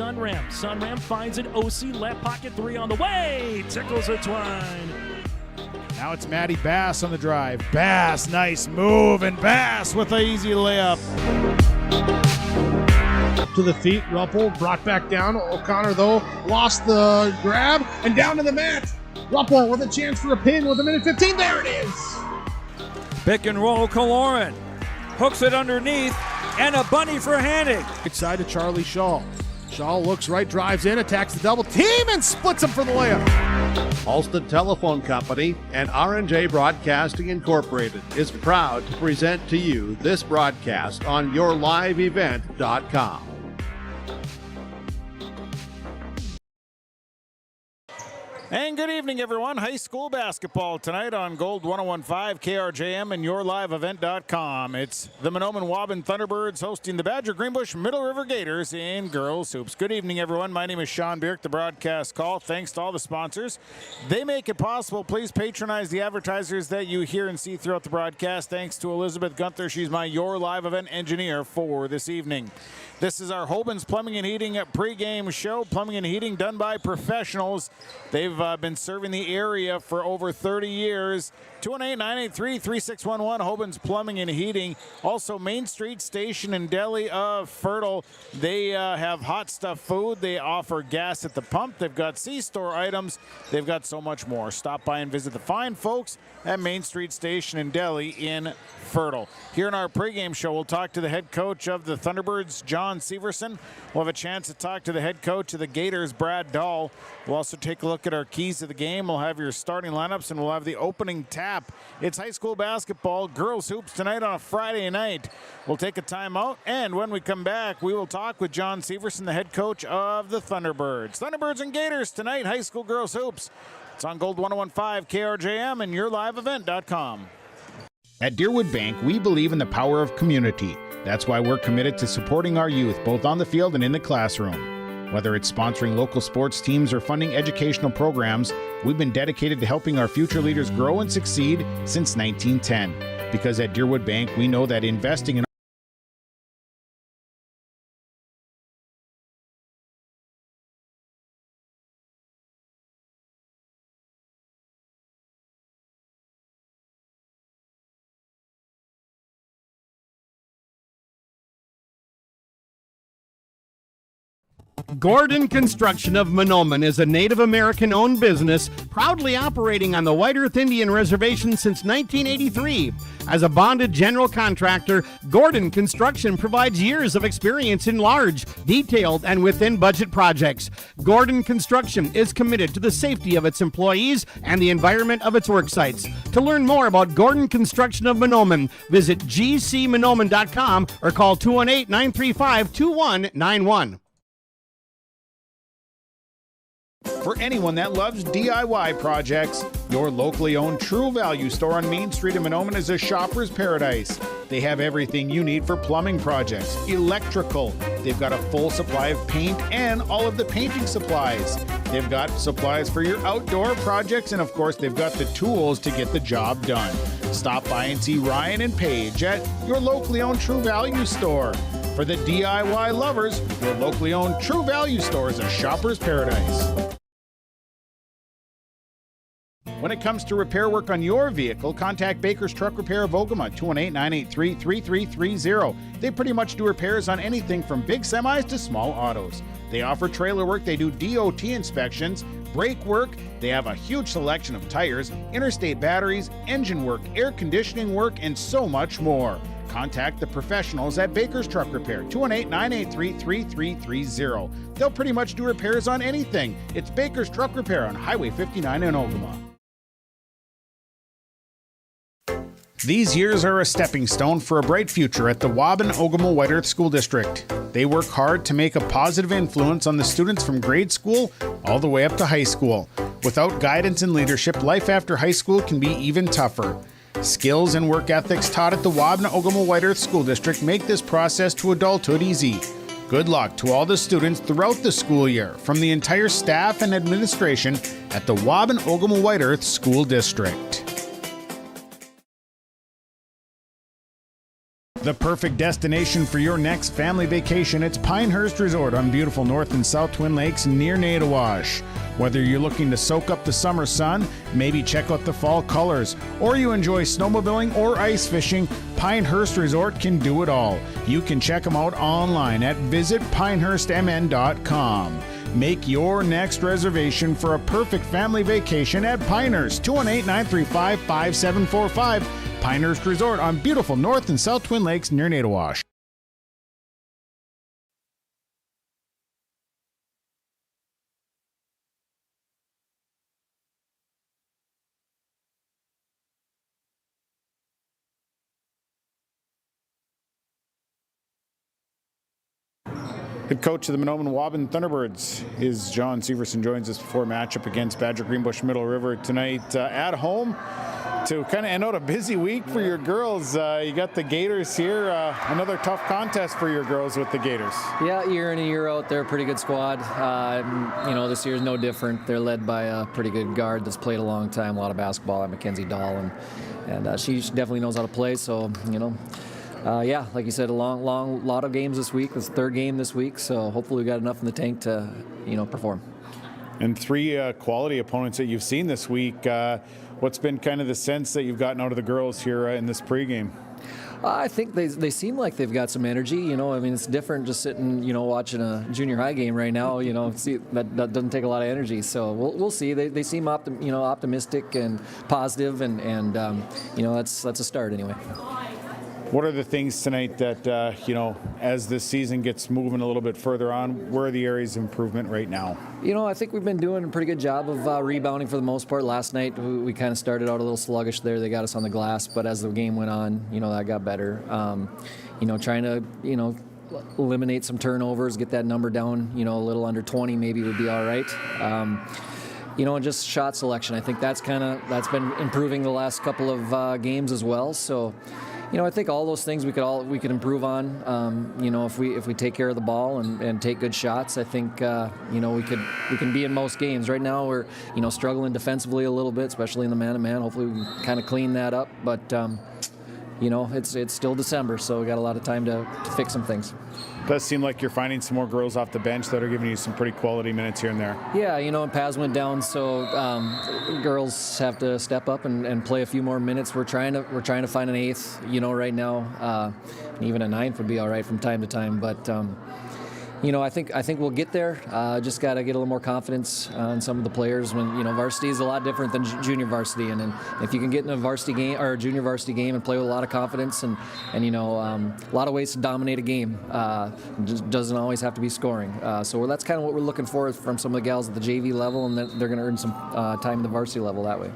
Sunram. Sunram finds it. OC left pocket 3 on the way. Tickles it Twine. Now it's Matty Bass on the drive. Bass, nice move, and Bass with an easy layup. To the feet, Ruppel brought back down. O'Connor, though, lost the grab, and down to the mat. Ruppel with a chance for a pin with a minute 15. There it is. Pick and roll, Kaloran. Hooks it underneath, and a bunny for Hannig. Right side to Charlie Shaw. Shaw looks right, drives in, attacks the double team, and splits him for the layup. Halstead Telephone Company and R&J Broadcasting Incorporated is proud to present to you this broadcast on yourliveevent.com. And good evening, everyone. High school basketball tonight on Gold 101.5 KRJM and yourliveevent.com. It's the Mahnomen-Waubun Thunderbirds hosting the Badger Greenbush-Middle River Gators in girls hoops. Good evening, everyone. My name is Sean Bierk, the broadcast call. Thanks to all the sponsors. They make it possible. Please patronize the advertisers that you hear and see throughout the broadcast. Thanks to Elizabeth Gunther. She's my Your Live Event engineer for this evening. This is our Hoban's Plumbing and Heating pregame show. Plumbing and heating done by professionals. They've been serving the area for over 30 years. 218-983-3611, Hoban's Plumbing and Heating. Also, Main Street Station and Deli of Fertile. They have hot stuff food. They offer gas at the pump. They've got C-store items. They've got so much more. Stop by and visit the fine folks at Main Street Station and Deli in Fertile. Here in our pregame show, we'll talk to the head coach of the Thunderbirds, John Severson. We'll have a chance to talk to the head coach of the Gators, Brad Dahl. We'll also take a look at our keys to the game. We'll have your starting lineups, and we'll have the opening tap. It's high school basketball, girls hoops tonight on a Friday night. We'll take a timeout, and when we come back, we will talk with John Severson, the head coach of the Thunderbirds. Thunderbirds and Gators tonight, high school girls hoops. It's on Gold 101.5 KRJM and yourliveevent.com. At Deerwood Bank, we believe in the power of community. That's why we're committed to supporting our youth, both on the field and in the classroom. Whether it's sponsoring local sports teams or funding educational programs, we've been dedicated to helping our future leaders grow and succeed since 1910. Because at Deerwood Bank, we know that investing in Gordon Construction of Mahnomen is a Native American-owned business proudly operating on the White Earth Indian Reservation since 1983. As a bonded general contractor, Gordon Construction provides years of experience in large, detailed, and within-budget projects. Gordon Construction is committed to the safety of its employees and the environment of its work sites. To learn more about Gordon Construction of Mahnomen, visit gcmahnomen.com or call 218-935-2191. For anyone that loves DIY projects, your locally owned True Value store on Main Street in Mahnomen is a shopper's paradise. They have everything you need for plumbing projects, electrical. They've got a full supply of paint and all of the painting supplies. They've got supplies for your outdoor projects, and of course, they've got the tools to get the job done. Stop by and see Ryan and Paige at your locally owned True Value store. For the DIY lovers, your locally owned True Value store is a shopper's paradise. When it comes to repair work on your vehicle, contact Baker's Truck Repair of Ogama, 218-983-3330. They pretty much do repairs on anything from big semis to small autos. They offer trailer work, they do DOT inspections, brake work, they have a huge selection of tires, interstate batteries, engine work, air conditioning work, and so much more. Contact the professionals at Baker's Truck Repair, 218-983-3330. They'll pretty much do repairs on anything. It's Baker's Truck Repair on Highway 59 in Ogama. These years are a stepping stone for a bright future at the Waubun-Ogama White Earth School District. They work hard to make a positive influence on the students from grade school all the way up to high school. Without guidance and leadership, life after high school can be even tougher. Skills and work ethics taught at the Waubun-Ogama White Earth School District make this process to adulthood easy. Good luck to all the students throughout the school year from the entire staff and administration at the Waubun-Ogama White Earth School District. The perfect destination for your next family vacation, it's Pinehurst Resort on beautiful North and South Twin Lakes near Nadawash. Whether you're looking to soak up the summer sun, maybe check out the fall colors, or you enjoy snowmobiling or ice fishing, Pinehurst Resort can do it all. You can check them out online at visitpinehurstmn.com. Make your next reservation for a perfect family vacation at Pinehurst, 218-935-5745. Pinehurst Resort on beautiful North and South Twin Lakes near Nadawash. Head coach of the Mahnomen-Waubun Thunderbirds is John Severson. Joins us before matchup against Badger Greenbush-Middle River tonight at home to kind of end out a busy week for your girls. You got the Gators here. Another tough contest for your girls with the Gators. Yeah, year in and year out, they're a pretty good squad. This year is no different. They're led by a pretty good guard that's played a long time, a lot of basketball at Mackenzie Dahl, and she definitely knows how to play. So, like you said, a lot of games this week. It's the third game this week, so hopefully we got enough in the tank to, perform. And three quality opponents that you've seen this week. What's been kind of the sense that you've gotten out of the girls here in this pregame? I think they seem like they've got some energy. It's different just sitting, watching a junior high game right now. See, that doesn't take a lot of energy. So we'll see. They seem optimistic and positive, and that's a start anyway. What are the things tonight that, as this season gets moving a little bit further on, where are the areas of improvement right now? I think we've been doing a pretty good job of rebounding for the most part. Last night, we kind of started out a little sluggish there. They got us on the glass, but as the game went on, that got better. Trying to, eliminate some turnovers, get that number down, a little under 20 maybe would be all right. And just shot selection. I think that's been improving the last couple of games as well. So, I think all those things we could improve on. If we take care of the ball and take good shots, I think we can be in most games. Right now we're struggling defensively a little bit, especially in the man-to-man. Hopefully we can kind of clean that up. But it's still December, so we got a lot of time to fix some things. It does seem like you're finding some more girls off the bench that are giving you some pretty quality minutes here and there. Yeah, and Paz went down, so girls have to step up and play a few more minutes. We're trying to find an eighth, right now. Even a ninth would be all right from time to time, but I think we'll get there. Just got to get a little more confidence in some of the players. When varsity is a lot different than junior varsity, and if you can get in a varsity game or a junior varsity game and play with a lot of confidence and a lot of ways to dominate a game, just doesn't always have to be scoring. So that's kind of what we're looking for from some of the gals at the JV level, and they're going to earn some time at the varsity level that way.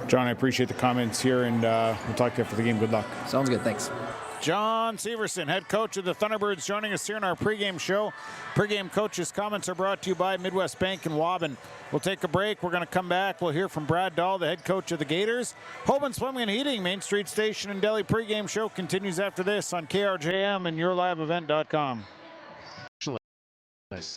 John, I appreciate the comments here, and we'll talk to you after the game. Good luck. Sounds good. Thanks. John Severson, head coach of the Thunderbirds, joining us here in our pregame show. Pregame coaches' comments are brought to you by Midwest Bank in Waubun. We'll take a break. We're going to come back. We'll hear from Brad Dahl, the head coach of the Gators. Hoban's Plumbing and Heating, Main Street Station in Delhi. Pregame show continues after this on KRJM and YourLiveEvent.com.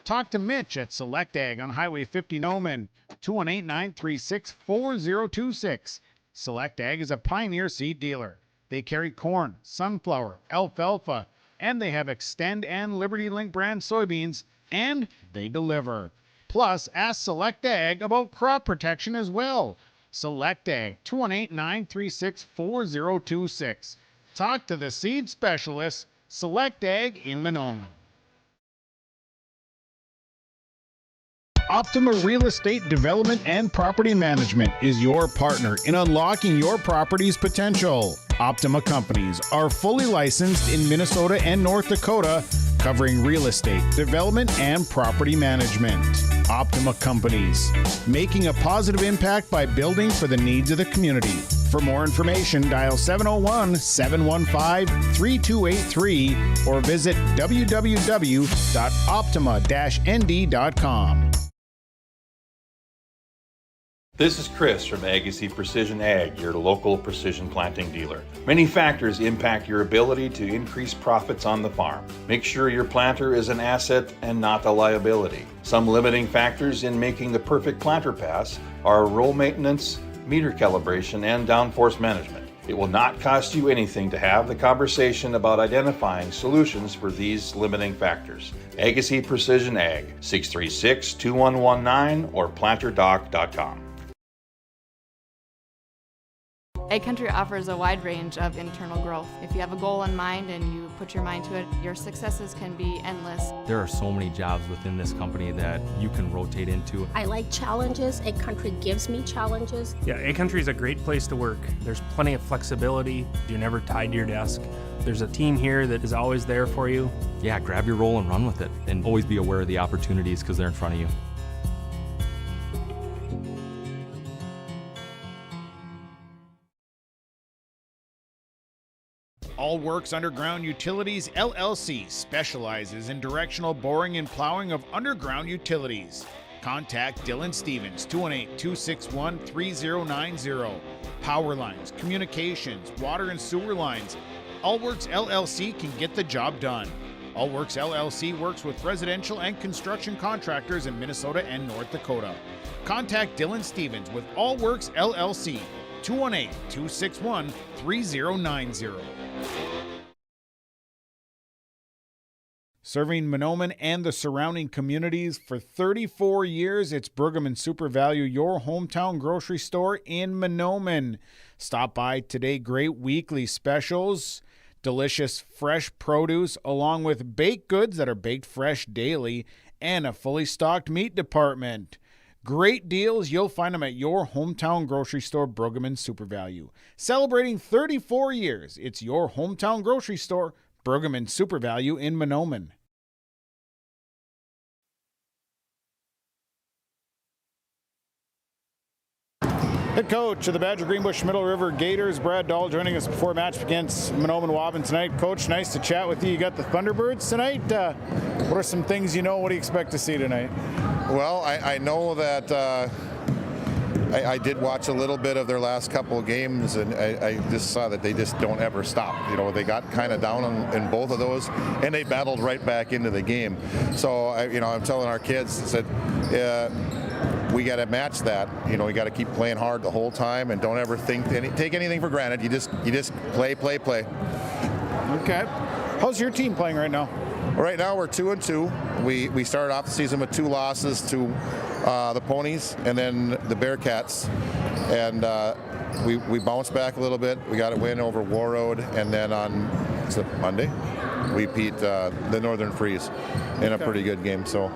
Talk to Mitch at Select Ag on Highway 50 Mahnomen, 218-936-4026. Select Ag is a Pioneer seed dealer. They carry corn, sunflower, alfalfa, and they have Extend and Liberty Link brand soybeans, and they deliver. Plus, ask Select Ag about crop protection as well. Select Ag, 218-936-4026. Talk to the seed specialist, Select Ag in Mahnomen. Optima Real Estate Development and Property Management is your partner in unlocking your property's potential. Optima Companies are fully licensed in Minnesota and North Dakota, covering real estate, development, and property management. Optima Companies, making a positive impact by building for the needs of the community. For more information, dial 701-715-3283 or visit www.optima-nd.com. This is Chris from Agassiz Precision Ag, your local precision planting dealer. Many factors impact your ability to increase profits on the farm. Make sure your planter is an asset and not a liability. Some limiting factors in making the perfect planter pass are row maintenance, meter calibration, and downforce management. It will not cost you anything to have the conversation about identifying solutions for these limiting factors. Agassiz Precision Ag, 636-2119 or planterdoc.com. Ag Country offers a wide range of internal growth. If you have a goal in mind and you put your mind to it, your successes can be endless. There are so many jobs within this company that you can rotate into. I like challenges. Ag Country gives me challenges. Yeah, Ag Country is a great place to work. There's plenty of flexibility. You're never tied to your desk. There's a team here that is always there for you. Yeah, grab your role and run with it. And always be aware of the opportunities because they're in front of you. All Works Underground Utilities LLC specializes in directional boring and plowing of underground utilities. Contact Dylan Stevens, 218-261-3090. Power lines, communications, water and sewer lines. All Works LLC can get the job done. All Works LLC works with residential and construction contractors in Minnesota and North Dakota. Contact Dylan Stevens with All Works LLC, 218-261-3090. Serving Mahnomen and the surrounding communities for 34 years, it's Pregame Super Value, your hometown grocery store in Mahnomen. Stop by today. Great weekly specials, delicious fresh produce, along with baked goods that are baked fresh daily, and a fully stocked meat department. Great deals. You'll find them at your hometown grocery store, Pregame Super Value. Celebrating 34 years, it's your hometown grocery store, Pregame Super Value in Mahnomen. Head coach of the Badger Greenbush-Middle River Gators, Brad Dahl, joining us before match against Mahnomen-Waubun tonight. Coach, nice to chat with you. You got the Thunderbirds tonight. What are some things you know? What do you expect to see tonight? Well, I know that I did watch a little bit of their last couple of games, and I just saw that they just don't ever stop. You know, they got kind of down in both of those, and they battled right back into the game. So, I'm telling our kids that we got to match that. You know, we got to keep playing hard the whole time, and don't ever take anything for granted. You just play. Okay. How's your team playing right now? Right now we're 2-2. We started off the season with 2 losses to the Ponies and then the Bearcats, and we bounced back a little bit. We got a win over Warroad, and then on Monday we beat the Northern Freeze in a pretty good game. So,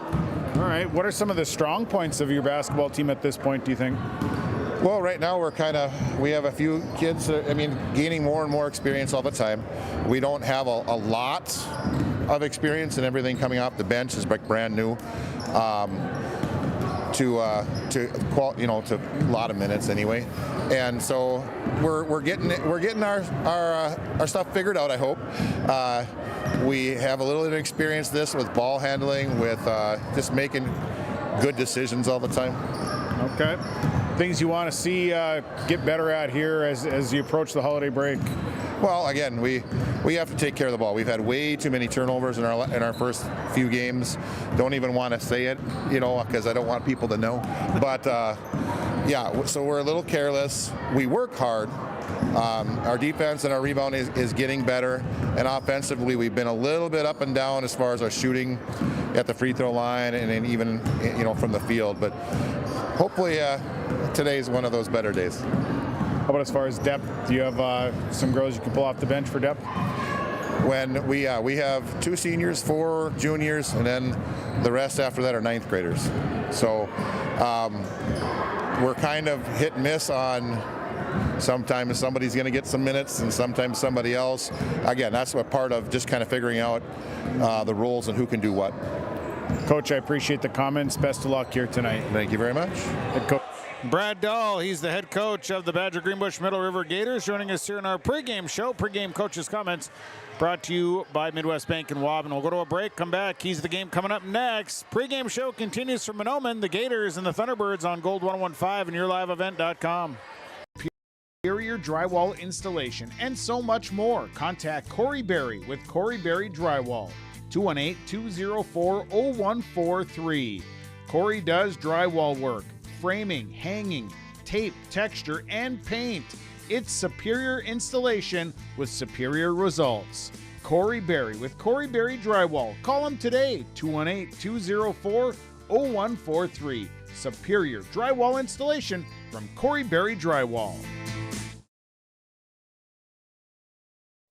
all right. What are some of the strong points of your basketball team at this point, do you think? Well, right now we have a few kids gaining more and more experience all the time. We don't have a lot of experience, and everything coming off the bench is like brand new to a lot of minutes anyway. And so we're getting our stuff figured out, I hope. We have a little bit of experience with ball handling, with just making good decisions all the time. Okay. Things you want to see get better at here as you approach the holiday break? Well, again, we have to take care of the ball. We've had way too many turnovers in our first few games. Don't even want to say it, because I don't want people to know. But so we're a little careless. We work hard. Our defense and our rebound is getting better, and offensively we've been a little bit up and down as far as our shooting at the free throw line and even from the field. But hopefully today's one of those better days. How about as far as depth? Do you have some girls you can pull off the bench for depth? When we have 2 seniors, 4 juniors, and then the rest after that are 9th graders. So we're kind of hit and miss on sometimes somebody's going to get some minutes and sometimes somebody else. Again, that's what part of just kind of figuring out the roles and who can do what. Coach, I appreciate the comments. Best of luck here tonight. Thank you very much. Head coach Brad Dahl, he's the head coach of the Badger Greenbush-Middle River Gators, joining us here in our pregame show. Pregame coaches' comments brought to you by Midwest Bank and Waubun. We'll go to a break, come back. Keys of the game coming up next. Pregame show continues from Mahnomen, the Gators, and the Thunderbirds on Gold 115 and yourliveevent.com. Interior drywall installation and so much more. Contact Corey Berry with Corey Berry Drywall, 218-204-0143. Corey does drywall work, framing, hanging, tape, texture, and paint. It's superior installation with superior results. Corey Berry with Corey Berry Drywall. Call him today, 218-204-0143. Superior drywall installation from Corey Berry Drywall.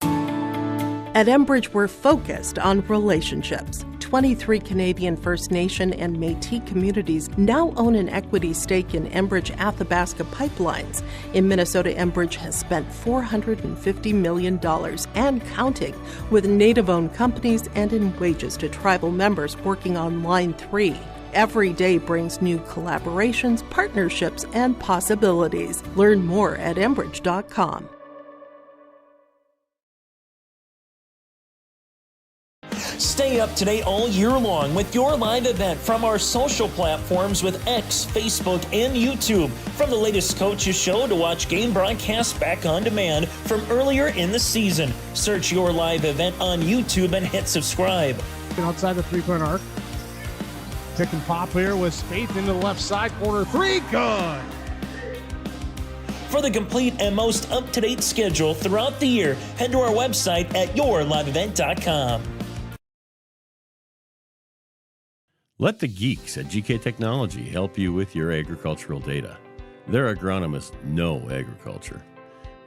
At Enbridge, we're focused on relationships. 23 Canadian First Nation and Métis communities now own an equity stake in Enbridge Athabasca Pipelines. In Minnesota, Enbridge has spent $450 million and counting with Native-owned companies and in wages to tribal members working on Line 3. Every day brings new collaborations, partnerships, and possibilities. Learn more at Enbridge.com. Stay up to date all year long with your live event from our social platforms with X, Facebook, and YouTube. From the latest coaches show to watch game broadcasts back on demand from earlier in the season. Search your live event on YouTube and hit subscribe. Outside the three-point arc. Pick and pop here with Spaeth into the left side corner. Three, good. For the complete and most up-to-date schedule throughout the year, head to our website at yourliveevent.com. Let the geeks at GK Technology help you with your agricultural data. Their agronomists know agriculture.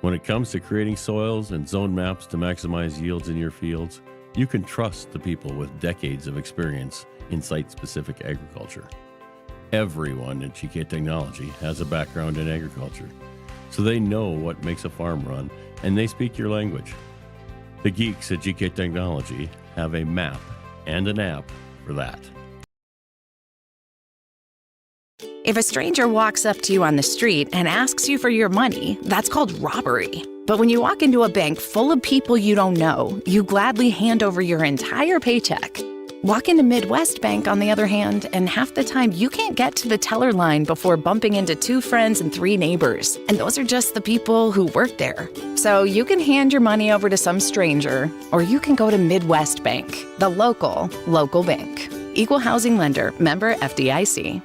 When it comes to creating soils and zone maps to maximize yields in your fields, you can trust the people with decades of experience in site-specific agriculture. Everyone at GK Technology has a background in agriculture, so they know what makes a farm run, and they speak your language. The geeks at GK Technology have a map and an app for that. If a stranger walks up to you on the street and asks you for your money, that's called robbery. But when you walk into a bank full of people you don't know, you gladly hand over your entire paycheck. Walk into Midwest Bank, on the other hand, and half the time you can't get to the teller line before bumping into 2 friends and 3 neighbors. And those are just the people who work there. So you can hand your money over to some stranger, or you can go to Midwest Bank, the local bank. Equal housing lender, member FDIC.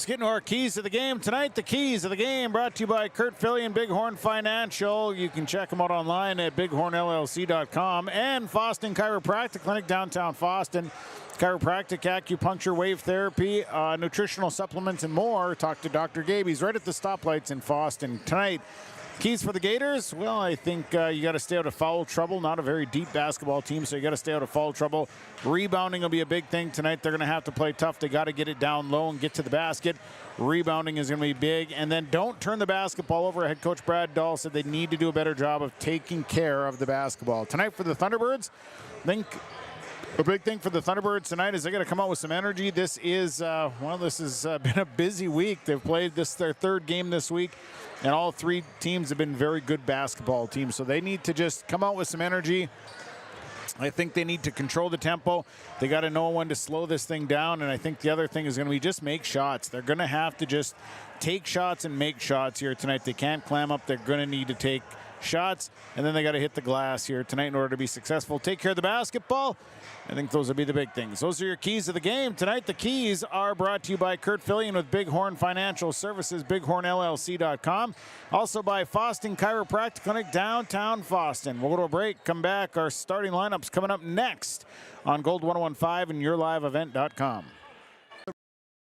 Getting to our keys to the game tonight. The keys of the game brought to you by Kurt Philly and Bighorn Financial. You can check them out online at bighornllc.com, and Foston Chiropractic Clinic, downtown Foston. Chiropractic, acupuncture, wave therapy, nutritional supplements, and more. Talk to Dr. Gabe. He's right at the stoplights in Foston tonight. Keys for the Gators? Well, I think you got to stay out of foul trouble. Not a very deep basketball team, so you got to stay out of foul trouble. Rebounding will be a big thing tonight. They're going to have to play tough. They got to get it down low and get to the basket. Rebounding is going to be big. And then don't turn the basketball over. Head coach Brad Dahl said they need to do a better job of taking care of the basketball. Tonight for the Thunderbirds, I think a big thing for the Thunderbirds tonight is they got to come out with some energy. This is, this has been a busy week. They've played their 3rd game this week, and all 3 teams have been very good basketball teams. So they need to just come out with some energy. I think they need to control the tempo. They got to know when to slow this thing down, and I think the other thing is going to be just make shots. They're going to have to just take shots and make shots here tonight. They can't clam up. They're going to need to take shots, and then they got to hit the glass here tonight in order to be successful. Take care of the basketball. I think those will be the big things. Those are your keys of the game tonight. The keys are brought to you by Kurt Fillion with Bighorn Financial Services, bighornllc.com. Also by Foston Chiropractic Clinic, downtown Foston. We'll go to a break, come back. Our starting lineups coming up next on Gold 101.5 and yourliveevent.com.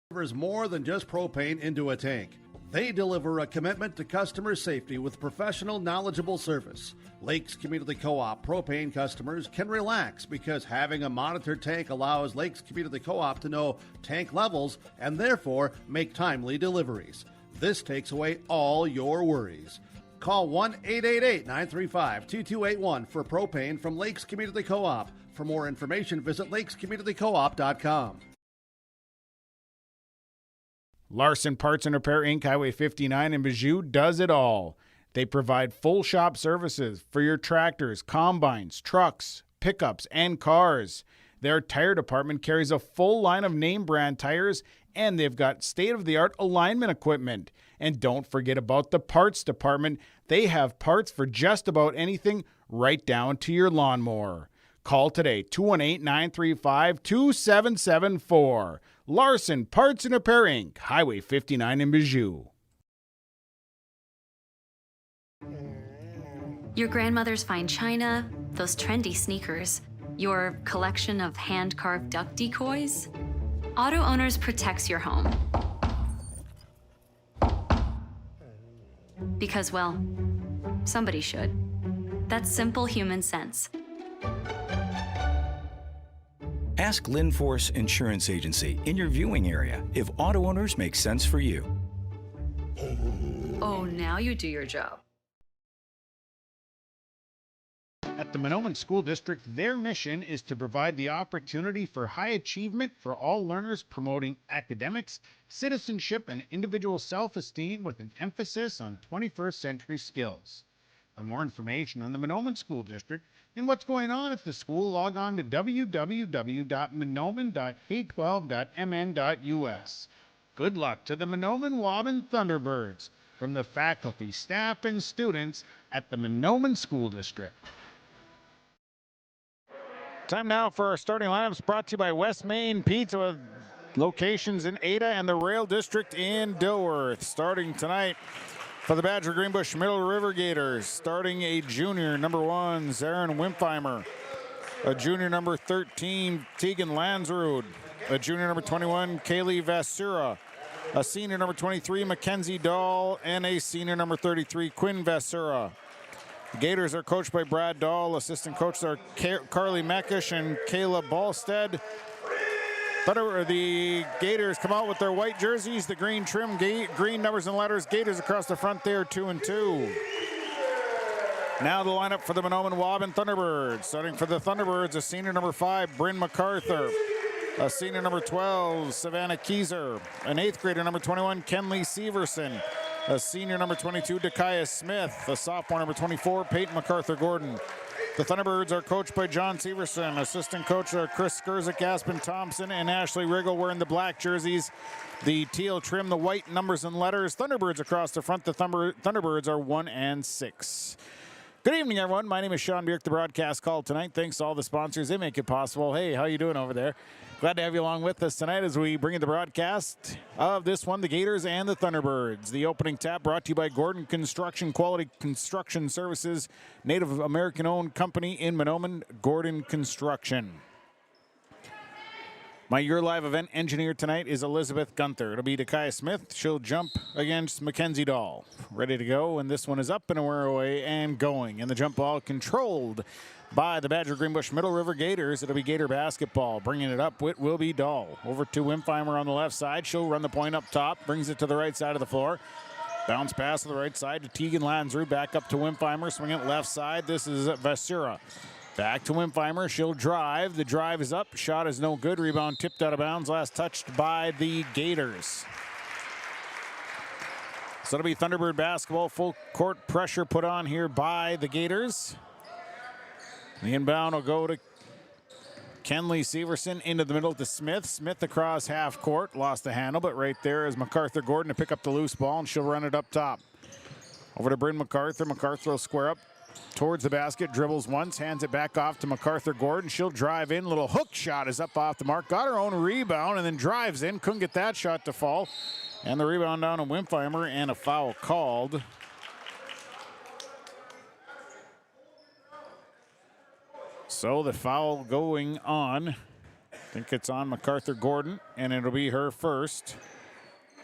Delivers more than just propane into a tank. They deliver a commitment to customer safety with professional, knowledgeable service. Lakes Community Co-op propane customers can relax because having a monitored tank allows Lakes Community Co-op to know tank levels and therefore make timely deliveries. This takes away all your worries. Call 1-888-935-2281 for propane from Lakes Community Co-op. For more information, visit lakescommunitycoop.com. Larson Parts and Repair Inc., Highway 59 in Bijou does it all. They provide full shop services for your tractors, combines, trucks, pickups, and cars. Their tire department carries a full line of name brand tires, and they've got state-of-the-art alignment equipment. And don't forget about the parts department. They have parts for just about anything, right down to your lawnmower. Call today, 218-935-2774. Larson Parts and Repair Inc., Highway 59 in Bijou. Your grandmother's fine china, those trendy sneakers, your collection of hand-carved duck decoys. Auto Owners protects your home. Because, well, somebody should. That's simple human sense. Ask Linforce Insurance Agency in your viewing area if Auto Owners make sense for you. Oh, now you do your job. At the Mahnomen School District, their mission is to provide the opportunity for high achievement for all learners, promoting academics, citizenship, and individual self-esteem with an emphasis on 21st century skills. For more information on the Mahnomen School District and what's going on at the school, log on to www.mahnomen.k12.mn.us. Good luck to the Mahnomen-Waubun Thunderbirds from the faculty, staff, and students at the Mahnomen School District. Time now for our starting lineups, brought to you by West Main Pizza, with locations in Ada and the Rail District in Dilworth. Starting tonight for the Badger Greenbush-Middle River Gators, starting a junior, number 1, Zarin Wimpfheimer. A junior, number 13, Tegan Lansrud. A junior, number 21, Kaylee Vassura. A senior, number 23, Mackenzie Dahl. And a senior, number 33, Quinn Vassura. The Gators are coached by Brad Dahl. Assistant coaches are Carly Mekish and Kayla Ballstead. The Gators come out with their white jerseys, the green trim, green numbers and letters. Gators across the front there, 2-2. Now the lineup for the Mahnomen-Waubun Thunderbirds. Starting for the Thunderbirds, a senior, number 5, Bryn MacArthur. A senior, number 12, Savannah Keyser. An 8th grader, number 21, Kenley Severson. A senior, number 22, Dakaya Smith. A sophomore, number 24, Peyton MacArthur-Gordon. The Thunderbirds are coached by John Severson. Assistant coach are Chris Skurzik, Aspen Thompson, and Ashley Riggle wearing the black jerseys. The teal trim, the white numbers and letters. Thunderbirds across the front. The Thunderbirds are 1-6. Good evening, everyone. My name is Sean Bierk, the broadcast call tonight. Thanks to all the sponsors. They make it possible. Hey, how you doing over there? Glad to have you along with us tonight as we bring you the broadcast of this one, the Gators and the Thunderbirds. The opening tap brought to you by Gordon Construction, quality construction services, Native American-owned company in Mahnomen, Gordon Construction. My Your Live event engineer tonight is Elizabeth Gunther. It'll be Dakaya Smith. She'll jump against Mackenzie Dahl. Ready to go, and this one is up and we're away and going. And the jump ball controlled by the Badger Greenbush-Middle River Gators. It'll be Gator basketball. Bringing it up, it will be Dahl. Over to Wimpfheimer on the left side. She'll run the point up top. Brings it to the right side of the floor. Bounce pass to the right side to Tegan Lansrud. Back up to Wimpfheimer. Swing it left side. This is Vassura. Back to Wimpfheimer. She'll drive. The drive is up. Shot is no good. Rebound tipped out of bounds. Last touched by the Gators. So it'll be Thunderbird basketball. Full court pressure put on here by the Gators. The inbound will go to Kenley Severson into the middle to Smith. Smith across half court. Lost the handle, but right there is MacArthur-Gordon to pick up the loose ball, and she'll run it up top. Over to Bryn MacArthur. MacArthur will square up towards the basket. Dribbles once. Hands it back off to MacArthur-Gordon. She'll drive in. Little hook shot is up off the mark. Got her own rebound and then drives in. Couldn't get that shot to fall. And the rebound down to Wimpfheimer, and a foul called. So the foul going on. I think it's on MacArthur-Gordon, and it'll be her first.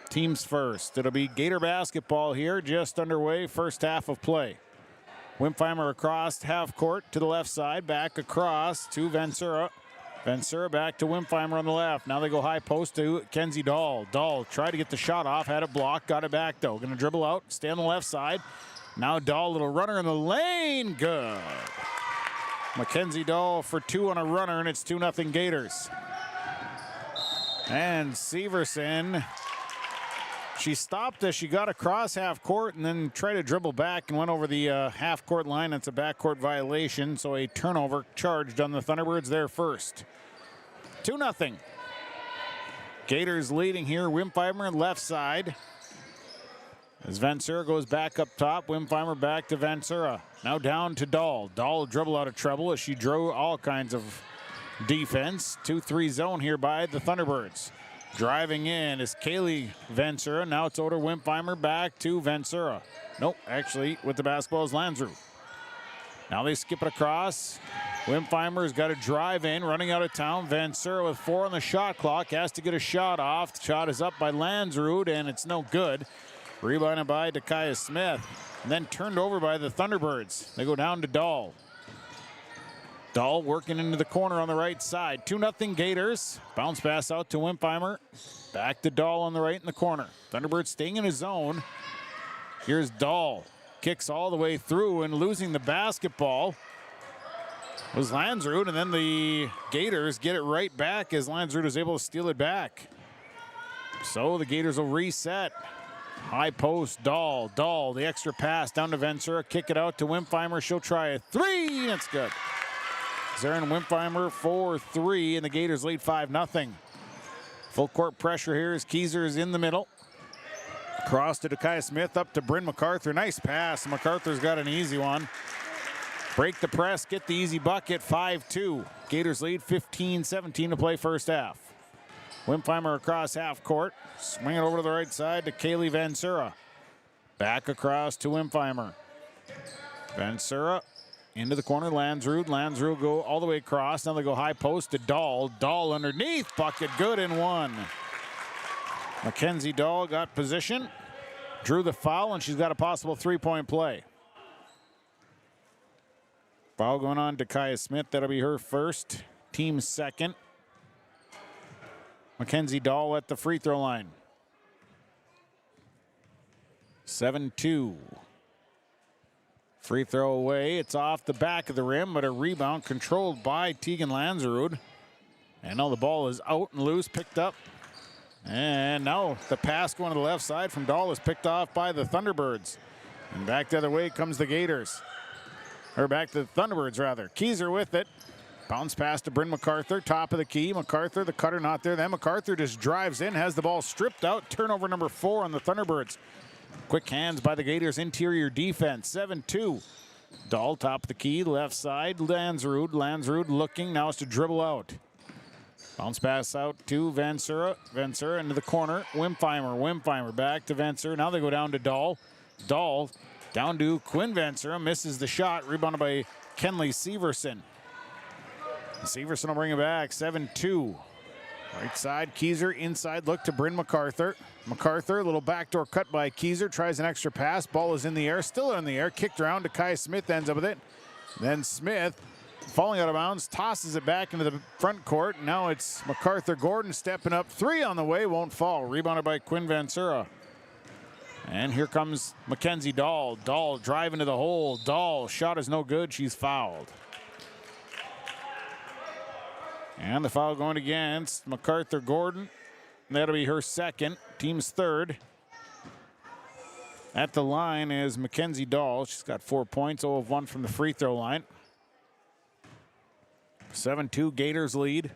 Team's first. It'll be Gator basketball here, just underway, first half of play. Wimpfheimer across half court to the left side, back across to Vansura. Vansura back to Wimpfheimer on the left. Now they go high post to Kenzie Dahl. Dahl tried to get the shot off, had it blocked, got it back though. Gonna dribble out, stay on the left side. Now Dahl, little runner in the lane, good. Mackenzie Dahl for 2 on a runner, and it's 2-0 Gators. And Severson, she stopped as she got across half court and then tried to dribble back and went over the half court line. That's a backcourt violation, so a turnover charged on the Thunderbirds there first. 2-0. Gators leading here. Wimpfheimer left side. As Ventura goes back up top, Wimpheimer back to Ventura. Now down to Dahl. Dahl dribble out of trouble as she drew all kinds of defense. 2-3 zone here by the Thunderbirds. Driving in is Kaylee Ventura. Now it's over Wimpheimer back to Ventura. Nope, actually with the basketball is Landsrud. Now they skip it across. Wimpheimer's got to drive in, running out of town. Ventura with 4 on the shot clock, has to get a shot off. The shot is up by Landsrud, and it's no good. Rebounded by Dakaya Smith, and then turned over by the Thunderbirds. They go down to Dahl. Dahl working into the corner on the right side. 2-0 Gators. Bounce pass out to Wimpheimer. Back to Dahl on the right in the corner. Thunderbirds staying in his zone. Here's Dahl. Kicks all the way through, and losing the basketball was Landsrud, and then the Gators get it right back as Landsrud is able to steal it back. So the Gators will reset. High post, Dahl. Dahl, the extra pass down to Ventura. Kick it out to Wimpheimer. She'll try a 3, and it's good. Zarin Wimpheimer for 3, and the Gators lead 5-0. Full court pressure here as Keyser is in the middle. Cross to Dakaya Smith, up to Bryn MacArthur. Nice pass. MacArthur's got an easy one. Break the press, get the easy bucket, 5-2. Gators lead 15-17 to play first half. Wimpheimer across half court. Swing it over to the right side to Kaylee Ventura. Back across to Wimpheimer. Ventura into the corner, Landsrud. Landsrud go all the way across. Now they go high post to Dahl. Dahl underneath, bucket good and 1. Mackenzie Dahl got position, drew the foul, and she's got a possible 3-point play. Foul going on to Kaya Smith. That'll be her first, team second. Mackenzie Dahl at the free throw line. 7-2. Free throw away. It's off the back of the rim, but a rebound controlled by Tegan Landsrud. And now the ball is out and loose, picked up. And now the pass going to the left side from Dahl is picked off by the Thunderbirds. And back the other way comes the Gators. Or back to the Thunderbirds, rather. Keyser with it. Bounce pass to Bryn MacArthur, top of the key. MacArthur, the cutter not there. Then MacArthur just drives in, has the ball stripped out. Turnover number 4 on the Thunderbirds. Quick hands by the Gators' interior defense. 7-2. Dahl, top of the key, left side. Landsrud. Landsrud looking. Now it's to dribble out. Bounce pass out to Ventura. Ventura into the corner. Wimpheimer. Wimpheimer back to Ventura. Now they go down to Dahl. Dahl down to Quinn Ventura. Misses the shot. Rebounded by Kenley Severson. Severson will bring it back. 7-2. Right side, Keyser inside look to Bryn MacArthur. MacArthur, a little backdoor cut by Keyser, tries an extra pass. Ball is in the air, still in the air. Kicked around to Kai Smith, ends up with it. Then Smith, falling out of bounds, tosses it back into the front court. Now it's MacArthur Gordon stepping up. 3 on the way, won't fall. Rebounded by Quinn Ventura. And here comes Mackenzie Dahl. Dahl driving to the hole. Dahl, shot is no good. She's fouled. And the foul going against MacArthur Gordon. That'll be her second, team's third. At the line is Mackenzie Dahl. She's got 4 points, 0 of 1 from the free throw line. 7-2 Gators lead.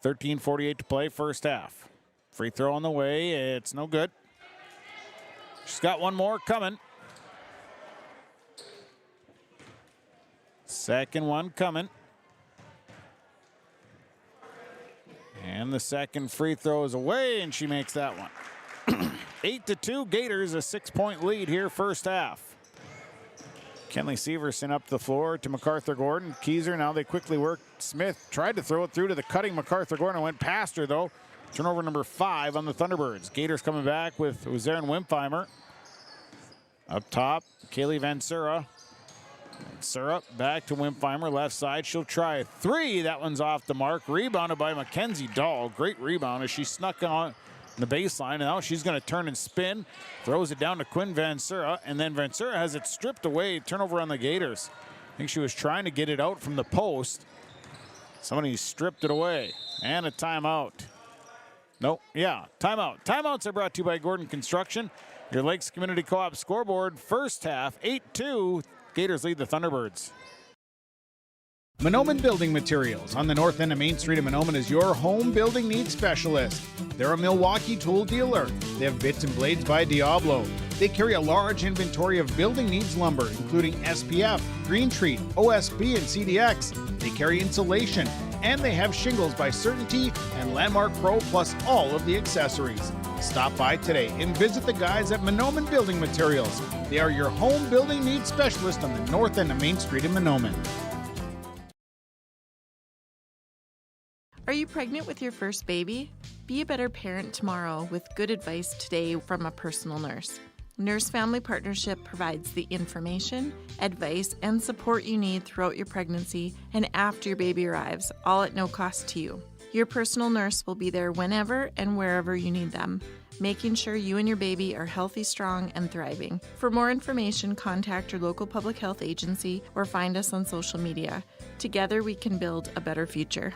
13:48 to play, first half. Free throw on the way, it's no good. She's got one more coming. Second one coming. And the second free throw is away, and she makes that one. 8-2, Gators, a 6-point lead here, first half. Kenley Severson up the floor to MacArthur Gordon. Keyser, now they quickly work. Smith tried to throw it through to the cutting MacArthur Gordon. Went past her, though. Turnover number 5 on the Thunderbirds. Gators coming back with Zarin Wimpheimer. Up top, Kaylee Ventura. Ventura back to Wimpheimer, left side. She'll try a 3. That one's off the mark. Rebounded by Mackenzie Dahl. Great rebound as she snuck on the baseline. And now she's going to turn and spin. Throws it down to Quinn Ventura. And then Ventura has it stripped away. Turnover on the Gators. I think she was trying to get it out from the post. Somebody stripped it away. And a timeout. Nope, yeah, timeout. Timeouts are brought to you by Gordon Construction. Your Lakes Community Co-op scoreboard, first half, 8-2. Gators lead the Thunderbirds. Mahnomen Building Materials on the north end of Main Street in Mahnomen is your home building needs specialist. They're a Milwaukee tool dealer. They have bits and blades by Diablo, They carry a large inventory of building needs lumber, including SPF, Green Treat, OSB, and CDX. They carry insulation, and they have shingles by Certainty and Landmark Pro, plus all of the accessories. Stop by today and visit the guys at Mahnomen Building Materials. They are your home building needs specialist on the north end of Main Street in Mahnomen. Are you pregnant with your first baby? Be a better parent tomorrow with good advice today from a personal nurse. Nurse Family Partnership provides the information, advice, and support you need throughout your pregnancy and after your baby arrives, all at no cost to you. Your personal nurse will be there whenever and wherever you need them, making sure you and your baby are healthy, strong, and thriving. For more information, contact your local public health agency or find us on social media. Together, we can build a better future.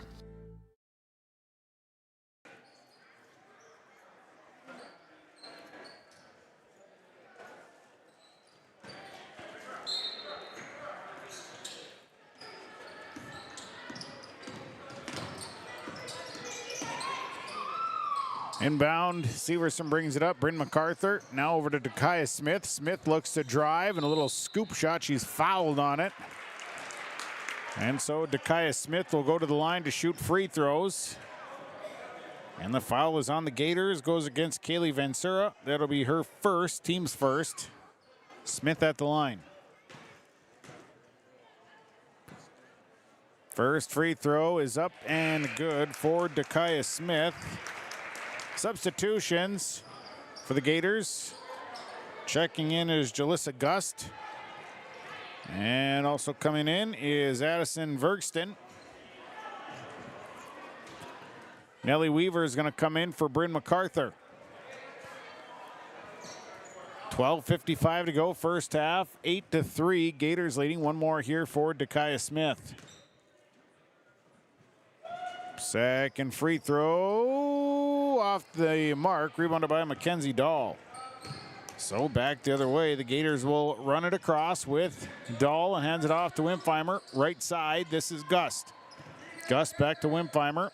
Inbound, Severson brings it up. Bryn MacArthur now over to Dakaya Smith. Smith looks to drive and a little scoop shot. She's fouled on it. And so Dakaya Smith will go to the line to shoot free throws. And the foul is on the Gators, goes against Kaylee Vansura. That'll be her first, team's first. Smith at the line. First free throw is up and good for Dakaya Smith. Substitutions for the Gators. Checking in is Jalissa Gust. And also coming in is Addison Vergston. Nellie Weaver is going to come in for Bryn MacArthur. 12:55 to go, first half, 8-3. Gators leading. One more here for Dakaya Smith. Second free throw off the mark, rebounded by Mackenzie Dahl. So back the other way, the Gators will run it across with Dahl and hands it off to Wimpheimer. Right side, this is Gust. Gust back to Wimpheimer.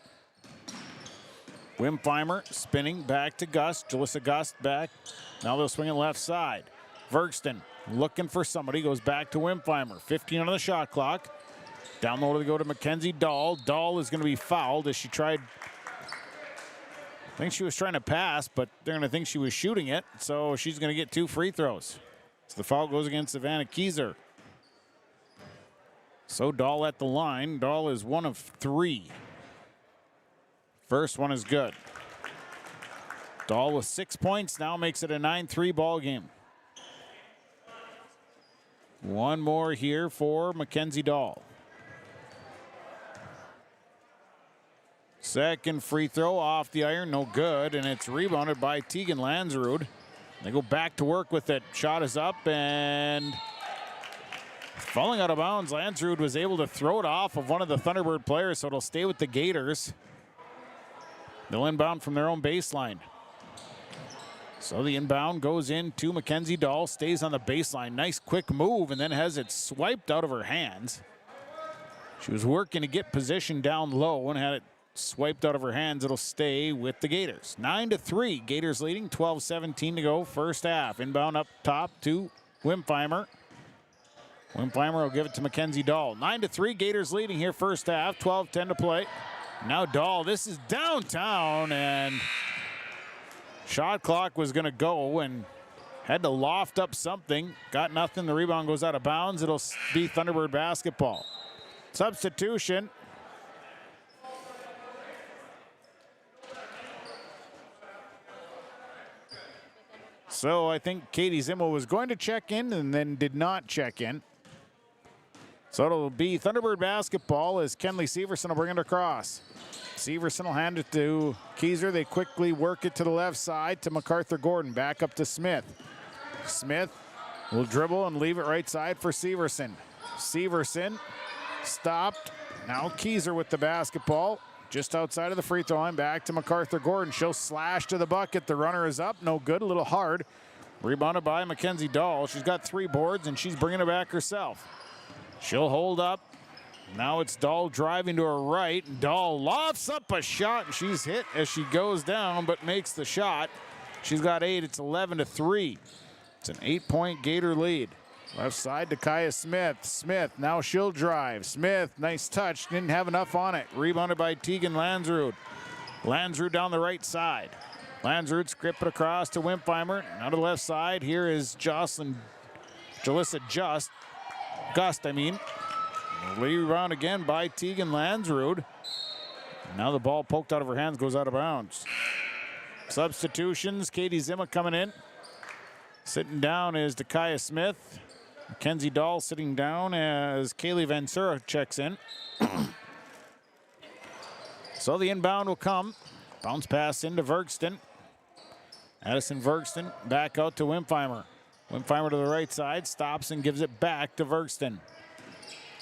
Wimpheimer spinning back to Gust. Jalissa Gust back. Now they'll swing it left side. Vergston looking for somebody, goes back to Wimpheimer. 15 on the shot clock. Down low to go to Mackenzie Dahl. Dahl is going to be fouled as she tried. I think she was trying to pass, but they're going to think she was shooting it. So she's going to get 2 free throws. So the foul goes against Savannah Keyser. So Dahl at the line. Dahl is 1 of 3. First one is good. Dahl with 6 points now makes it a 9-3 ball game. One more here for Mackenzie Dahl. Second free throw off the iron, no good, and it's rebounded by Tegan Landsrud. They go back to work with it. Shot is up and falling out of bounds. Landsrud was able to throw it off of one of the Thunderbird players, so it'll stay with the Gators. They'll inbound from their own baseline. So the inbound goes in to Mackenzie Dahl, stays on the baseline. Nice quick move, and then has it swiped out of her hands. She was working to get position down low and had it swiped out of her hands. It'll stay with the Gators. 9-3. Gators leading. 12:17 to go. First half. Inbound up top to Wimpheimer. Wimpheimer will give it to Mackenzie Dahl. 9-3. Gators leading here first half. 12:10 to play. Now Dahl. This is downtown, and shot clock was going to go and had to loft up something. Got nothing. The rebound goes out of bounds. It'll be Thunderbird basketball. Substitution. So I think Katie Zimmel was going to check in and then did not check in. So it'll be Thunderbird basketball as Kenley Severson will bring it across. Severson will hand it to Keyser. They quickly work it to the left side to MacArthur Gordon. Back up to Smith. Smith will dribble and leave it right side for Severson. Severson stopped. Now Keyser with the basketball. Just outside of the free throw line, back to MacArthur Gordon. She'll slash to the bucket. The runner is up, no good, a little hard. Rebounded by Mackenzie Dahl. She's got 3 boards and she's bringing it back herself. She'll hold up. Now it's Dahl driving to her right. Dahl lofts up a shot and she's hit as she goes down but makes the shot. She's got 8, it's 11-3. It's an 8-point Gator lead. Left side to Kaya Smith. Smith, now she'll drive. Smith, nice touch, didn't have enough on it. Rebounded by Tegan Lansrud. Lansrud down the right side. Lansrud script it across to Wimpheimer. Now to the left side, here is Jalissa Gust. Rebound again by Tegan Lansrud. Now the ball poked out of her hands, goes out of bounds. Substitutions, Katie Zimma coming in. Sitting down is Dakaya Smith. Mackenzie Dahl sitting down as Kaylee Vansura checks in. So the inbound will come. Bounce pass into Vergston. Addison Vergston back out to Wimpheimer. Wimpheimer to the right side, stops and gives it back to Vergston.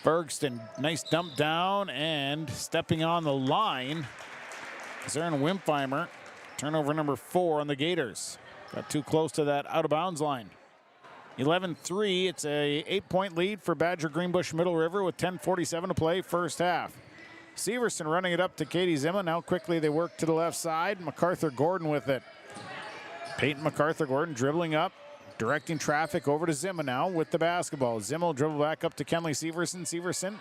Vergston, nice dump down and stepping on the line is Erin Wimpheimer. Turnover number 4 on the Gators. Got too close to that out of bounds line. 11-3, it's a 8-point lead for Badger Greenbush-Middle River with 10:47 to play first half. Severson running it up to Katie Zimma. Now quickly they work to the left side. MacArthur Gordon with it. Peyton MacArthur Gordon dribbling up, directing traffic over to Zimma now with the basketball. Zimma will dribble back up to Kenley Severson. Severson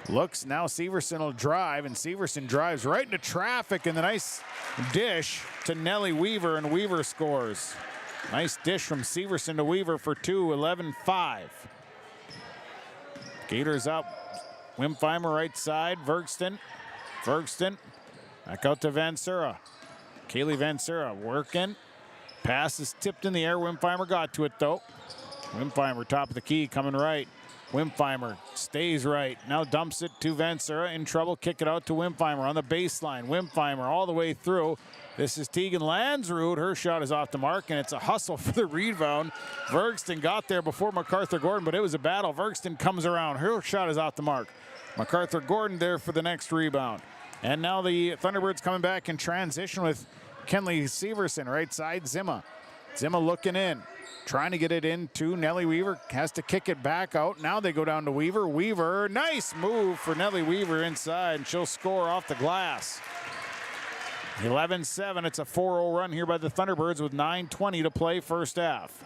looks, now Severson will drive, and Severson drives right into traffic, and the nice dish to Nellie Weaver, and Weaver scores. Nice dish from Severson to Weaver for 2, 11-5. Gators up. Wimpheimer right side, Vergston. Vergston back out to Vansura. Kaylee Vansura working. Pass is tipped in the air. Wimpheimer got to it though. Wimpheimer top of the key coming right. Wimpheimer stays right. Now dumps it to Vansura. In trouble. Kick it out to Wimpheimer on the baseline. Wimpheimer all the way through. This is Tegan Lansrud. Her shot is off the mark, and it's a hustle for the rebound. Vergston got there before MacArthur Gordon, but it was a battle. Vergston comes around. Her shot is off the mark. MacArthur Gordon there for the next rebound. And now the Thunderbirds coming back in transition with Kenley Severson, right side, Zimma. Zimma looking in, trying to get it into Nellie Weaver, has to kick it back out. Now they go down to Weaver. Weaver, nice move for Nellie Weaver inside, and she'll score off the glass. 11-7, it's a 4-0 run here by the Thunderbirds with 9:20 to play first half.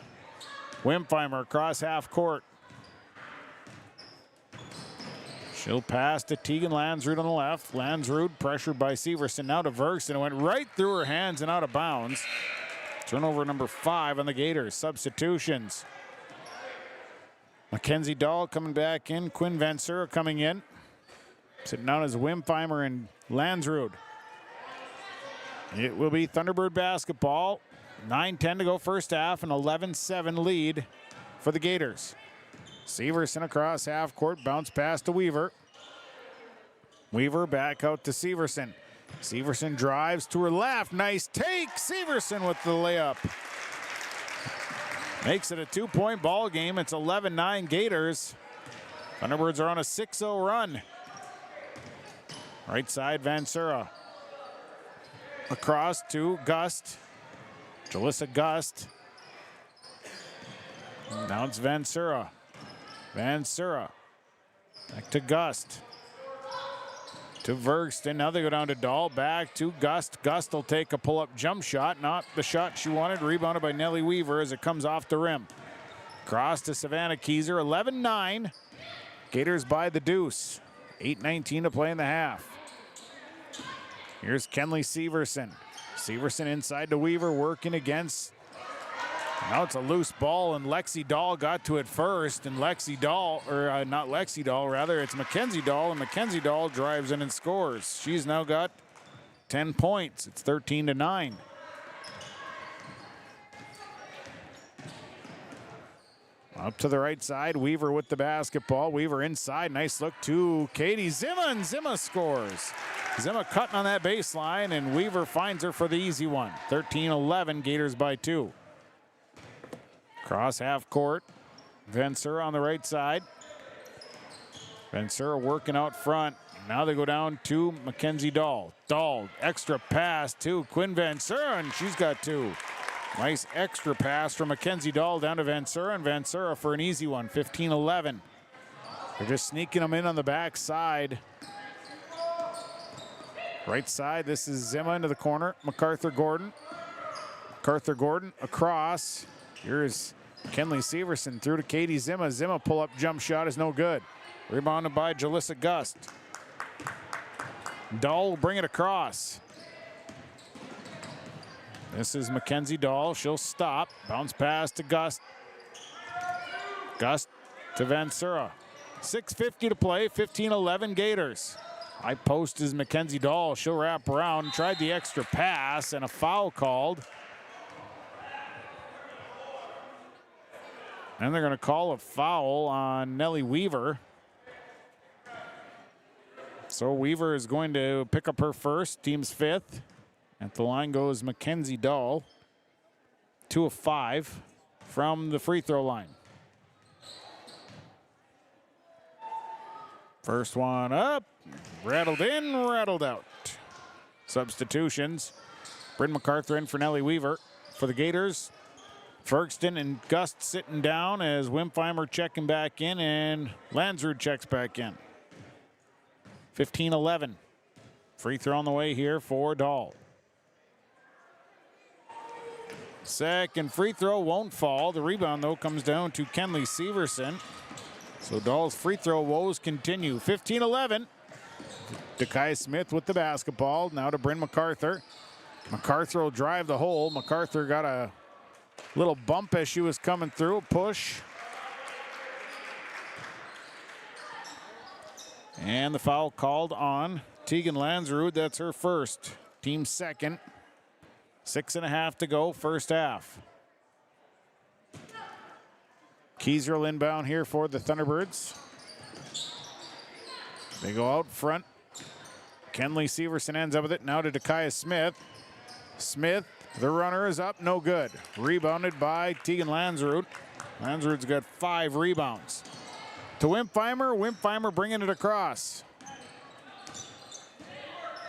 Wimpheimer across half court. She'll pass to Tegan Lansrud on the left. Lansrud pressured by Severson. Now to Vergston. It went right through her hands and out of bounds. Turnover number 5 on the Gators. Substitutions. Mackenzie Dahl coming back in. Quinn Vansura coming in. Sitting down as Wimpheimer and Lansrud. It will be Thunderbird basketball. 9:10 to go first half. An 11-7 lead for the Gators. Severson across half court, bounce pass to Weaver. Weaver back out to Severson. Severson drives to her left, nice take. Severson with the layup. Makes it a 2-point ball game. It's 11-9 Gators. Thunderbirds are on a 6-0 run. Right side, Vansura. Across to Gust. Jalissa Gust. Now it's Vansura. Vansura. Back to Gust. To Vergston. Now they go down to Dahl. Back to Gust. Gust will take a pull-up jump shot. Not the shot she wanted. Rebounded by Nellie Weaver as it comes off the rim. Cross to Savannah Keyser. 11-9. Gators by the deuce. 8:19 to play in the half. Here's Kenley Severson. Severson inside to Weaver, working against. Now it's a loose ball, and Lexi Dahl got to it first. And Lexi Dahl, or not Lexi Dahl, rather, it's Mackenzie Dahl, and Mackenzie Dahl drives in and scores. She's now got 10 points. It's 13-9. Up to the right side, Weaver with the basketball. Weaver inside, nice look to Katie Zimma, and Zimma scores. Zimma cutting on that baseline, and Weaver finds her for the easy one. 13-11, Gators by 2. Cross half court. Vansura on the right side. Vansura working out front. Now they go down to Mackenzie Dahl. Dahl, extra pass to Quinn Vansura, and she's got 2. Nice extra pass from Mackenzie Dahl down to Vansura, and Vansura for an easy one, 15-11. They're just sneaking them in on the back side. Right side, this is Zimma into the corner. MacArthur Gordon. MacArthur Gordon across Here's Kenley Severson through to Katie Zima. Zima pull-up jump shot is no good. Rebounded by Jalissa Gust. Dahl will bring it across. This is Mackenzie Dahl. She'll stop. Bounce pass to Gust. Gust to Vansura. 6:50 to play, 15-11 Gators. High post is Mackenzie Dahl. She'll wrap around. Tried the extra pass and a foul called. And they're going to call a foul on Nellie Weaver. So Weaver is going to pick up her first, team's fifth. At the line goes Mackenzie Dahl. 2 of 5 from the free throw line. First one up, rattled in, rattled out. Substitutions. Bryn MacArthur in for Nellie Weaver. For the Gators, Ferguson and Gust sitting down as Wimpheimer checking back in and Landsrud checks back in. 15-11. Free throw on the way here for Dahl. Second free throw won't fall. The rebound, though, comes down to Kenley Severson. So Dahl's free throw woes continue. 15-11. Dekai Smith with the basketball. Now to Bryn MacArthur. MacArthur will drive the hole. MacArthur got a little bump as she was coming through. Push. And the foul called on Tegan Landsrud. That's her first. Team second. 6.5 to go, first half. Keyser inbound here for the Thunderbirds. They go out front. Kenley Severson ends up with it. Now to Dekai Smith. Smith, the runner is up, no good. Rebounded by Tegan Landsrud. Landsrud's got 5 rebounds. To Wimpheimer. Wimpheimer bringing it across.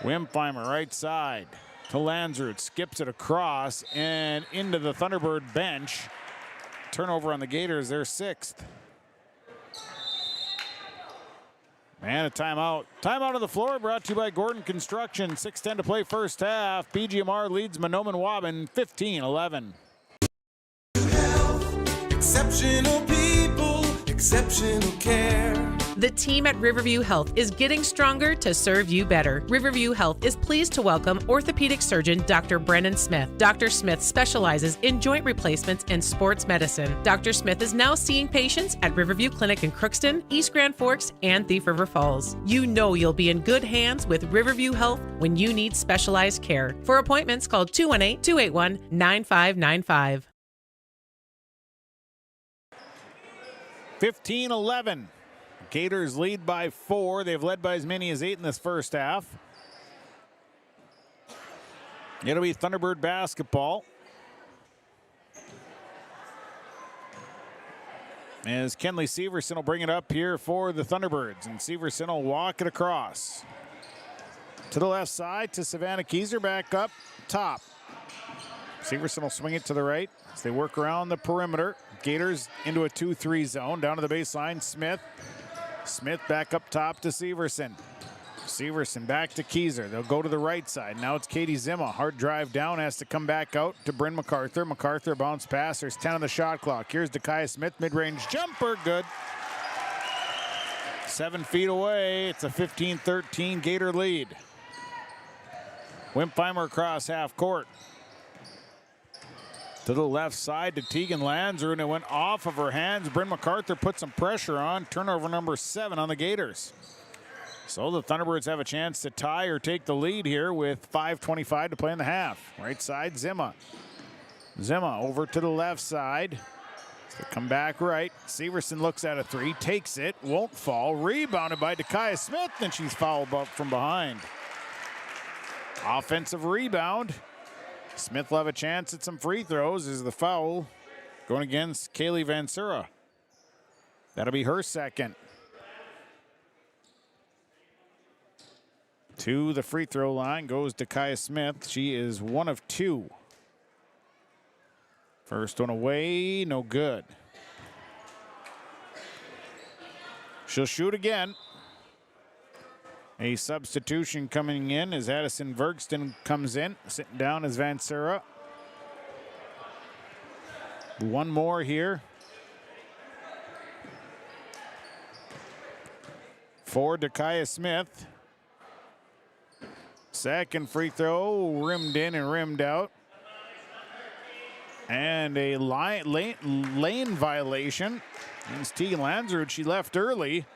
Wimpheimer right side to Landsrud. Skips it across and into the Thunderbird bench. Turnover on the Gators, their 6th. And a timeout. Timeout on the floor brought to you by Gordon Construction. 6:10 to play first half. BGMR leads Mahnomen-Waubun 15-11. Exceptional people, exceptional care. The team at Riverview Health is getting stronger to serve you better. Riverview Health is pleased to welcome orthopedic surgeon Dr. Brennan Smith. Dr. Smith specializes in joint replacements and sports medicine. Dr. Smith is now seeing patients at Riverview Clinic in Crookston, East Grand Forks, and Thief River Falls. You know you'll be in good hands with Riverview Health when you need specialized care. For appointments, call 218-281-9595. 15-11. Gators lead by 4. They've led by as many as 8 in this first half. It'll be Thunderbird basketball. As Kenley Severson will bring it up here for the Thunderbirds. And Severson will walk it across. To the left side to Savannah Keyser, back up top. Severson will swing it to the right as they work around the perimeter. Gators into a 2-3 zone. Down to the baseline, Smith. Smith back up top to Severson. Severson back to Keyser. They'll go to the right side. Now it's Katie Zima. Hard drive down, has to come back out to Bryn MacArthur. MacArthur bounce pass. There's 10 on the shot clock. Here's Dekai Smith, mid-range jumper, good. 7 feet away. It's a 15-13 Gator lead. Wimpheimer across half court. To the left side to Tegan Landsrud, and it went off of her hands. Bryn MacArthur put some pressure on. Turnover number 7 on the Gators. So the Thunderbirds have a chance to tie or take the lead here with 5:25 to play in the half. Right side, Zima. Zima over to the left side. So come back right. Severson looks at a 3, takes it, won't fall. Rebounded by Dekai Smith, and she's fouled up from behind. Offensive rebound. Smith will have a chance at some free throws as the foul going against Kaylee Vansura. That'll be her second. To the free throw line goes Dekai Smith. She is 1 of 2. First one away, no good. She'll shoot again. A substitution coming in as Addison Vergston comes in. Sitting down is Vansura. One more here for Dakaya Smith. Second free throw, rimmed in and rimmed out. And a lane violation. It's Tegan Landsrud. She left early.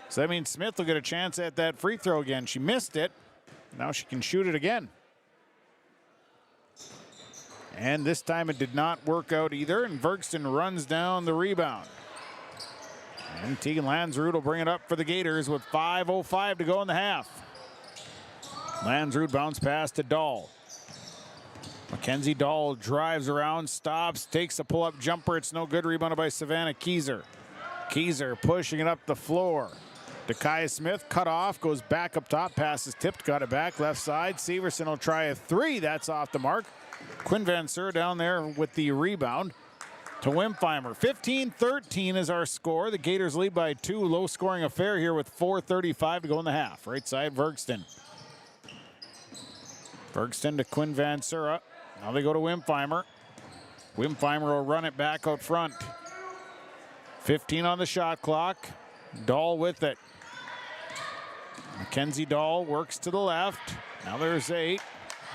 So that means Smith will get a chance at that free throw again. She missed it. Now she can shoot it again. And this time it did not work out either. And Vergston runs down the rebound. And Tegan Landsrud will bring it up for the Gators with 5:05 to go in the half. Landsrud bounce pass to Dahl. Mackenzie Dahl drives around, stops, takes a pull-up jumper. It's no good. Rebounded by Savannah Keyser. Keyser pushing it up the floor. Dakaya Smith cut off, goes back up top, passes tipped, got it back, left side. Severson will try a three. That's off the mark. Quinn Van Sur down there with the rebound to Wimpheimer. 15-13 is our score. The Gators lead by 2. Low-scoring affair here with 4:35 to go in the half. Right side, Vergston. Vergston to Quinn Van Sura. Now they go to Wimpheimer. Wimpheimer will run it back out front. 15 on the shot clock. Dahl with it. Mackenzie Dahl works to the left. Now there's 8.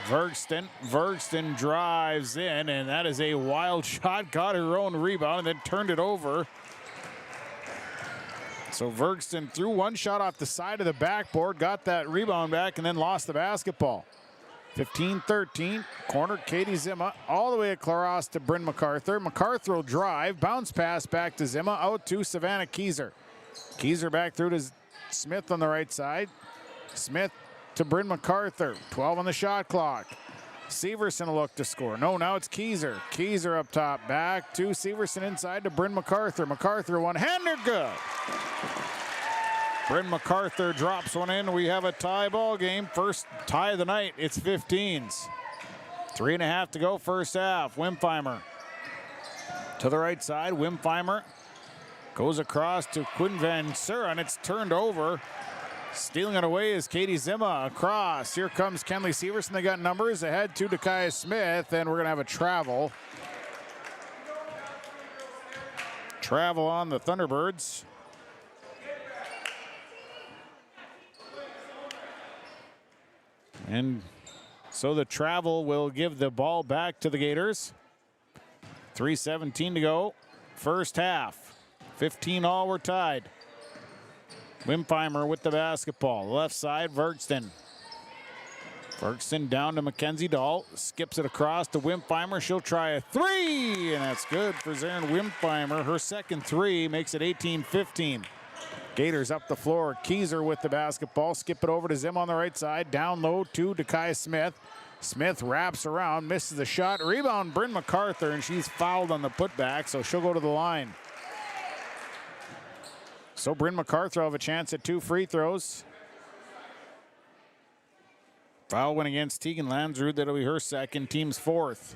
Vergston drives in, and that is a wild shot. Got her own rebound and then turned it over. So Vergston threw one shot off the side of the backboard, got that rebound back, and then lost the basketball. 15-13, corner Katie Zimma, all the way across to Bryn MacArthur. MacArthur will drive, bounce pass back to Zimma, out to Savannah Keyser. Keyser back through to Smith on the right side. Smith to Bryn MacArthur, 12 on the shot clock. Severson will look to score. No, now it's Keyser. Keyser up top, back to Severson inside to Bryn MacArthur. MacArthur one-hander, good. Bryn MacArthur drops one in. We have a tie ball game. First tie of the night. It's 15s. 3.5 to go first half. Wimpheimer to the right side. Wimpheimer goes across to Quinn Van Sur, and it's turned over. Stealing it away is Katie Zimma across. Here comes Kenley Severson. They got numbers ahead to Dakaya Smith, and we're going to have a travel. Travel on the Thunderbirds. And so the travel will give the ball back to the Gators. 3:17 to go. First half. 15 all, we're tied. Wimpheimer with the basketball. Left side, Vergston. Vergston down to Mackenzie Dahl. Skips it across to Wimpheimer. She'll try a three, and that's good for Zarin Wimpheimer. Her second three makes it 18-15. Gators up the floor. Keyser with the basketball. Skip it over to Zim on the right side. Down low to Dakaya Smith. Smith wraps around, misses the shot. Rebound, Bryn MacArthur, and she's fouled on the putback, so she'll go to the line. So Bryn MacArthur will have a chance at 2 free throws. Foul went against Tegan Landsrud. That'll be her second, team's 4th.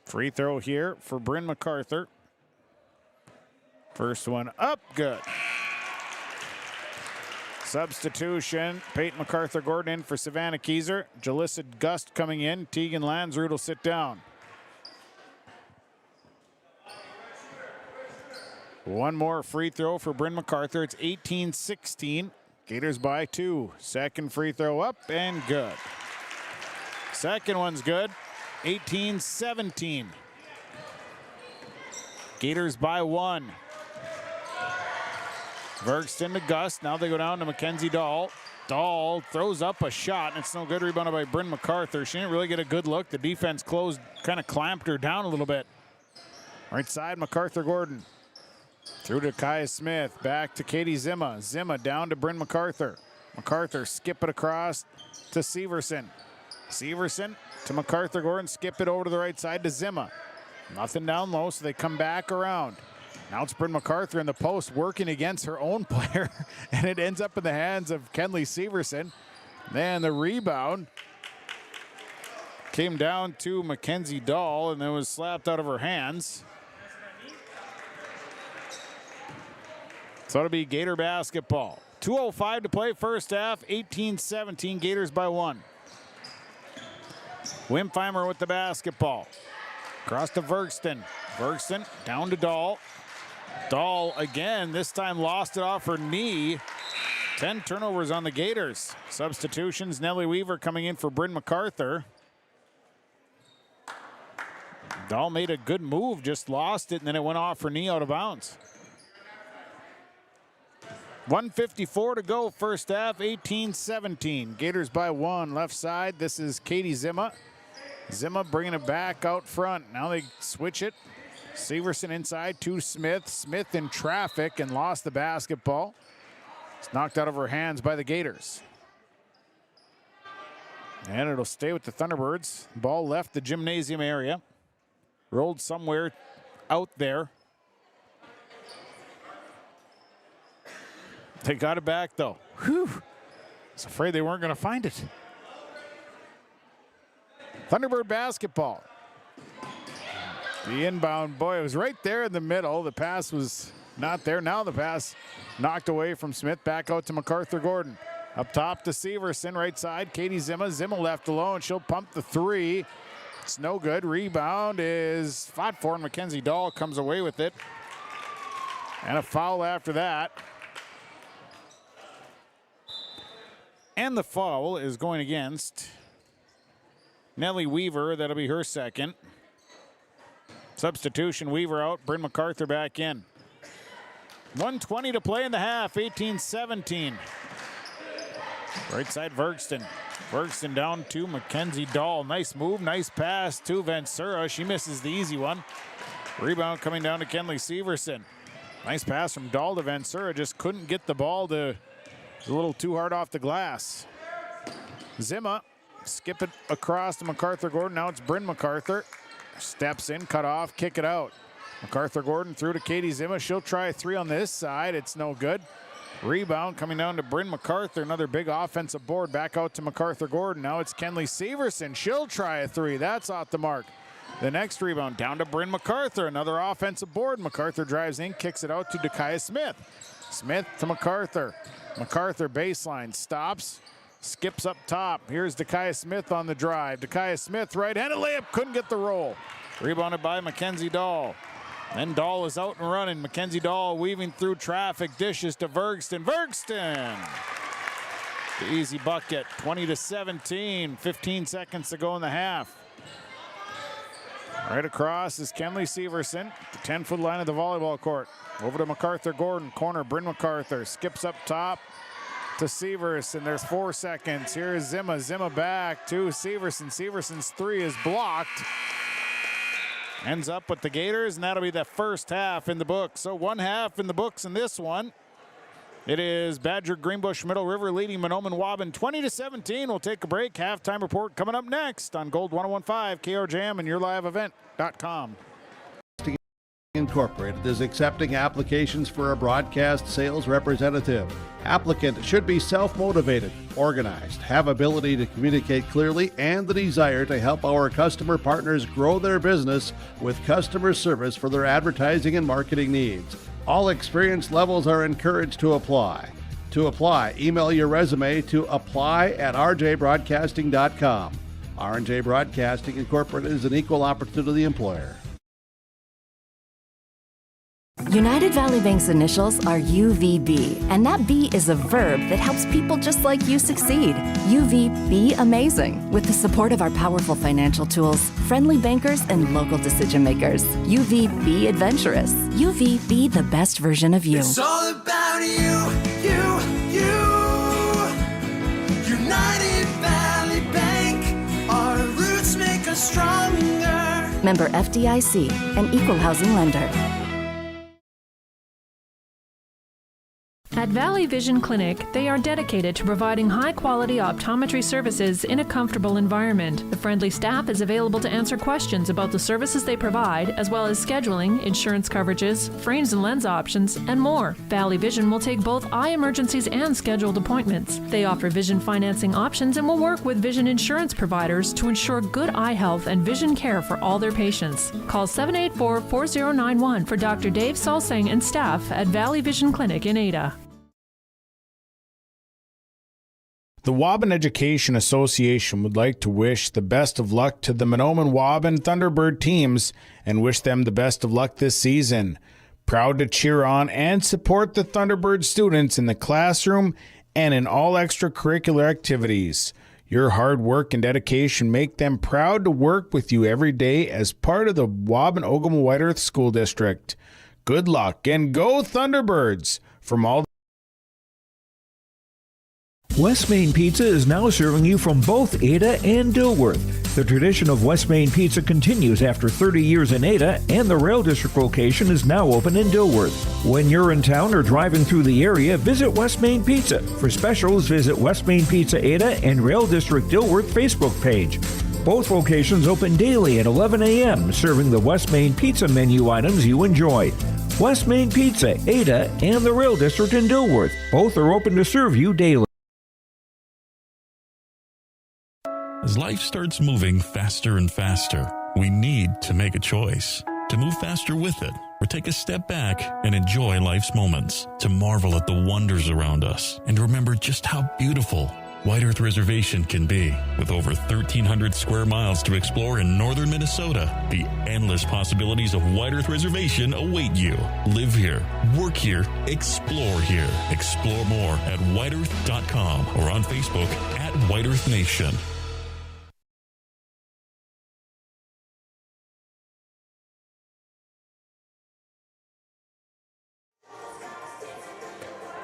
Free throw here for Bryn MacArthur. First one up, good. Substitution, Peyton MacArthur-Gordon in for Savannah Keyser. Jalissa Gust coming in. Tegan Landsrud will sit down. One more free throw for Bryn MacArthur. It's 18-16. Gators by 2. Second free throw up and good. Second one's good. 18-17. Gators by 1. Vergston to Gus. Now they go down to Mackenzie Dahl. Dahl throws up a shot, and it's no good. Rebounded by Bryn MacArthur. She didn't really get a good look. The defense closed, kind of clamped her down a little bit. Right side, MacArthur-Gordon. Through to Kaya Smith. Back to Katie Zimma. Zimma down to Bryn MacArthur. MacArthur skip it across to Severson. Severson to MacArthur-Gordon. Skip it over to the right side to Zimma. Nothing down low, so they come back around. Now it's Bryn MacArthur in the post working against her own player, and it ends up in the hands of Kenley Severson. Then the rebound came down to Mackenzie Dahl, and then was slapped out of her hands. So it'll be Gator basketball. 2:05 to play first half, 18-17, Gators by 1. Wimpheimer with the basketball. Across to Vergston. Vergston down to Dahl. Dahl again, this time lost it off her knee. 10 turnovers on the Gators. Substitutions, Nellie Weaver coming in for Bryn MacArthur. Dahl made a good move, just lost it, and then it went off her knee out of bounds. 1:54 to go, first half, 18-17. Gators by 1, left side. This is Katie Zimma. Zimma bringing it back out front. Now they switch it. Severson inside to Smith. Smith in traffic and lost the basketball. It's knocked out of her hands by the Gators. And it'll stay with the Thunderbirds. Ball left the gymnasium area. Rolled somewhere out there. They got it back though. Whew. I was afraid they weren't going to find it. Thunderbird basketball. The inbound, boy, it was right there in the middle. The pass was not there. Now the pass knocked away from Smith. Back out to MacArthur Gordon. Up top to Severson, right side. Katie Zimma. Zimma left alone. She'll pump the three. It's no good. Rebound is fought for, and Mackenzie Dahl comes away with it. And a foul after that. And the foul is going against Nellie Weaver. That'll be her second. Substitution, Weaver out, Bryn MacArthur back in. 1:20 to play in the half, 18-17. Right side, Vergston. Vergston down to Mackenzie Dahl. Nice move, nice pass to Ventura. She misses the easy one. Rebound coming down to Kenley Severson. Nice pass from Dahl to Ventura. Just couldn't get the ball to, a little too hard off the glass. Zimma, skip it across to MacArthur Gordon. Now it's Bryn MacArthur. Steps in, cut off, kick it out. MacArthur Gordon through to Katie Zimma. She'll try a three on this side. It's no good. Rebound coming down to Bryn MacArthur. Another big offensive board. Back out to MacArthur Gordon. Now it's Kenley Severson. She'll try a three. That's off the mark. The next rebound down to Bryn MacArthur. Another offensive board. MacArthur drives in, kicks it out to Dakaya Smith. Smith to MacArthur. MacArthur baseline, stops, skips up top. Here's Dakaya Smith on the drive. Dakaya Smith, right-handed layup, couldn't get the roll. Rebounded by Mackenzie Dahl. Then Dahl is out and running. Mackenzie Dahl weaving through traffic, dishes to Vergston. Vergston! The easy bucket, 20-17, 15 seconds to go in the half. Right across is Kenley Severson, the 10-foot line of the volleyball court. Over to MacArthur Gordon, corner, Bryn MacArthur, skips up top to Severson. There's 4 seconds. Here's Zimma. Zimma back to Severson. Severson's three is blocked. Ends up with the Gators, and that'll be the first half in the books. So 1 half in the books in this one. It is Badger Greenbush-Middle River leading Mahnomen-Waubun 20-17. We'll take a break. Halftime report coming up next on Gold 101.5, KRJM, and YourLiveEvent.com. Incorporated is accepting applications for a broadcast sales representative. Applicant should be self-motivated, organized, have ability to communicate clearly, and the desire to help our customer partners grow their business with customer service for their advertising and marketing needs. All experience levels are encouraged to apply. To apply, email your resume to apply@rjbroadcasting.com. R&J Broadcasting Incorporated is an equal opportunity employer. United Valley Bank's initials are UVB, and that B is a verb that helps people just like you succeed. UVB amazing, with the support of our powerful financial tools, friendly bankers, and local decision makers. UVB adventurous. UVB the best version of you. It's all about you. United Valley Bank, our roots make us stronger. Member FDIC, an equal housing lender. At Valley Vision Clinic, they are dedicated to providing high-quality optometry services in a comfortable environment. The friendly staff is available to answer questions about the services they provide, as well as scheduling, insurance coverages, frames and lens options, and more. Valley Vision will take both eye emergencies and scheduled appointments. They offer vision financing options and will work with vision insurance providers to ensure good eye health and vision care for all their patients. Call 784-4091 for Dr. Dave Salsing and staff at Valley Vision Clinic in Ada. The Waubun Education Association would like to wish the best of luck to the Mahnomen-Waubun Thunderbird teams and wish them the best of luck this season. Proud to cheer on and support the Thunderbird students in the classroom and in all extracurricular activities. Your hard work and dedication make them proud to work with you every day as part of the Waubun-Ogama-White Earth School District. Good luck and go Thunderbirds! From all West Main Pizza is now serving you from both Ada and Dilworth. The tradition of West Main Pizza continues after 30 years in Ada, and the Rail District location is now open in Dilworth. When you're in town or driving through the area, visit West Main Pizza. For specials, visit West Main Pizza Ada and Rail District Dilworth Facebook page. Both locations open daily at 11 a.m., serving the West Main Pizza menu items you enjoy. West Main Pizza, Ada, and the Rail District in Dilworth. Both are open to serve you daily. As life starts moving faster and faster, we need to make a choice. To move faster with it, or take a step back and enjoy life's moments. To marvel at the wonders around us, and remember just how beautiful White Earth Reservation can be. With over 1,300 square miles to explore in northern Minnesota, the endless possibilities of White Earth Reservation await you. Live here, work here, explore here. Explore more at whiteearth.com or on Facebook at White Earth Nation.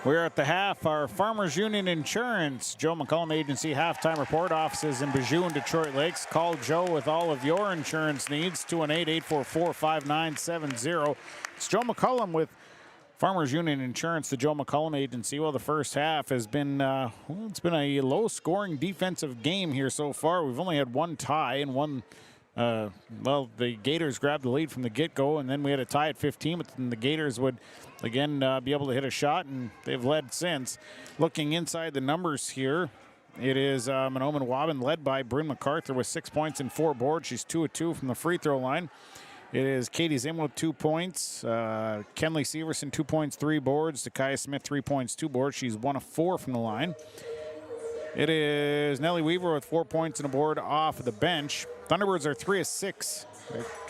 We're at the half. Our Farmers Union Insurance, Joe McCullum Agency halftime report. Offices in Bijou and Detroit Lakes. Call Joe with all of your insurance needs. 218-844-5970. It's Joe McCullum with Farmers Union Insurance, the Joe McCullum Agency. Well, the first half has been, it's been a low-scoring defensive game here so far. We've only had one tie and one. The Gators grabbed the lead from the get-go, and then we had a tie at 15, but then the Gators would, again, be able to hit a shot, and they've led since. Looking inside the numbers here, it is Mahnomen-Waubun led by Bryn MacArthur with 6 points and 4 boards. She's 2 of 2 from the free throw line. It is Katie Zim with 2 points. Kenley Severson, 2 points, 3 boards. Takaya Smith, 3 points, 2 boards. She's 1 of 4 from the line. It is Nellie Weaver with 4 points and a board off the bench. Thunderbirds are 3 of 6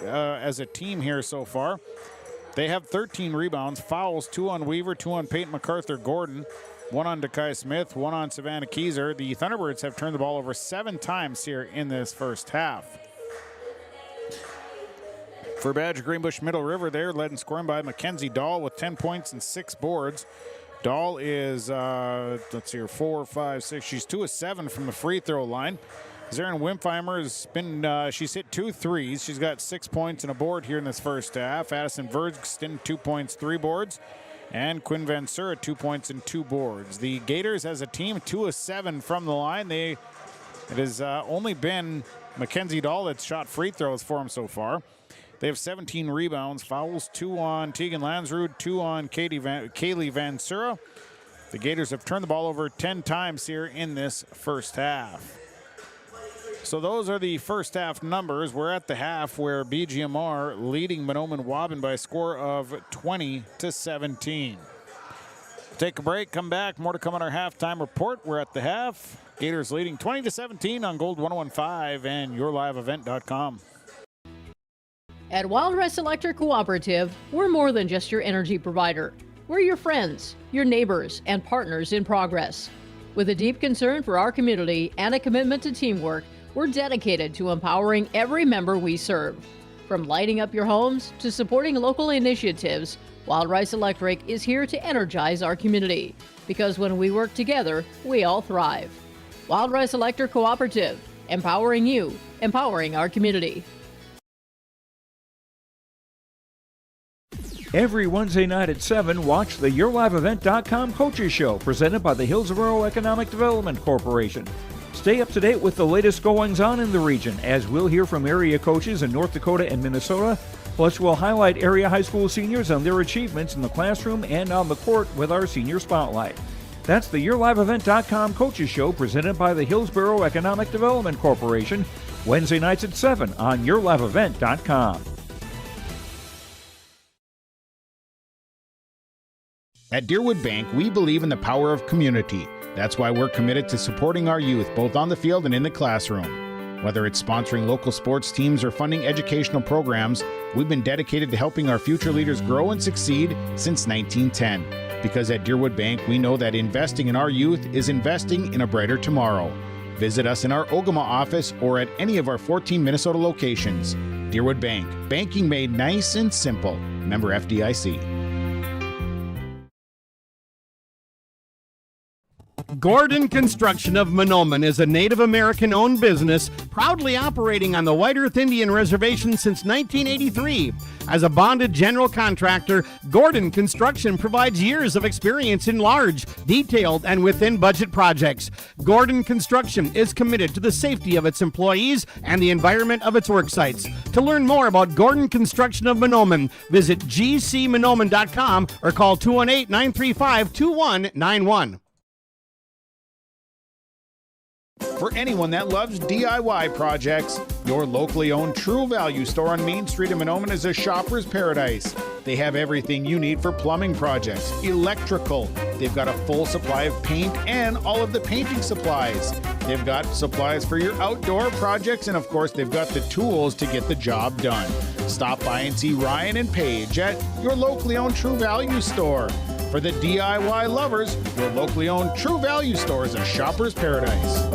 as a team here so far. They have 13 rebounds, fouls, 2 on Weaver, 2 on Peyton MacArthur-Gordon, 1 on Takaya Smith, 1 on Savannah Keyser. The Thunderbirds have turned the ball over 7 times here in this first half. For Badger Greenbush-Middle River, they're led in scoring by Mackenzie Dahl with 10 points and 6 boards. Dahl is, 4, 5, 6. She's 2 of 7 from the free throw line. Zarin Wimpheimer has been, she's hit 2 threes. She's got 6 points and a board here in this first half. Addison Vergston, 2 points, 3 boards. And Quinn Van Sura, 2 points and 2 boards. The Gators as a team, 2 of 7 from the line. It has only been Mackenzie Dahl that's shot free throws for them so far. They have 17 rebounds, fouls, 2 on Tegan Lansrud, 2 on Kaylee Van Sura. The Gators have turned the ball over 10 times here in this first half. So those are the first half numbers. We're at the half where BGMR leading Mahnomen-Waubun by a score of 20-17. Take a break, come back. More to come on our halftime report. We're at the half. Gators leading 20-17 on Gold 101.5 and YourLiveEvent.com. At Wild Rice Electric Cooperative, we're more than just your energy provider. We're your friends, your neighbors, and partners in progress. With a deep concern for our community and a commitment to teamwork, we're dedicated to empowering every member we serve. From lighting up your homes to supporting local initiatives, Wild Rice Electric is here to energize our community. Because when we work together, we all thrive. Wild Rice Electric Cooperative, empowering you, empowering our community. Every Wednesday night at 7, watch the YourLiveEvent.com Coaches Show presented by the Hillsborough Economic Development Corporation. Stay up to date with the latest goings-on in the region, as we'll hear from area coaches in North Dakota and Minnesota. Plus, we'll highlight area high school seniors and their achievements in the classroom and on the court with our Senior Spotlight. That's the YourLiveEvent.com Coaches Show presented by the Hillsborough Economic Development Corporation, Wednesday nights at 7 on YourLiveEvent.com. At Deerwood Bank, we believe in the power of community. That's why we're committed to supporting our youth, both on the field and in the classroom. Whether it's sponsoring local sports teams or funding educational programs, we've been dedicated to helping our future leaders grow and succeed since 1910. Because at Deerwood Bank, we know that investing in our youth is investing in a brighter tomorrow. Visit us in our Ogama office or at any of our 14 Minnesota locations. Deerwood Bank, banking made nice and simple. Member FDIC. Gordon Construction of Mahnomen is a Native American-owned business proudly operating on the White Earth Indian Reservation since 1983. As a bonded general contractor, Gordon Construction provides years of experience in large, detailed, and within-budget projects. Gordon Construction is committed to the safety of its employees and the environment of its work sites. To learn more about Gordon Construction of Mahnomen, visit gcmahnomen.com or call 218-935-2191. For anyone that loves DIY projects, your locally owned True Value store on Main Street in Mahnomen is a shopper's paradise. They have everything you need for plumbing projects, electrical. They've got a full supply of paint and all of the painting supplies. They've got supplies for your outdoor projects, and of course, they've got the tools to get the job done. Stop by and see Ryan and Paige at your locally owned True Value store. For the DIY lovers, your locally owned True Value store is a shopper's paradise.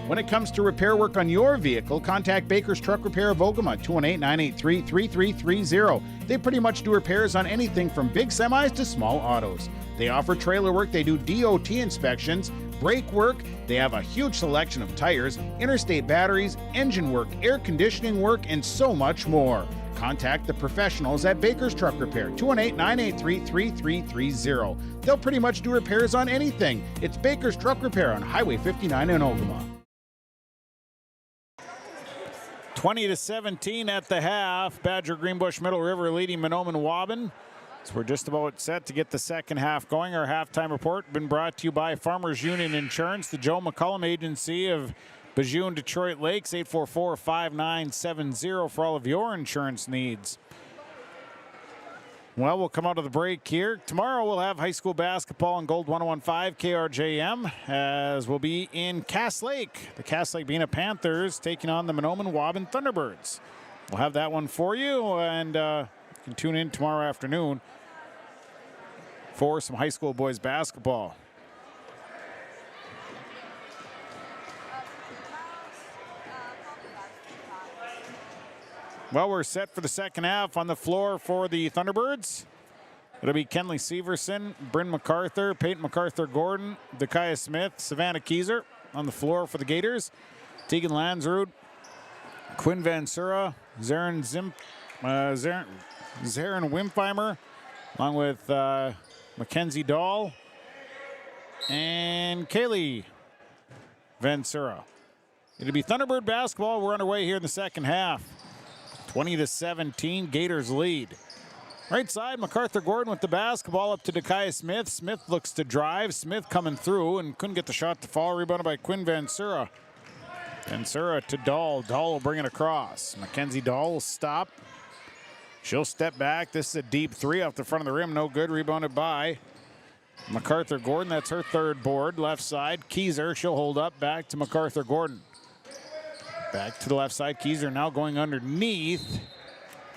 When it comes to repair work on your vehicle, contact Baker's Truck Repair of Ogama, 218-983-3330. They pretty much do repairs on anything from big semis to small autos. They offer trailer work, they do DOT inspections, brake work, they have a huge selection of tires, interstate batteries, engine work, air conditioning work, and so much more. Contact the professionals at Baker's Truck Repair, 218-983-3330. They'll pretty much do repairs on anything. It's Baker's Truck Repair on Highway 59 in Ogama. 20-17 at the half. Badger Greenbush-Middle River leading Mahnomen-Waubun. So we're just about set to get the second half going. Our halftime report been brought to you by Farmers Union Insurance, the Joe McCullum Agency of Bijou, Detroit Lakes, 844-5970 for all of your insurance needs. Well, we'll come out of the break here. Tomorrow we'll have high school basketball on Gold 101.5 KRJM, as we'll be in Cass Lake. The Cass Lake Bena Panthers taking on the Mahnomen-Waubun Thunderbirds. We'll have that one for you, and you can tune in tomorrow afternoon for some high school boys basketball. Well, we're set for the second half. On the floor for the Thunderbirds, it'll be Kenley Severson, Bryn MacArthur, Peyton MacArthur-Gordon, Dakaya Smith, Savannah Kieser. On the floor for the Gators, Tegan Lansrud, Quinn Van Sura, Zarin Wimpheimer, along with Mackenzie Dahl and Kaylee Van Sura. It'll be Thunderbird basketball. We're underway here in the second half. 20-17, Gators lead. Right side, MacArthur-Gordon with the basketball up to Dakaya Smith. Smith looks to drive. Smith coming through and couldn't get the shot to fall. Rebounded by Quinn Van Sura. Van Sura to Dahl. Dahl will bring it across. Mackenzie Dahl will stop. She'll step back. This is a deep three off the front of the rim. No good. Rebounded by MacArthur-Gordon. That's her third board. Left side, Kieser. She'll hold up. Back to MacArthur-Gordon. Back to the left side. Kieser now going underneath.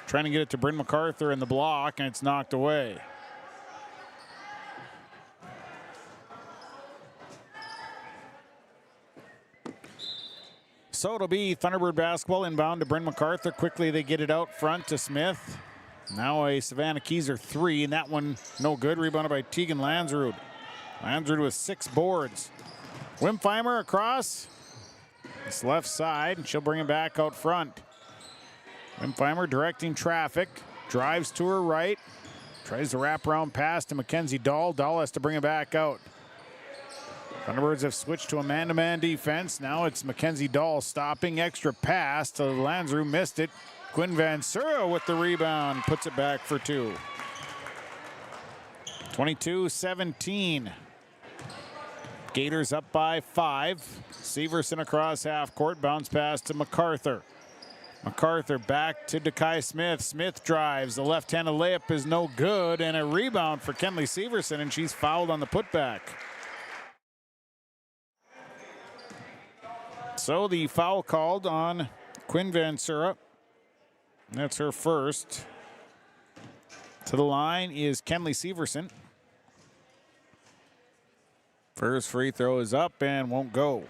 Trying to get it to Bryn MacArthur in the block, and it's knocked away. So it'll be Thunderbird basketball inbound to Bryn MacArthur. Quickly they get it out front to Smith. Now a Savannah Kieser three, and that one no good. Rebounded by Tegan Lansrud. Lansrud with 6 boards. Wimpheimer across. It's left side, and she'll bring it back out front. Wimpheimer directing traffic. Drives to her right. Tries to wrap around pass to Mackenzie Dahl. Dahl has to bring it back out. Thunderbirds have switched to a man-to-man defense. Now it's Mackenzie Dahl stopping. Extra pass to Lansrud. Missed it. Quinn Van Sura with the rebound. Puts it back for 2. 22-17. Gators up by 5. Severson across half court. Bounce pass to MacArthur. MacArthur back to Dekai Smith. Smith drives. The left-handed layup is no good, and a rebound for Kenley Severson, and she's fouled on the putback. So the foul called on Quinn Van Sura. That's her first. To the line is Kenley Severson. First free throw is up and won't go.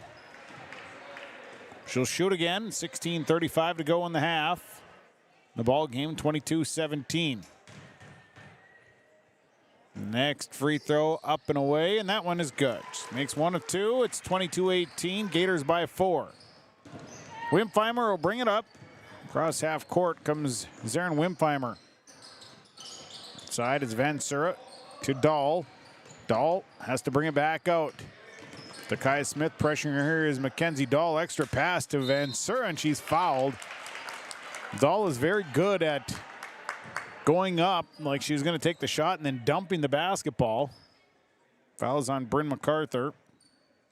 She'll shoot again. 16:35 to go in the half. The ball game 22-17. Next free throw up and away, and that one is good. She makes one of two. It's 22-18. Gators by 4. Wimpheimer will bring it up. Across half court comes Zarin Wimpheimer. Side is Van Sura to Dahl. Dahl has to bring it back out. Dekai Smith pressuring her is Mackenzie Dahl. Extra pass to Van Sura, and she's fouled. Dahl is very good at going up like she was going to take the shot and then dumping the basketball. Fouls on Bryn MacArthur.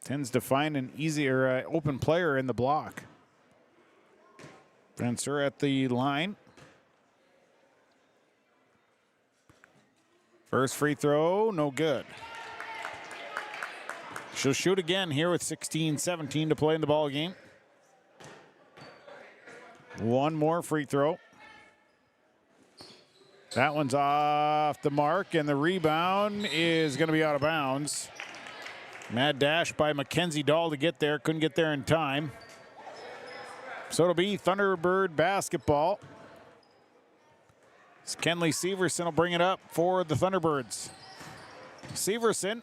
Tends to find an easier open player in the block. Van Sura at the line. First free throw, no good. She'll shoot again here with 16-17 to play in the ball game. One more free throw. That one's off the mark, and the rebound is going to be out of bounds. Mad dash by Mackenzie Dahl to get there. Couldn't get there in time. So it'll be Thunderbird basketball. Kenley Severson will bring it up for the Thunderbirds. Severson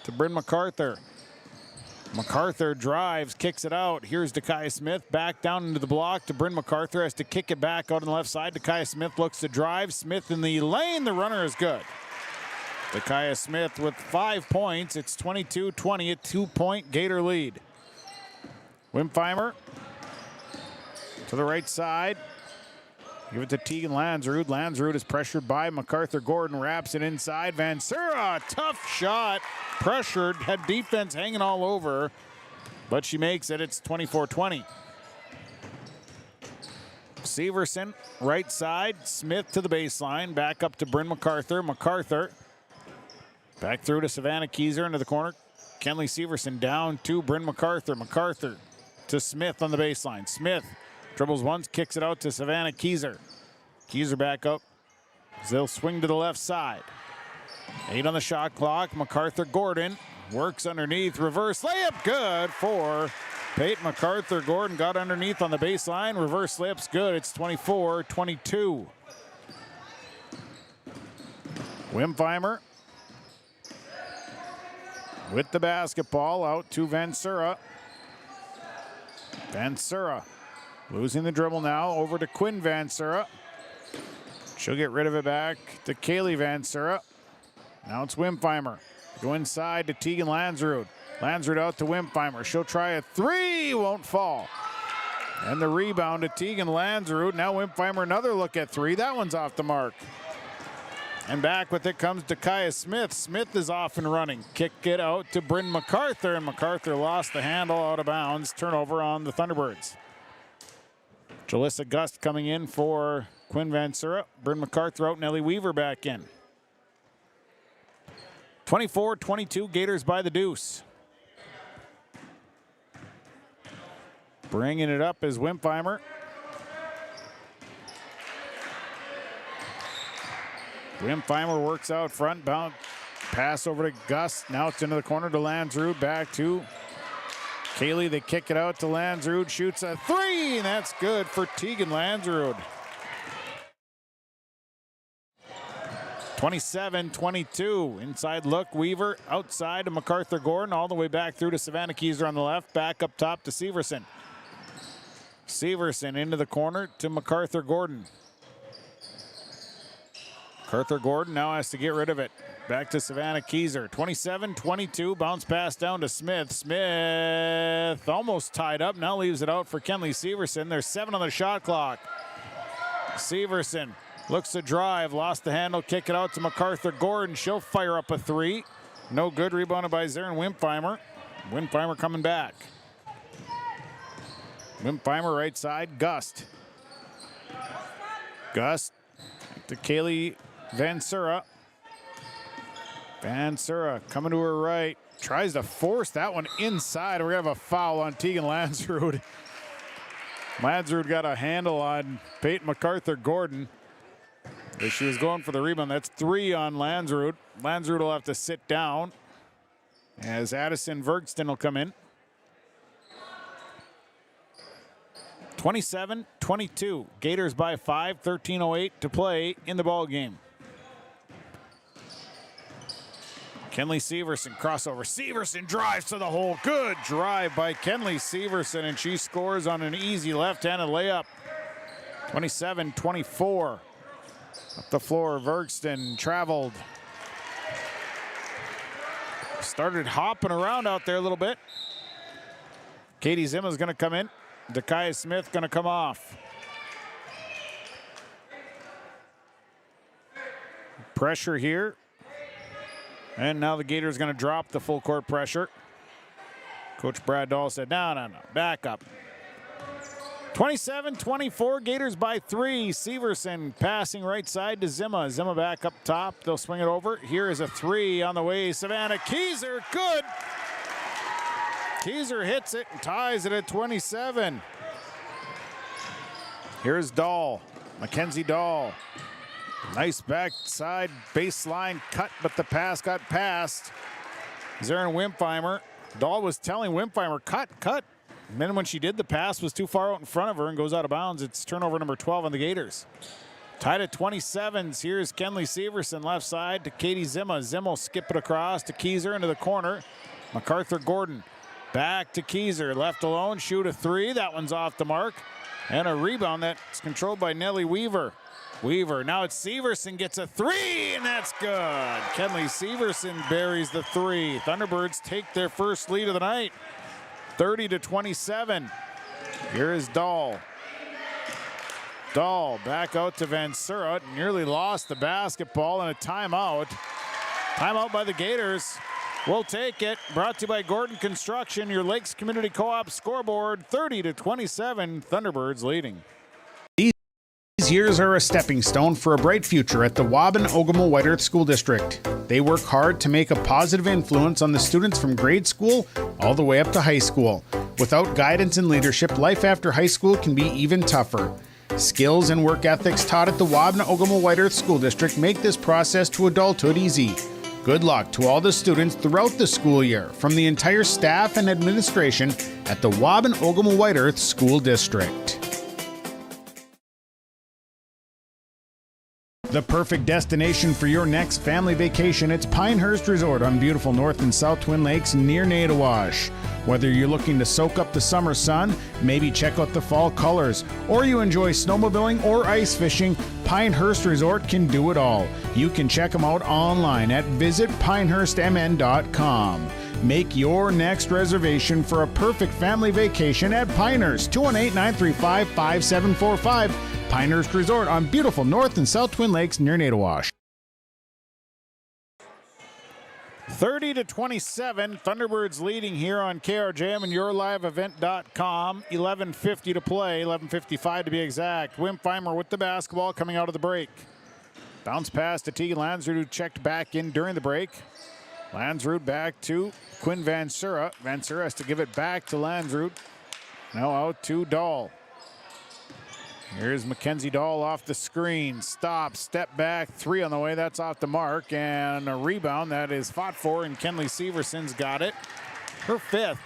to Bryn MacArthur. MacArthur drives, kicks it out. Here's Dekai Smith back down into the block to Bryn MacArthur. Has to kick it back out on the left side. Dekai Smith looks to drive. Smith in the lane. The runner is good. Dekai Smith with 5 points. It's 22-20, a 2-point Gator lead. Wimpheimer to the right side. Give it to Tegan Lansrud. Lansrud is pressured by MacArthur Gordon. Wraps it inside. Van Sura, tough shot. Pressured, had defense hanging all over, but she makes it. It's 24-20. Severson, right side. Smith to the baseline. Back up to Bryn MacArthur. MacArthur back through to Savannah Keyser into the corner. Kenley Severson down to Bryn MacArthur. MacArthur to Smith on the baseline. Smith dribbles once, kicks it out to Savannah Keyser. Keyser back up. They'll swing to the left side. 8 on the shot clock. MacArthur Gordon works underneath. Reverse layup good for Peyton MacArthur Gordon. Got underneath on the baseline. Reverse layup's good. It's 24-22. Wimpheimer with the basketball out to Van Sura. Van Sura losing the dribble now, over to Quinn Van Sura. She'll get rid of it back to Kaylee Van Sura. Now it's Wimpheimer. Go inside to Tegan Lansrud. Lansrud out to Wimpheimer. She'll try a three, won't fall. And the rebound to Tegan Lansrud. Now Wimpheimer, another look at three. That one's off the mark. And back with it comes Dekai Smith. Smith is off and running. Kick it out to Bryn MacArthur, and MacArthur lost the handle out of bounds. Turnover on the Thunderbirds. Jalissa Gust coming in for Quinn Van Sura. Bryn MacArthur out, Nellie Weaver back in. 24-22, Gators by the deuce. Bringing it up is Wimpheimer. Wimpheimer works out front, bounce, pass over to Gus. Now it's into the corner to Lansrud, back to Kaylee. They kick it out to Lansrud, shoots a three, and that's good for Tegan Lansrud. 27-22, inside look, Weaver, outside to MacArthur Gordon, all the way back through to Savannah Keyser on the left, back up top to Severson. Severson into the corner to MacArthur Gordon. MacArthur Gordon now has to get rid of it. Back to Savannah Keyser. 27-22, bounce pass down to Smith. Smith almost tied up, now leaves it out for Kenley Severson. There's 7 on the shot clock. Severson looks to drive, lost the handle, kick it out to MacArthur Gordon. She'll fire up a three. No good, rebounded by Zarin Wimpheimer. Wimpheimer coming back. Wimpheimer right side, Gust. Gus to Kaylee Van Sura. Van Sura coming to her right. Tries to force that one inside. We're going to have a foul on Tegan Lansrud. Lansrud got a handle on Peyton MacArthur-Gordon. As she was going for the rebound. That's 3 on Lansrud. Lansrud will have to sit down as Addison Vergston will come in. 27-22. Gators by 5, 13:08 to play in the ball game. Kenley Severson crossover. Severson drives to the hole. Good drive by Kenley Severson, and she scores on an easy left-handed layup. 27-24. Up the floor, Vergston traveled. Started hopping around out there a little bit. Katie Zimma's going to come in. Dakaya Smith going to come off. Pressure here. And now the Gators going to drop the full court pressure. Coach Brad Dahl said, no, back up. 27-24, Gators by 3. Severson passing right side to Zimma. Zimma back up top. They'll swing it over. Here is a 3 on the way. Savannah Keyser, good. Keyser hits it and ties it at 27. Here's Dahl, Mackenzie Dahl. Nice backside baseline cut, but the pass got passed. Zarin Wimpheimer. Dahl was telling Wimpheimer, cut. And then when she did, the pass was too far out in front of her and goes out of bounds. It's turnover number 12 on the Gators. Tied at 27s. Here's Kenley Severson left side to Katie Zimma. Zimma will skip it across to Keyser into the corner. MacArthur-Gordon back to Keyser. Left alone, shoot a 3. That one's off the mark. And a rebound that's controlled by Nellie Weaver. Now it's Severson gets a 3, and that's good. Kenley Severson buries the 3. Thunderbirds take their first lead of the night. 30-27. Here is Dahl. Dahl back out to Van Sura. Nearly lost the basketball and a timeout. Timeout by the Gators. We'll take it. Brought to you by Gordon Construction, your Lakes Community Co-op scoreboard. 30-27. Thunderbirds leading. These years are a stepping stone for a bright future at the Mahnomen-Waubun White Earth School District. They work hard to make a positive influence on the students from grade school all the way up to high school. Without guidance and leadership, life after high school can be even tougher. Skills and work ethics taught at the Mahnomen-Waubun White Earth School District make this process to adulthood easy. Good luck to all the students throughout the school year from the entire staff and administration at the Mahnomen-Waubun White Earth School District. The perfect destination for your next family vacation, it's Pinehurst Resort on beautiful North and South Twin Lakes near Nadawash. Whether you're looking to soak up the summer sun, maybe check out the fall colors, or you enjoy snowmobiling or ice fishing, Pinehurst Resort can do it all. You can check them out online at visitpinehurstmn.com. Make your next reservation for a perfect family vacation at Pinehurst, 218-935-5745. Pinehurst Resort on beautiful North and South Twin Lakes near Nadawash. 30-27, Thunderbirds leading here on KRJM and YourLiveEvent.com. 11:50 to play, 11:55 to be exact. Wimpheimer with the basketball coming out of the break. Bounce pass to Tegan Lansrud, who checked back in during the break. Lansrud back to Quinn Van Sura. Van Sura has to give it back to Lansrud. Now out to Dahl. Here's Mackenzie Dahl off the screen. Stop, step back, 3 on the way. That's off the mark. And a rebound that is fought for, and Kenley Severson's got it. Her 5th.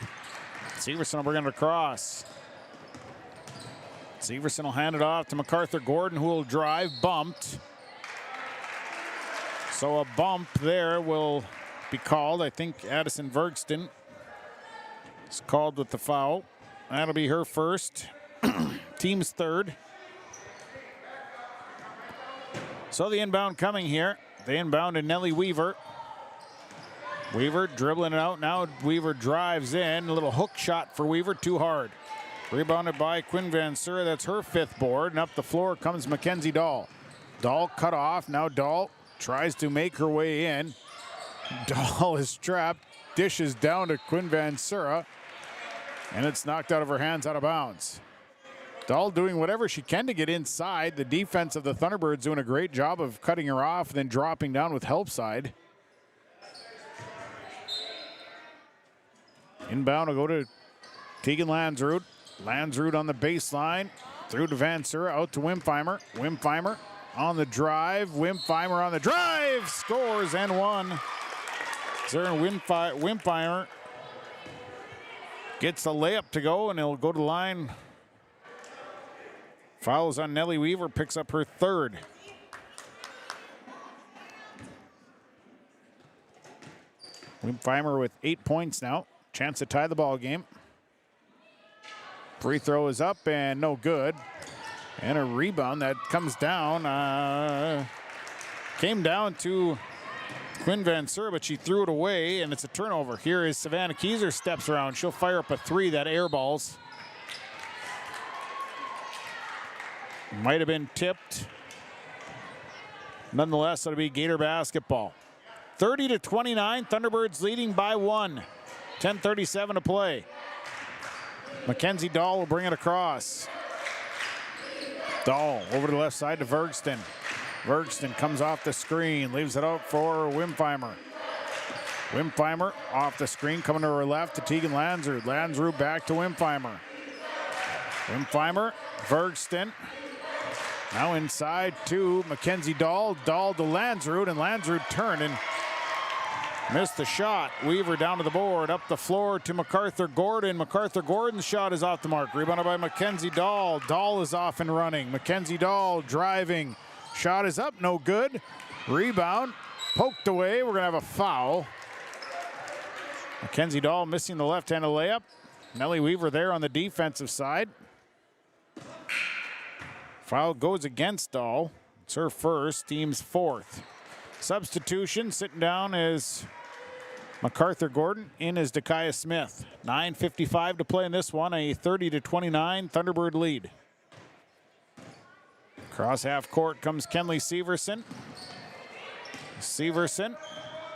Severson will bring it across. Severson will hand it off to MacArthur-Gordon, who will drive, bumped. So a bump there will be called. I think Addison Vergston is called with the foul. That'll be her first. Team's 3rd. So the inbound coming here. The inbound to Nellie Weaver. Weaver dribbling it out. Now Weaver drives in. A little hook shot for Weaver. Too hard. Rebounded by Quinn Van Sura. That's her 5th board. And up the floor comes Mackenzie Dahl. Dahl cut off. Now Dahl tries to make her way in. Dahl is trapped. Dishes down to Quinn Van Sura. And it's knocked out of her hands, out of bounds. Dahl doing whatever she can to get inside. The defense of the Thunderbirds doing a great job of cutting her off, then dropping down with help side. Inbound will go to Tegan Landsrud. Landsrud on the baseline. Through to Vansura, out to Wimpheimer. Wimpheimer on the drive. Wimpheimer on the drive. Scores and one. Zaren Wimpheimer gets the layup to go, and he'll go to the line. Fouls on Nellie Weaver, picks up her third. Wimpheimer with 8 points now. Chance to tie the ball game. Free throw is up and no good. And a rebound that comes down. Came down to Quinn Vansura, but she threw it away, and it's a turnover. Here is Savannah Keyser, steps around. She'll fire up a three that airballs. Might have been tipped. Nonetheless, it'll be Gator basketball. 30-29, Thunderbirds leading by one. 10:37 to play. Mackenzie Dahl will bring it across. Dahl over to the left side to Vergston. Vergston comes off the screen, leaves it out for Wimpheimer. Wimpheimer off the screen, coming to her left to Tegan Landsrud. Landsrud back to Wimpheimer. Wimpheimer, Vergston. Now inside to Mackenzie Dahl. Dahl to Landsrud, and Landsrud turned and missed the shot. Weaver down to the board, up the floor to MacArthur Gordon. MacArthur Gordon's shot is off the mark. Rebounded by Mackenzie Dahl. Dahl is off and running. Mackenzie Dahl driving. Shot is up, no good. Rebound, poked away. We're gonna have a foul. Mackenzie Dahl missing the left-handed layup. Nellie Weaver there on the defensive side. Foul goes against Dahl. It's her first, team's fourth. Substitution, sitting down is MacArthur Gordon, in is Dakaya Smith. 9:55 to play in this one, a 30-29 Thunderbird lead. Cross half court comes Kenley Severson. Severson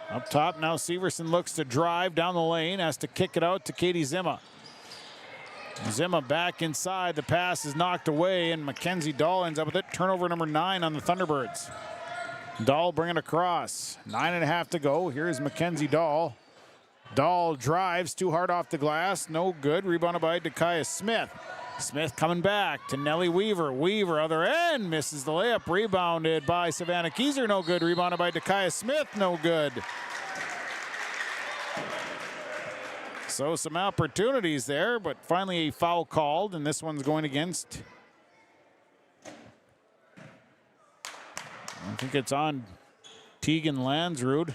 up top, now Severson looks to drive down the lane, has to kick it out to Katie Zimma. Zimma back inside, the pass is knocked away, and Mackenzie Dahl ends up with it. Turnover number 9 on the Thunderbirds. Dahl bringing it across. 9.5 to go. Here's Mackenzie Dahl. Dahl drives too hard off the glass. No good. Rebounded by Dakaya Smith. Smith coming back to Nellie Weaver. Weaver, other end, misses the layup. Rebounded by Savannah Keyser. No good. Rebounded by Dakaya Smith. No good. So some opportunities there, but finally a foul called, and this one's going against, I think it's on Tegan Landsrud.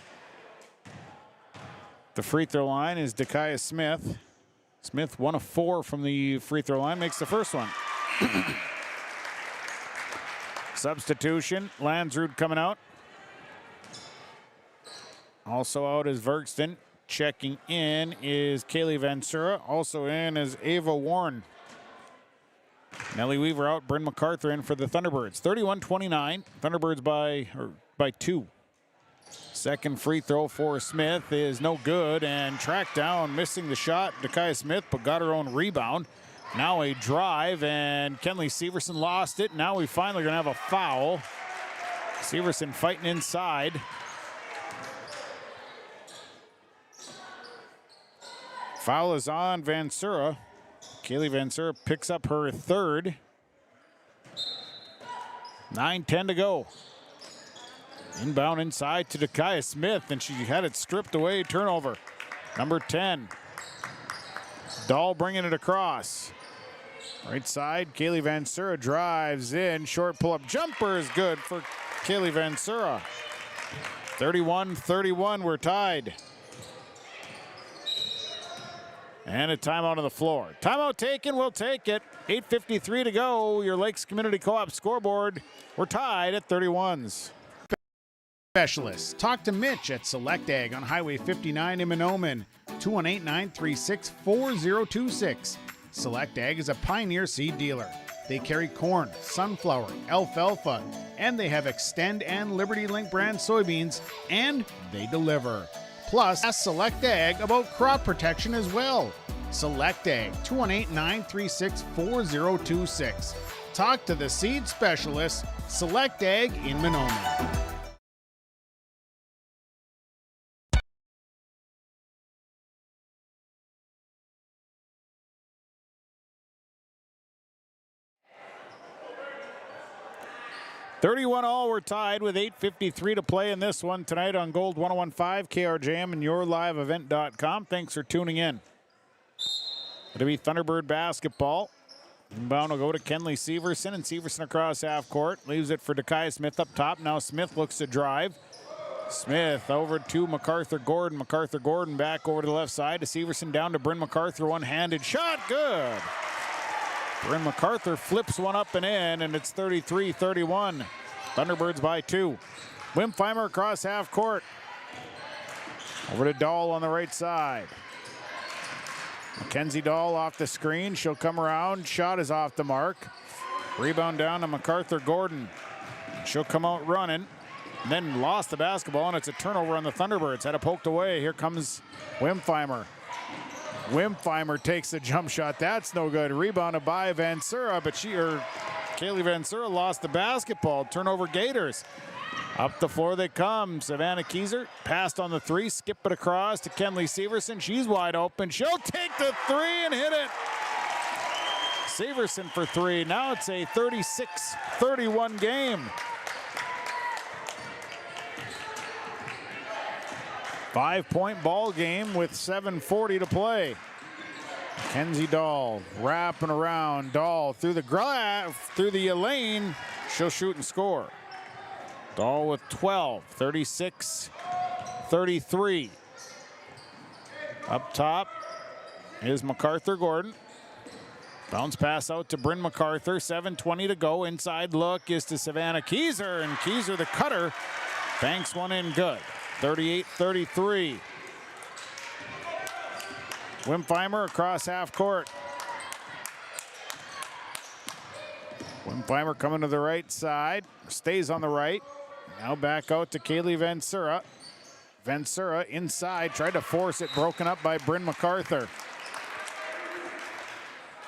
The free throw line is Dakaya Smith. Smith 1 of 4 from the free throw line, makes the first one. Substitution, Landsrud coming out. Also out is Vergston. Checking in is Kaylee Vansura. Also in is Ava Warren. Nellie Weaver out, Bryn MacArthur in for the Thunderbirds. 31-29, Thunderbirds by 2. Second free throw for Smith is no good, and tracked down, missing the shot, Dakaya Smith, but got her own rebound. Now a drive, and Kenley Severson lost it. Now we finally gonna have a foul. Severson fighting inside. Foul is on Vansura. Kaylee Vansura picks up her third. 9:10 to go. Inbound inside to Dakaya Smith, and she had it stripped away. Turnover. Number 10. Dahl bringing it across. Right side, Kaylee Vansura drives in. Short pull-up jumper is good for Kaylee Vansura. 31-31, we're tied. And a timeout on the floor. Timeout taken, we'll take it. 8:53 to go. Your Lakes Community Co-op scoreboard. We're tied at 31s. Specialists. Talk to Mitch at Select Ag on Highway 59 in Mahnomen. 218-936-4026. Select Ag is a Pioneer seed dealer. They carry corn, sunflower, alfalfa, and they have Extend and Liberty Link brand soybeans, and they deliver. Plus, ask Select Ag about crop protection as well. Select Ag, 218-936-4026. Talk to the seed specialist, Select Ag in Mahnomen. All, we're tied with 8:53 to play in this one tonight on Gold 101.5, KRJM, and YourLiveEvent.com. Thanks for tuning in. It'll be Thunderbird basketball. Inbound will go to Kenley Severson, and Severson across half court. Leaves it for Dekiah Smith up top. Now Smith looks to drive. Smith over to MacArthur Gordon. MacArthur Gordon back over to the left side to Severson, down to Bryn MacArthur. One-handed shot, good. Bryn MacArthur flips one up and in, and it's 33-31. Thunderbirds by 2. Wimpheimer across half court. Over to Dahl on the right side. Mackenzie Dahl off the screen. She'll come around. Shot is off the mark. Rebound down to MacArthur Gordon. She'll come out running. And then lost the basketball, and it's a turnover on the Thunderbirds. Had it poked away. Here comes Wimpheimer. Wimpheimer takes the jump shot. That's no good. Rebounded by Vansura, but Kaylee Vansura lost the basketball. Turnover Gators. Up the floor they come. Savannah Keyser passed on the 3, skip it across to Kenley Severson. She's wide open. She'll take the 3 and hit it. Severson for 3. Now it's a 36-31 game. 5-point ball game with 7:40 to play. Kenzie Dahl wrapping around. Dahl through the lane. She'll shoot and score. Dahl with 12, 36-33. Up top is MacArthur Gordon. Bounce pass out to Bryn MacArthur. 7:20 to go. Inside look is to Savannah Keyser, and Keyser the cutter banks one in good. 38-33. Wimpheimer across half court. Wimpheimer coming to the right side. Stays on the right. Now back out to Kaylee Vansura. Vansura inside. Tried to force it. Broken up by Bryn MacArthur.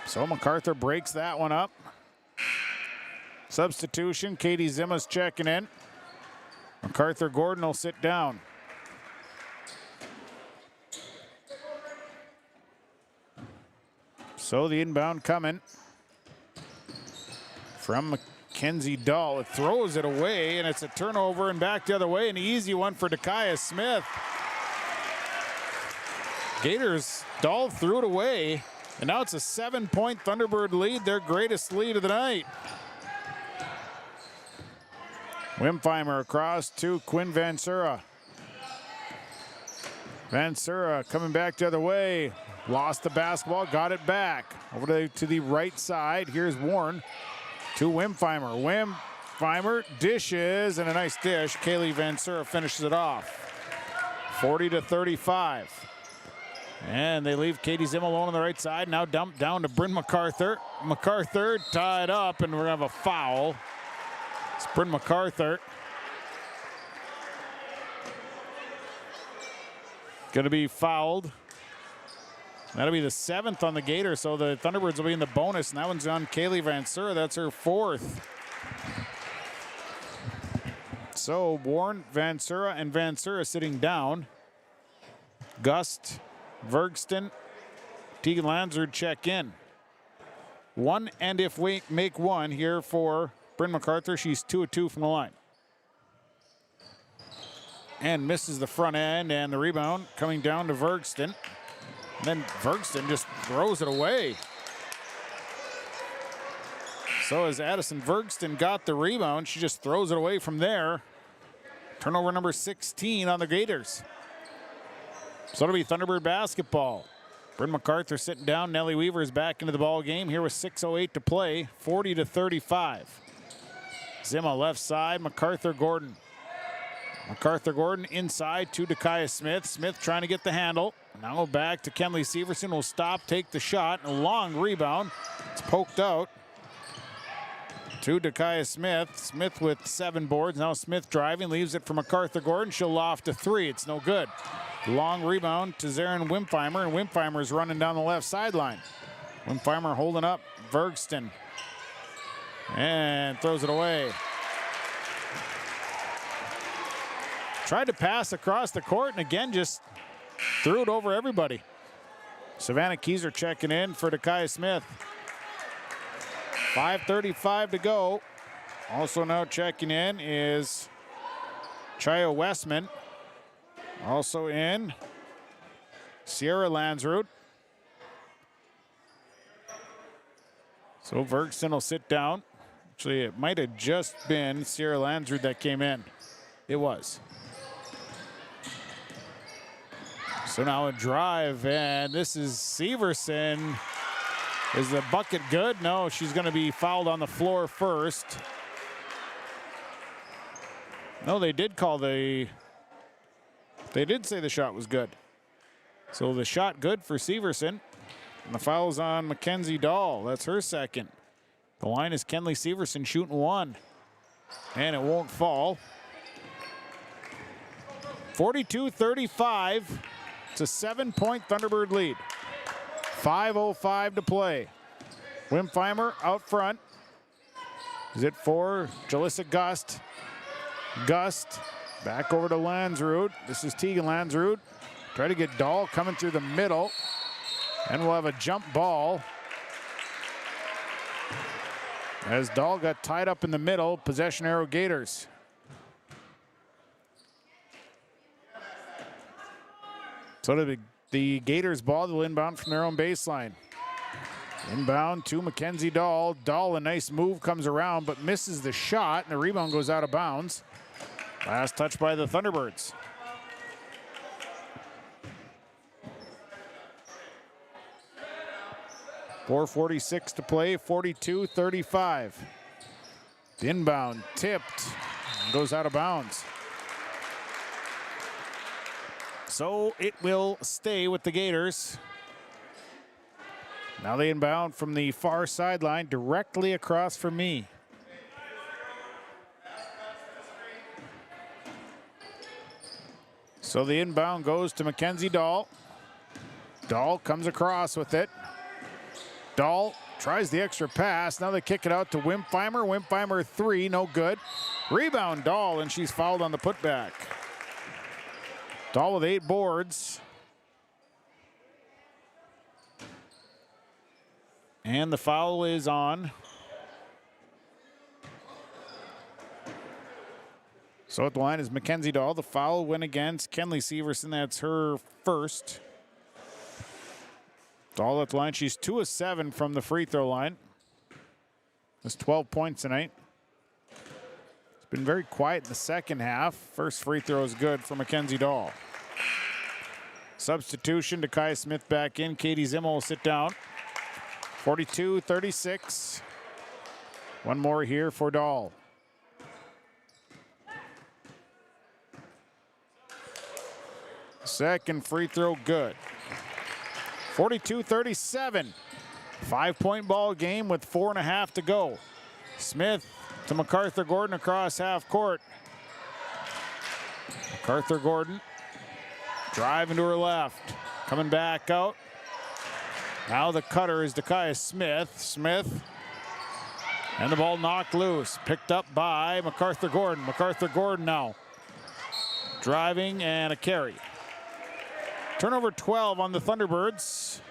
So MacArthur breaks that one up. Substitution. Katie Zimma's checking in. MacArthur Gordon will sit down. So the inbound coming from Mackenzie Dahl. It throws it away, and it's a turnover and back the other way. An easy one for Dekiah Smith. Gators, Dahl threw it away, and now it's a 7-point Thunderbird lead, their greatest lead of the night. Wimpheimer across to Quinn Vansura. Vansura coming back the other way. Lost the basketball, got it back. Over to the right side. Here's Warren to Wimpheimer. Wimpheimer dishes, and a nice dish. Kaylee Vansura finishes it off. 40-35. And they leave Katie Zim alone on the right side. Now dump down to Bryn MacArthur. MacArthur tied up, and we're going to have a foul. It's Bryn MacArthur. Going to be fouled. That'll be the 7th on the Gator, so the Thunderbirds will be in the bonus, and that one's on Kaylee Vansura. That's her 4th. So Warren, Vansura, and Vansura sitting down. Gust, Vergston, Tegan Lanzard check in. 1, and if we make 1 here for Bryn MacArthur, she's 2 of 2 from the line. And misses the front end, and the rebound coming down to Vergston. And then Vergston just throws it away. So as Addison Vergston got the rebound, she just throws it away from there. Turnover number 16 on the Gators. So it'll be Thunderbird basketball. Bryn MacArthur sitting down. Nellie Weaver is back into the ball game here with 6:08 to play. 40-35. Zimma left side. MacArthur Gordon. MacArthur Gordon inside to Dekiah Smith. Smith trying to get the handle. Now back to Kenley Severson. Will stop, take the shot. A long rebound. It's poked out. To Dakaya Smith. Smith with 7 boards. Now Smith driving, leaves it for MacArthur Gordon. She'll loft to 3. It's no good. Long rebound to Zarin Wimpheimer, and Wimpheimer's running down the left sideline. Wimpheimer holding up Vergston. And throws it away. Tried to pass across the court, and again just threw it over everybody. Savannah Keyser checking in for Dakaya Smith. 5:35 to go. Also now checking in is Chaya Westman. Also in Sierra Lansrud. So Vergston will sit down. Actually, it might have just been Sierra Lansrud that came in. It was. So now a drive, and this is Severson. Is the bucket good? No, she's going to be fouled on the floor first. No, they did say the shot was good. So the shot good for Severson. And the foul's on Mackenzie Dahl. That's her second. The line is Kenley Severson shooting 1. And it won't fall. 42-35. It's a 7-point Thunderbird lead. 5:05 to play. Wimpheimer out front. Is it for Jalissa Gust? Gust back over to Lansrud. This is Tegan Lansrud. Try to get Dahl coming through the middle. And we'll have a jump ball. As Dahl got tied up in the middle, possession arrow Gators. So the Gators ball will inbound from their own baseline. Inbound to Mackenzie Dahl. Dahl, a nice move, comes around but misses the shot, and the rebound goes out of bounds. Last touch by the Thunderbirds. .446 to play, 42-35. The inbound tipped, goes out of bounds. So it will stay with the Gators. Now they inbound from the far sideline directly across from me. So the inbound goes to Mackenzie Dahl. Dahl comes across with it. Dahl tries the extra pass. Now they kick it out to Wimpheimer. Wimpheimer 3, no good. Rebound Dahl, and she's fouled on the putback. Dahl with 8 boards. And the foul is on. So at the line is Mackenzie Dahl. The foul went against Kenley Severson. That's her first. Dahl at the line. She's 2 of 7 from the free throw line. That's 12 points tonight. It's been very quiet in the second half. First free throw is good for Mackenzie Dahl. Substitution, Dakaya Smith back in. Katie Zimmel will sit down. 42-36. One more here for Dahl. Second free throw good. 42-37. 5-point ball game with 4.5 to go. Smith to MacArthur Gordon across half court. MacArthur Gordon driving to her left. Coming back out. Now the cutter is Dakaya Smith. Smith. And the ball knocked loose. Picked up by MacArthur Gordon. MacArthur Gordon now driving and a carry. Turnover 12 on the Thunderbirds.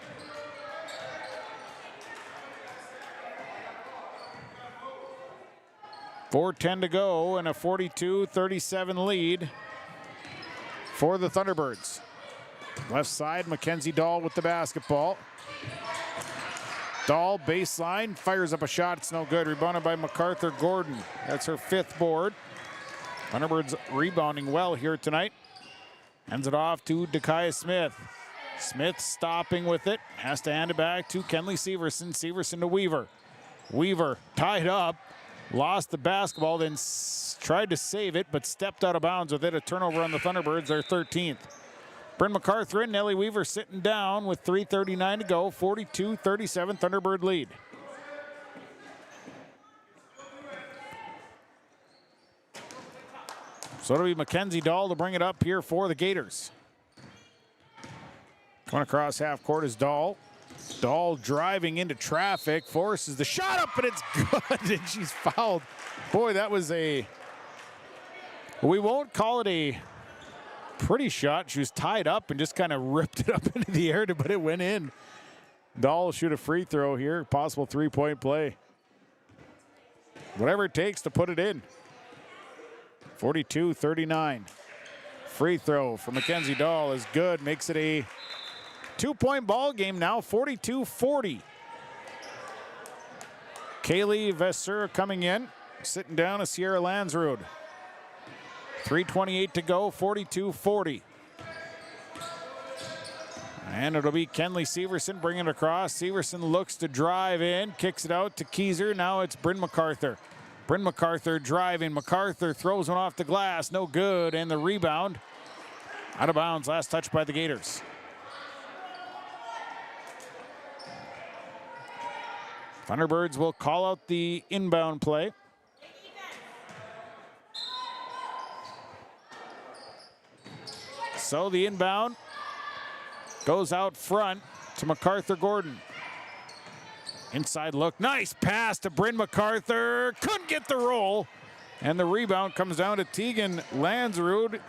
.410 to go and a 42-37 lead for the Thunderbirds. Left side, Mackenzie Dahl with the basketball. Dahl baseline, fires up a shot, it's no good. Rebounded by MacArthur Gordon. That's her 5th board. Thunderbirds rebounding well here tonight. Hands it off to Dakaya Smith. Smith stopping with it. Has to hand it back to Kenley Severson. Severson to Weaver. Weaver tied up. Lost the basketball, then tried to save it, but stepped out of bounds with it. A turnover on the Thunderbirds, their 13th. Bryn MacArthur and Nellie Weaver sitting down with 3:39 to go. 42-37 Thunderbird lead. So it'll be Mackenzie Dahl to bring it up here for the Gators. Coming across half court is Dahl. Dahl driving into traffic, forces the shot up, but it's good, and she's fouled. Boy, that was a, we won't call it a pretty shot. She was tied up and just kind of ripped it up into the air, but it went in. Dahl will shoot a free throw here, possible three-point play. Whatever it takes to put it in. 42-39. Free throw for Mackenzie Dahl is good, makes it a 2-point ball game now, 42-40. Kaylee Vesura coming in, sitting down is Sierra Landsrud. 3:28 to go, 42-40. And it'll be Kenley Severson bringing it across. Severson looks to drive in, kicks it out to Keyser. Now it's Bryn MacArthur. Bryn MacArthur driving. MacArthur throws one off the glass, no good, and the rebound out of bounds. Last touch by the Gators. Thunderbirds will call out the inbound play. So the inbound goes out front to MacArthur Gordon. Inside look, nice pass to Bryn MacArthur. Couldn't get the roll. And the rebound comes down to Tegan Landsrud.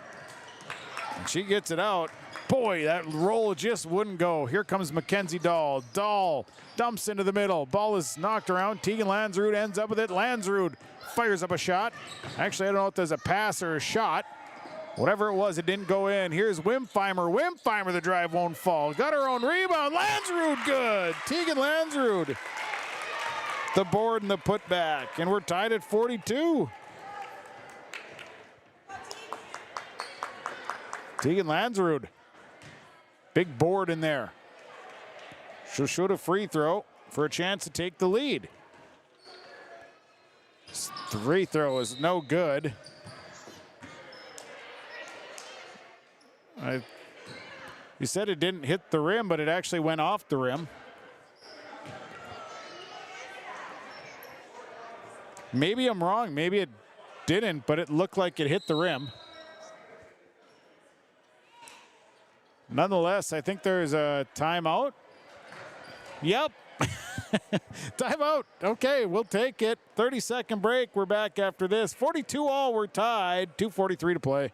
And she gets it out. Boy, that roll just wouldn't go. Here comes Mackenzie Dahl. Dahl dumps into the middle. Ball is knocked around. Tegan Landsrud ends up with it. Landsrud fires up a shot. Actually, I don't know if there's a pass or a shot. Whatever it was, it didn't go in. Here's Wimpheimer. Wimpheimer, the drive won't fall. Got her own rebound. Landsrud good. Tegan Landsrud. The board and the putback. And we're tied at 42. Tegan Landsrud. Big board in there. She'll shoot a free throw for a chance to take the lead. Free throw is no good. You said it didn't hit the rim, but it actually went off the rim. Maybe I'm wrong. Maybe it didn't, but it looked like it hit the rim. Nonetheless, I think there's a timeout. Yep. Timeout. Okay, we'll take it. 30-second break. We're back after this. 42-all, we're tied. 2:43 to play.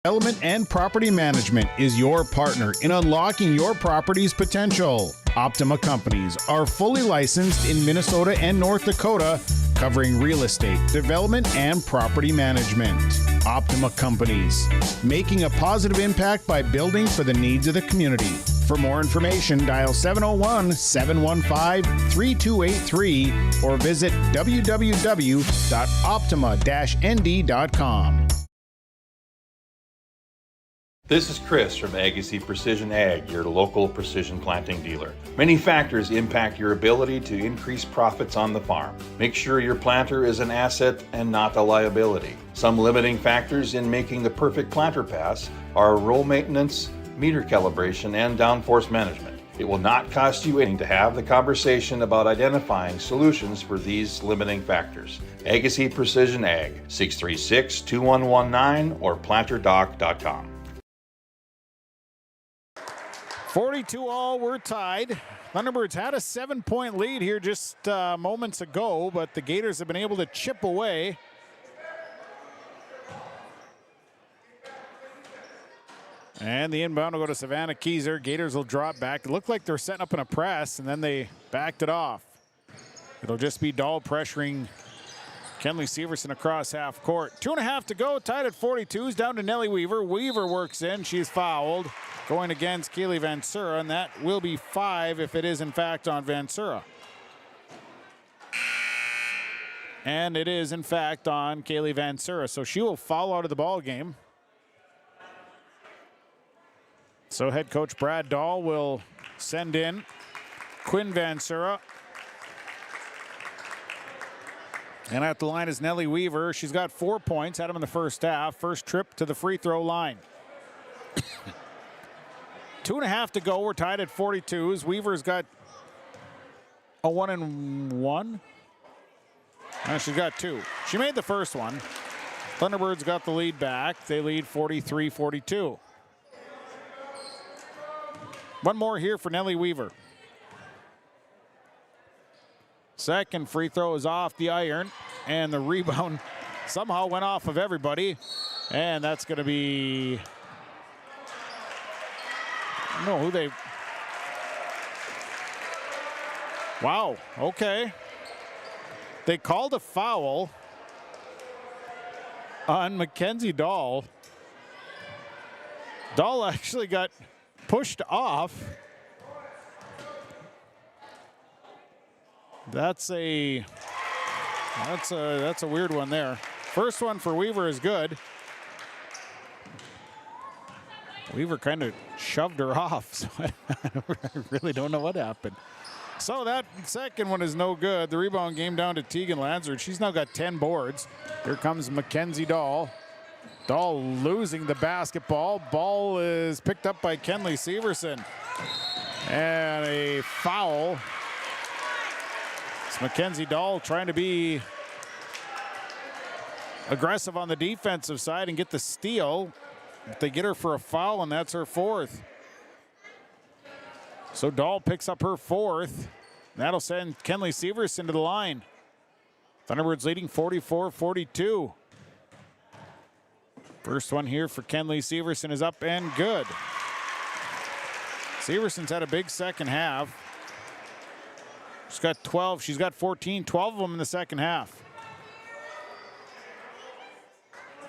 Development and Property Management is your partner in unlocking your property's potential. Optima Companies are fully licensed in Minnesota and North Dakota, covering real estate, development, and property management. Optima Companies, making a positive impact by building for the needs of the community. For more information, dial 701-715-3283 or visit www.optima-nd.com. This is Chris from Agassiz Precision Ag, your local precision planting dealer. Many factors impact your ability to increase profits on the farm. Make sure your planter is an asset and not a liability. Some limiting factors in making the perfect planter pass are row maintenance, meter calibration, and downforce management. It will not cost you anything to have the conversation about identifying solutions for these limiting factors. Agassiz Precision Ag, 636-2119 or planterdoc.com. 42-all, we're tied. Thunderbirds had a 7-point lead here just moments ago, but the Gators have been able to chip away. And the inbound will go to Savannah Keyser. Gators will drop back. It looked like they're setting up in a press, and then they backed it off. It'll just be Dahl pressuring Kenley Severson across half court. 2.5 to go, tied at 42s, down to Nellie Weaver. Weaver works in, she's fouled. Going against Kaylee Vansura, and that will be 5 if it is in fact on Vansura. And it is in fact on Kaylee Vansura, so she will foul out of the ball game. So head coach Brad Dahl will send in Quinn Vansura. And at the line is Nellie Weaver. She's got 4 points, had them in the first half. First trip to the free throw line. 2.5 to go. We're tied at 42s. Weaver's got a 1-and-1. She's got 2. She made the first one. Thunderbirds got the lead back. They lead 43-42. One more here for Nellie Weaver. Second free throw is off the iron, and the rebound somehow went off of everybody. And that's going to be, I don't know who they, wow, okay. They called a foul on Mackenzie Dahl. Dahl actually got pushed off. That's a weird one there. First one for Weaver is good. Weaver kind of shoved her off, so I really don't know what happened. So that second one is no good. The rebound came down to Tegan Lanzard. She's now got 10 boards. Here comes Mackenzie Dahl. Dahl losing the basketball. Ball is picked up by Kenley Severson. And a foul. It's Mackenzie Dahl trying to be aggressive on the defensive side and get the steal. But they get her for a foul, and that's her fourth. So Dahl picks up her fourth. That'll send Kenley Severson to the line. Thunderbirds leading 44-42. First one here for Kenley Severson is up and good. Severson's had a big second half. She's got 12. She's got 14, 12 of them in the second half.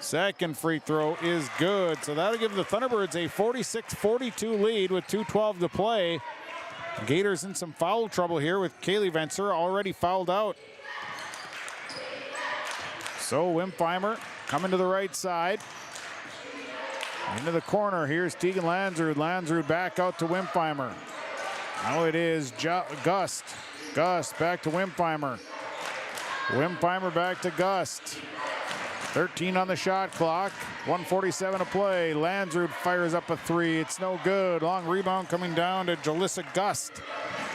Second free throw is good. So that'll give the Thunderbirds a 46-42 lead with 2:12 to play. Gators in some foul trouble here with Kaylee Ventura already fouled out. So Wimpheimer coming to the right side. Into the corner. Here's Tegan Lanzard. Lanzard back out to Wimpheimer. Now it is Gust. Gust back to Wimpheimer. Wimpheimer back to Gust. 13 on the shot clock. 1:47 to play. Lanzard fires up a three. It's no good. Long rebound coming down to Jalissa Gust.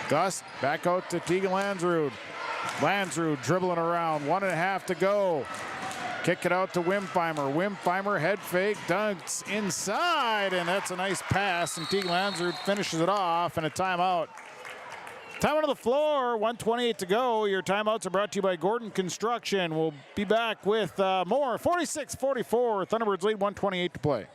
Gust back out to Tegan Lanzard. Lanzard dribbling around. 1.5 to go. Kick it out to Wimpheimer. Wimpheimer head fake, dunks inside, and that's a nice pass, and Tegan Lanzard finishes it off, and a timeout. Timeout on the floor, 1:28 to go. Your timeouts are brought to you by Gordon Construction. We'll be back with more. 46-44, Thunderbirds lead, 1:28 to play.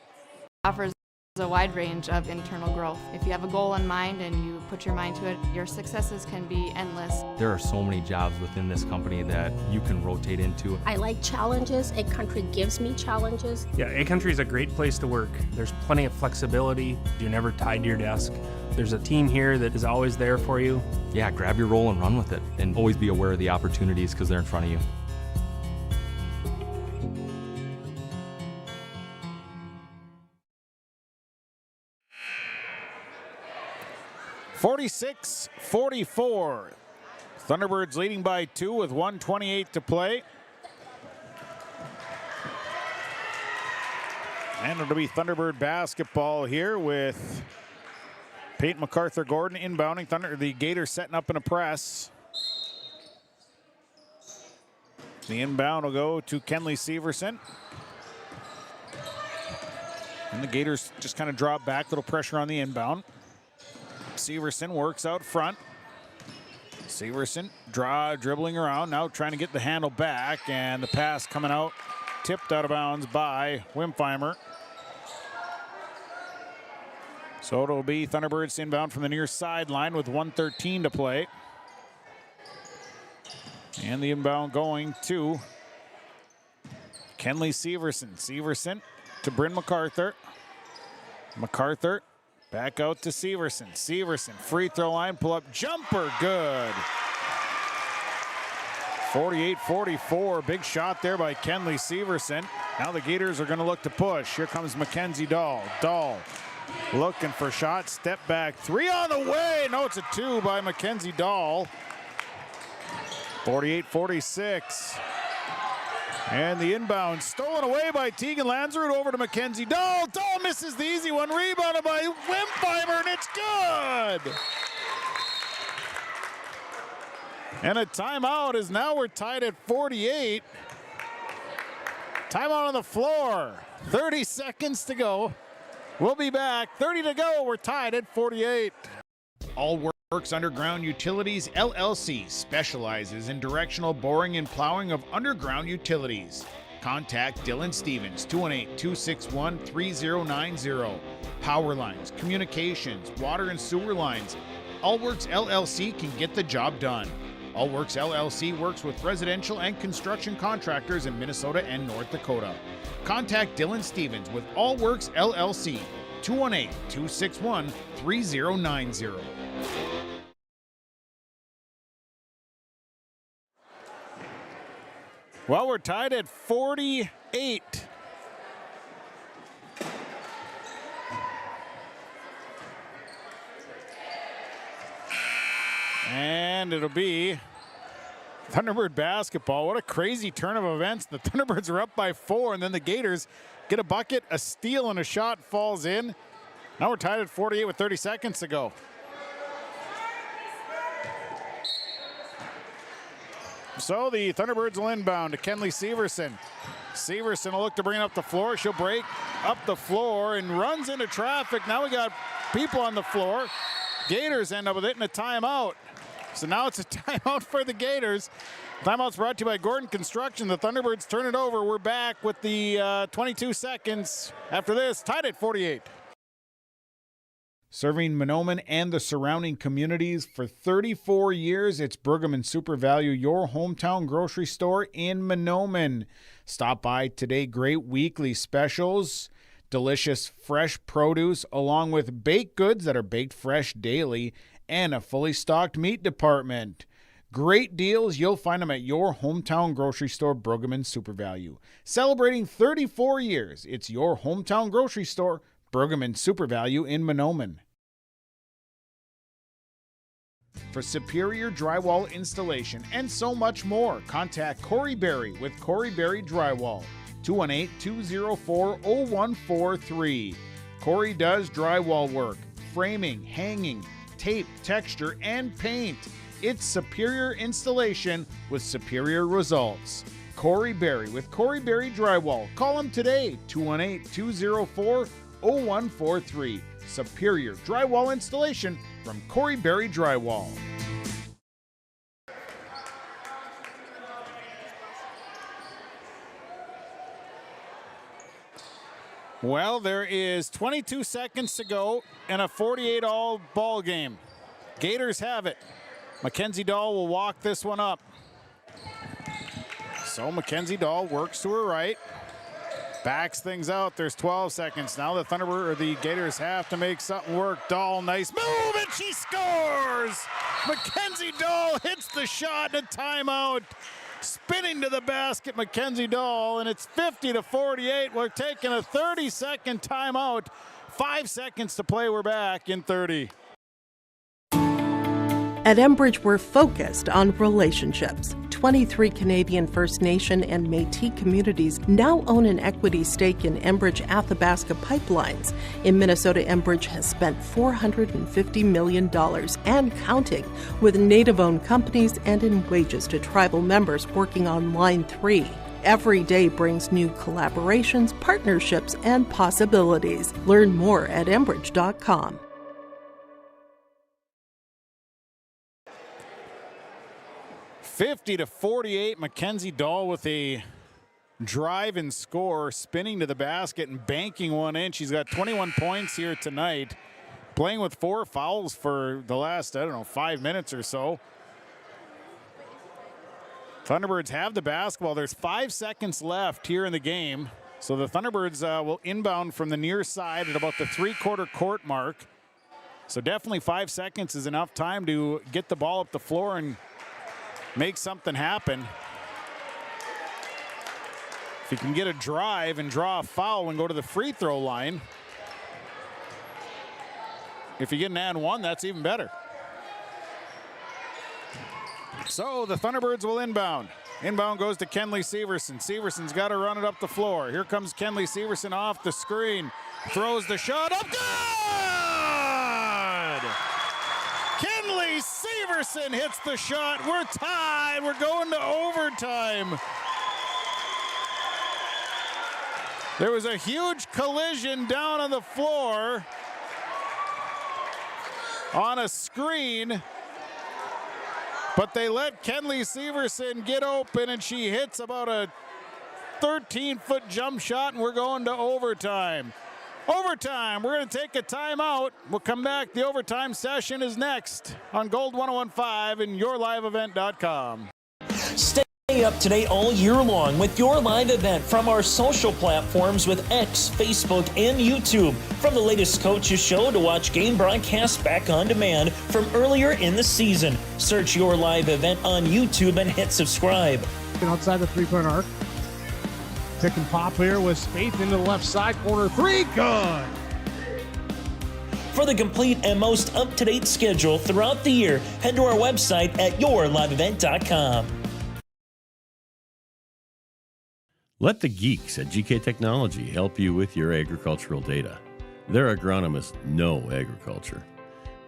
Offers a wide range of internal growth. If you have a goal in mind and you put your mind to it, your successes can be endless. There are so many jobs within this company that you can rotate into. I like challenges. Egg Country gives me challenges. Yeah, Egg Country is a great place to work. There's plenty of flexibility. You're never tied to your desk. There's a team here that is always there for you. Yeah, grab your role and run with it. And always be aware of the opportunities because they're in front of you. (46-44). Thunderbirds leading by 2 with 1:28 to play. And it'll be Thunderbird basketball here with Peyton MacArthur-Gordon inbounding. The Gators setting up in a press. The inbound will go to Kenley Severson. And the Gators just kind of drop back, little pressure on the inbound. Severson works out front. Severson dribbling around, now trying to get the handle back, and the pass coming out, tipped out of bounds by Wimpheimer. So it'll be Thunderbirds inbound from the near sideline with 1:13 to play. And the inbound going to Kenley Severson. Severson to Bryn MacArthur. MacArthur back out to Severson. Severson, free throw line, pull up jumper, good. 48-44, big shot there by Kenley Severson. Now the Gators are gonna look to push. Here comes Mackenzie Dahl. Dahl looking for shot, step back, three on the way. No, it's a two by Mackenzie Dahl. 48-46. And the inbound stolen away by Tegan Lanzard over to Mackenzie Dahl. Dahl misses the easy one, rebounded by Wimpheimer, and it's good. And a timeout, as now we're tied at 48. Timeout on the floor. 30 seconds to go. We'll be back. 30 to go. We're tied at 48. All Works Underground Utilities LLC specializes in directional boring and plowing of underground utilities. Contact Dylan Stevens, 218-261-3090. Power lines, communications, water and sewer lines. All Works LLC can get the job done. All Works LLC works with residential and construction contractors in Minnesota and North Dakota. Contact Dylan Stevens with All Works LLC, 218-261-3090. Well, we're tied at 48. And it'll be Thunderbird basketball. What a crazy turn of events. The Thunderbirds are up by 4, and then the Gators get a bucket, a steal, and a shot falls in. Now we're tied at 48 with 30 seconds to go. So the Thunderbirds will inbound to Kenley Severson. Severson will look to bring it up the floor. She'll break up the floor and runs into traffic. Now we got people on the floor. Gators end up with it in a timeout. So now it's a timeout for the Gators. Timeout's brought to you by Gordon Construction. The Thunderbirds turn it over. We're back with the 22 seconds after this, tied at 48. Serving Mahnomen and the surrounding communities for 34 years, it's Pregame Super Value, your hometown grocery store in Mahnomen. Stop by today. Great weekly specials, delicious fresh produce, along with baked goods that are baked fresh daily, and a fully stocked meat department. Great deals. You'll find them at your hometown grocery store, Pregame Super Value. Celebrating 34 years, it's your hometown grocery store, Pregame Super Value in Mahnomen. For superior drywall installation and so much more, contact Corey Berry with Corey Berry Drywall, 218-204-0143. Corey does drywall work, framing, hanging, tape, texture, and paint. It's superior installation with superior results. Corey Berry with Corey Berry Drywall. Call him today, 218-204-0143. Superior drywall installation from Corey Berry Drywall. Well, there is 22 seconds to go in a 48-all ball game. Gators have it. Mackenzie Dahl will walk this one up. So Mackenzie Dahl works to her right, backs things out. There's 12 seconds. Now the the Gators have to make something work. Dahl, nice move, and she scores! Mackenzie Dahl hits the shot in a timeout. Spinning to the basket, Mackenzie Dahl, and it's 50-48. We're taking a 30-second timeout. 5 seconds to play. We're back in 30. At Enbridge, we're focused on relationships. 23 Canadian First Nation and Métis communities now own an equity stake in Enbridge Athabasca Pipelines. In Minnesota, Enbridge has spent $450 million and counting, with Native-owned companies and in wages to tribal members working on Line 3. Every day brings new collaborations, partnerships, and possibilities. Learn more at Enbridge.com. 50-48, Mackenzie Dahl with a drive and score, spinning to the basket and banking one in. She's got 21 points here tonight, playing with 4 fouls for the last, 5 minutes or so. Thunderbirds have the basketball. There's 5 seconds left here in the game. So the Thunderbirds will inbound from the near side at about the 3/4 court mark. So definitely 5 seconds is enough time to get the ball up the floor and make something happen. If you can get a drive and draw a foul and go to the free throw line. If you get an and one, that's even better. So the Thunderbirds will inbound. Inbound goes to Kenley Severson. Severson's got to run it up the floor. Here comes Kenley Severson off the screen. Throws the shot up. Good! Kenley Severson hits the shot. We're tied. We're going to overtime. There was a huge collision down on the floor on a screen, but they let Kenley Severson get open, and she hits about a 13-foot jump shot, and we're going to overtime. Overtime, we're going to take a timeout. We'll come back. The overtime session is next on Gold 101.5 and yourliveevent.com. Stay up to date all year long with your live event from our social platforms with X, Facebook, and YouTube. From the latest coaches show to watch game broadcasts back on demand from earlier in the season. Search your live event on YouTube and hit subscribe. Outside the three-point arc. Pick and pop here with Spaeth into the left side corner. Three, good. For the complete and most up-to-date schedule throughout the year, head to our website at yourliveevent.com. Let the geeks at GK Technology help you with your agricultural data. Their agronomists know agriculture.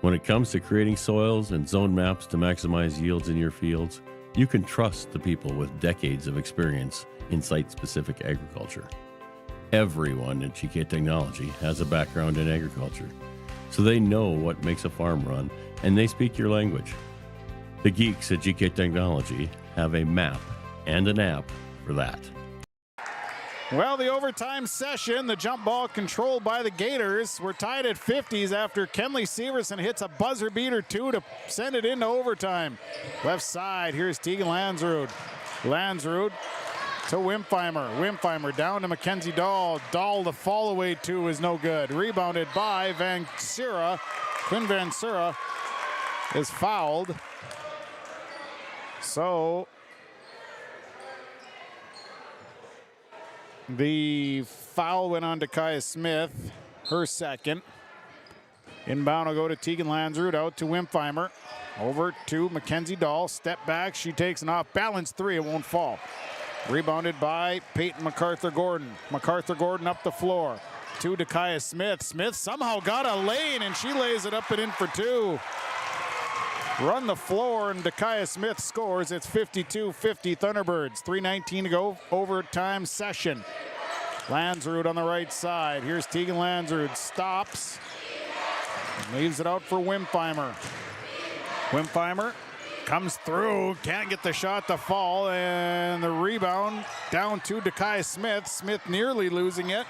When it comes to creating soils and zone maps to maximize yields in your fields, you can trust the people with decades of experience in site-specific agriculture. Everyone at GK Technology has a background in agriculture, so they know what makes a farm run, and they speak your language. The geeks at GK Technology have a map and an app for that. Well, the overtime session, the jump ball controlled by the Gators. We're tied at 50s after Kenley Severson hits a buzzer beater two to send it into overtime. Left side, here's Tegan Lansrud. Lansrud to Wimpfheimer. Wimpfheimer down to Mackenzie Dahl. Dahl, the fall away two is no good. Rebounded by Van Sura. Quinn Van Sura is fouled. So the foul went on to Kaya Smith, her second. Inbound will go to Tegan Lansrud, out to Wimpfheimer. Over to Mackenzie Dahl, step back, she takes an off-balance three, it won't fall. Rebounded by Peyton MacArthur-Gordon. MacArthur-Gordon up the floor. To Kaya Smith. Smith somehow got a lane, and she lays it up and in for two. Run the floor, and Kaya Smith scores. It's 52-50 Thunderbirds. 3:19 to go, overtime session. Lansrud on the right side. Here's Tegan Lansrud, stops. Leaves it out for Wimpfheimer. Wimpfheimer comes through, can't get the shot to fall, and the rebound down to Dakaya Smith. Smith nearly losing it.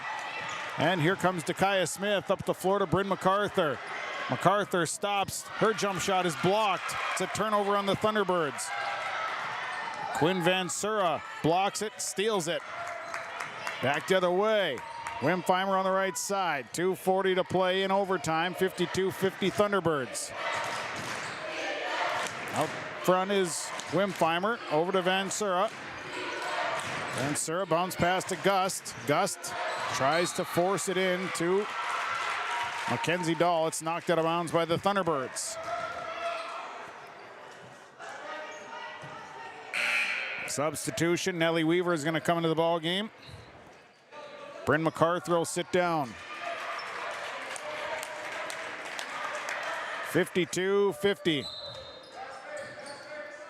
And here comes Dakaya Smith up the floor to Bryn MacArthur. MacArthur stops, her jump shot is blocked. It's a turnover on the Thunderbirds. Quinn Van Sura blocks it, steals it. Back the other way. Wimpfheimer on the right side. 2:40 to play in overtime, 52-50 Thunderbirds. Out front is Wimpfheimer, over to Van Sura. Van Sura bounce pass to Gust. Gust tries to force it in to Mackenzie Dahl. It's knocked out of bounds by the Thunderbirds. Substitution, Nellie Weaver is going to come into the ball game. Bryn MacArthur will sit down. 52-50.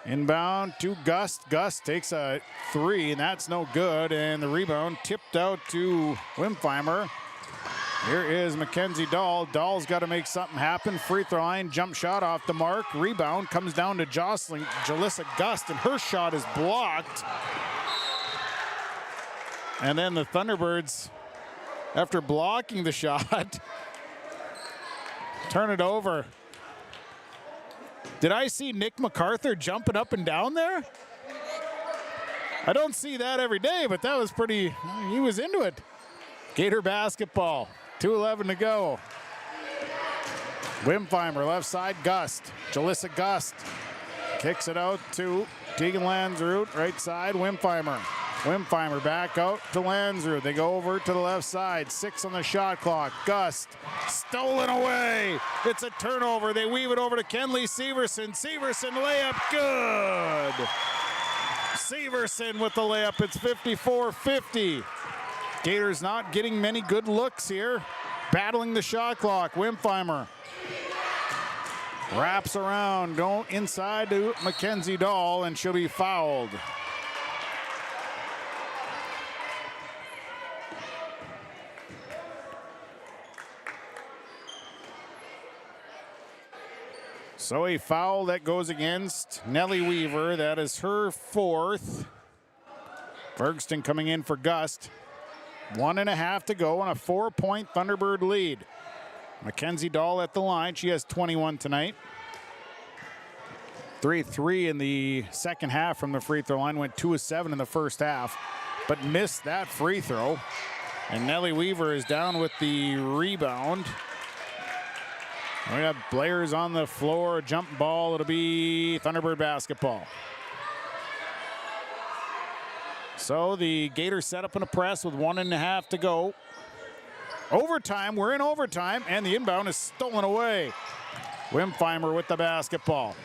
Inbound to Gust. Gust takes a three, and that's no good. And the rebound tipped out to Wimpfheimer. Here is Mackenzie Dahl. Dahl's got to make something happen. Free throw line, jump shot off the mark. Rebound comes down to Jalissa Gust, and her shot is blocked. And then the Thunderbirds, after blocking the shot, turn it over. Did I see Nick MacArthur jumping up and down there? I don't see that every day, but that was pretty, he was into it. Gator basketball, 2:11 to go. Wimpfheimer, left side, Gust. Jalissa Gust kicks it out to Tegan Lansrud, right side, Wimpfheimer. Wimpfheimer back out to Lansrud. They go over to the left side. 6 on the shot clock. Gust stolen away. It's a turnover. They weave it over to Kenley Severson. Severson layup good. Severson with the layup. It's 54-50. Gators not getting many good looks here. Battling the shot clock. Wimpfheimer wraps around. Go inside to Mackenzie Dahl, and she'll be fouled. So a foul that goes against Nellie Weaver. That is her 4th. Bergston coming in for Gust. 1.5 to go on a 4-point Thunderbird lead. Mackenzie Dahl at the line. She has 21 tonight. 3-3 in the second half from the free throw line. Went 2 of 7 in the first half, but missed that free throw. And Nellie Weaver is down with the rebound. We have Blair's on the floor, jump ball. It'll be Thunderbird basketball. So the Gators set up in a press with 1.5 to go. Overtime, we're in overtime, and the inbound is stolen away. Wimpheimer with the basketball.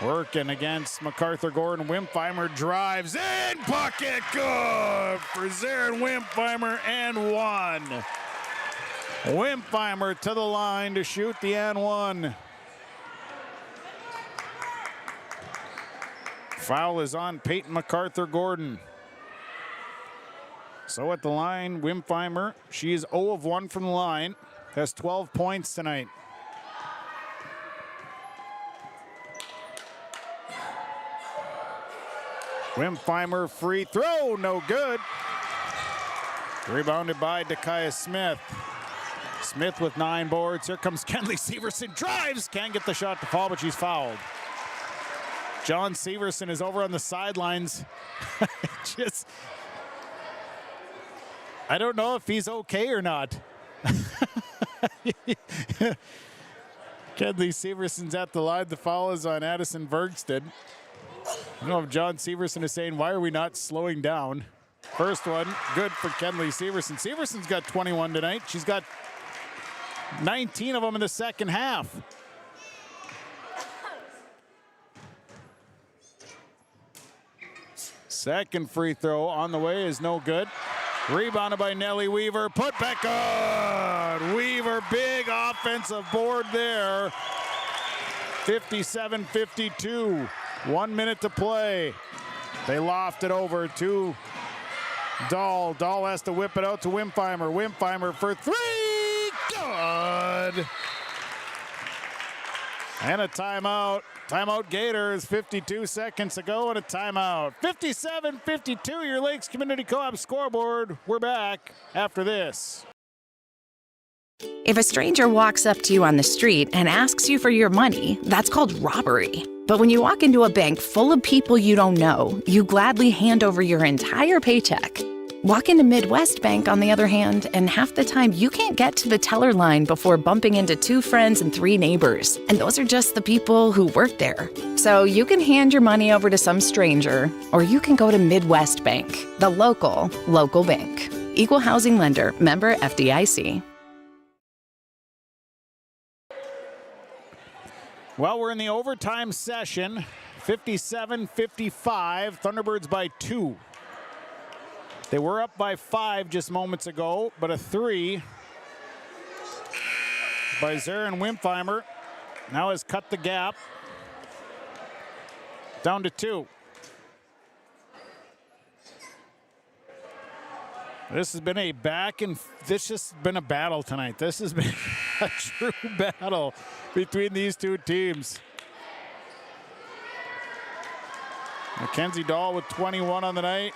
Working against MacArthur Gordon. Wimpheimer drives in, pocket good for Zarin Wimpheimer, and 1. Wimpheimer to the line to shoot the and 1. Foul is on Peyton MacArthur Gordon. So at the line, Wimpheimer, she is 0 of 1 from the line, has 12 points tonight. Wimpheimer free throw, no good. Rebounded by Dakaya Smith. Smith with 9 boards. Here comes Kenley Severson, drives, can't get the shot to fall, but she's fouled. John Severson is over on the sidelines. I don't know if he's okay or not. Kenley Severson's at the line. The foul is on Addison Bergston. I don't know if John Severson is saying, why are we not slowing down? First one, good for Kenley Severson. Severson's got 21 tonight. She's got 19 of them in the second half. Second free throw on the way is no good. Rebounded by Nellie Weaver. Put back on. Weaver, big offensive board there. 57-52. 1 minute to play. They loft it over to Dahl. Dahl has to whip it out to Wimpheimer. Wimpheimer for 3. Good. And a timeout. Timeout Gators, 52 seconds to go and a timeout. 57-52, your Lakes Community Co-op scoreboard. We're back after this. If a stranger walks up to you on the street and asks you for your money, that's called robbery. But when you walk into a bank full of people you don't know, you gladly hand over your entire paycheck. Walk into Midwest Bank, on the other hand, and half the time you can't get to the teller line before bumping into 2 friends and 3 neighbors. And those are just the people who work there. So you can hand your money over to some stranger, or you can go to Midwest Bank, the local bank. Equal housing lender, member FDIC. Well, we're in the overtime session. 57-55, Thunderbirds by 2. They were up by 5 just moments ago, but a 3 by Zarin Wimpheimer now has cut the gap down to 2. This has been a this has been a battle tonight. This has been a true battle between these two teams. Mackenzie Dahl with 21 on the night.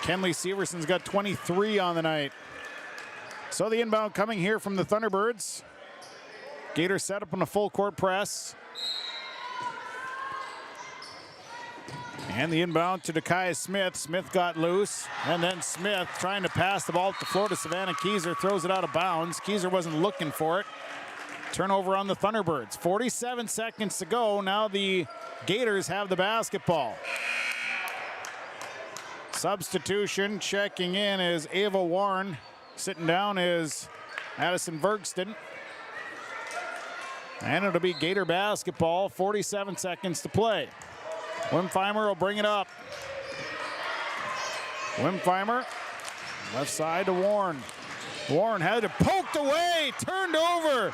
Kenley Severson's got 23 on the night. So the inbound coming here from the Thunderbirds. Gators set up on a full court press. And the inbound to Dakaya Smith. Smith got loose. And then Smith trying to pass the ball to the floor to Savannah Keyser. Throws it out of bounds. Keyser wasn't looking for it. Turnover on the Thunderbirds. 47 seconds to go. Now the Gators have the basketball. Substitution checking in is Ava Warren. Sitting down is Addison Bergston. And it'll be Gator basketball. 47 seconds to play. Wimpheimer will bring it up. Wimpheimer, left side to Warren. Warren had it poked away, turned over.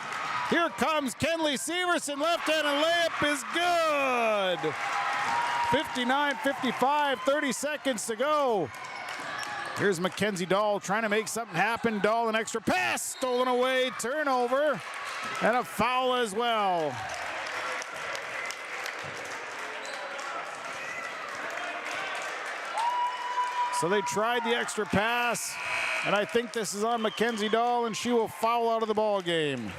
Here comes Kenley Severson, left-handed layup is good. 59-55, 30 seconds to go. Here's Mackenzie Dahl trying to make something happen. Dahl, an extra pass, stolen away, turnover, and a foul as well. So they tried the extra pass, and I think this is on Mackenzie Dahl, and she will foul out of the ball game.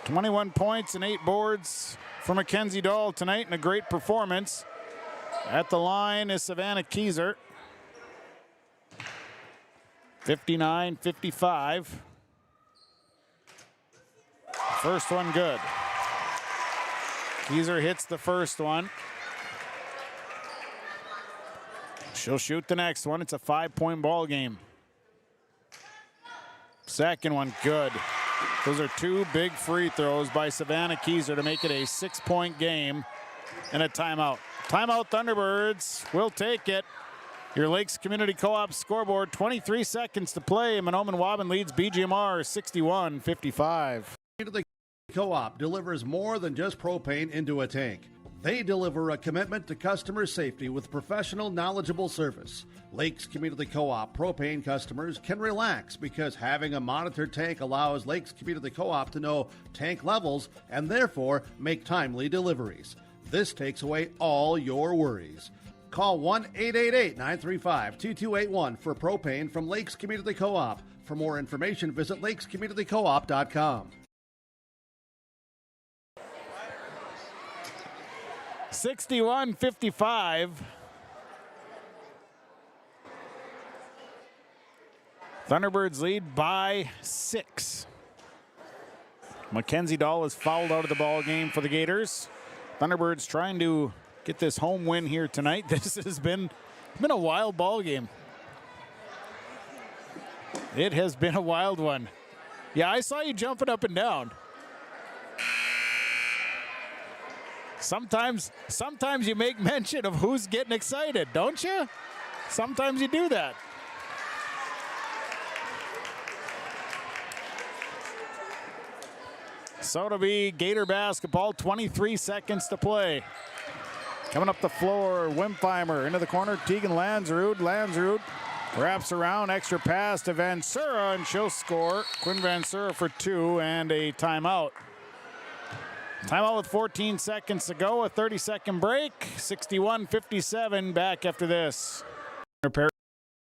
21 points and 8 boards for Mackenzie Dahl tonight, and a great performance. At the line is Savannah Kieser. 59-55. First one good. Kieser hits the first one. She'll shoot the next one. It's a 5-point ball game. Second one good. Those are 2 big free throws by Savannah Kieser to make it a 6-point game and a timeout. Timeout Thunderbirds will take it. Your Lakes Community Co-op scoreboard, 23 seconds to play. Mahnomen-Waubun leads BGMR 61-55. The Co-op delivers more than just propane into a tank. They deliver a commitment to customer safety with professional, knowledgeable service. Lakes Community Co-op propane customers can relax because having a monitored tank allows Lakes Community Co-op to know tank levels and therefore make timely deliveries. This takes away all your worries. Call 1-888-935-2281 for propane from Lakes Community Co-op. For more information, visit lakescommunitycoop.com. 61-55. Thunderbirds lead by 6. Mackenzie Dahl is fouled out of the ball game for the Gators. Thunderbirds trying to get this home win here tonight. This has been a wild ball game. It has been a wild one. Yeah, I saw you jumping up and down. Sometimes you make mention of who's getting excited, don't you? Sometimes you do that. So it'll be Gator basketball, 23 seconds to play. Coming up the floor, Wimpheimer into the corner, Tegan Landsrud. Landsrud wraps around, extra pass to Van Sura, and she'll score. Quinn Van Sura for 2 and a timeout. Timeout with 14 seconds to go, a 30-second break. 61-57, back after this. Repair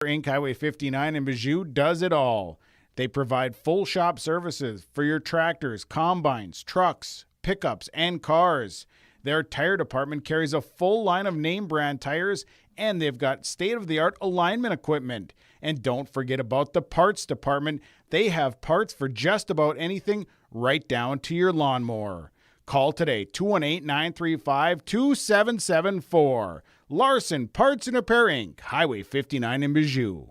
Inc. Highway 59 in Bijou does it all. They provide full shop services for your tractors, combines, trucks, pickups, and cars. Their tire department carries a full line of name brand tires, and they've got state-of-the-art alignment equipment. And don't forget about the parts department. They have parts for just about anything, right down to your lawnmower. Call today, 218-935-2774. Larson Parts and Repair Inc., Highway 59 in Bijou.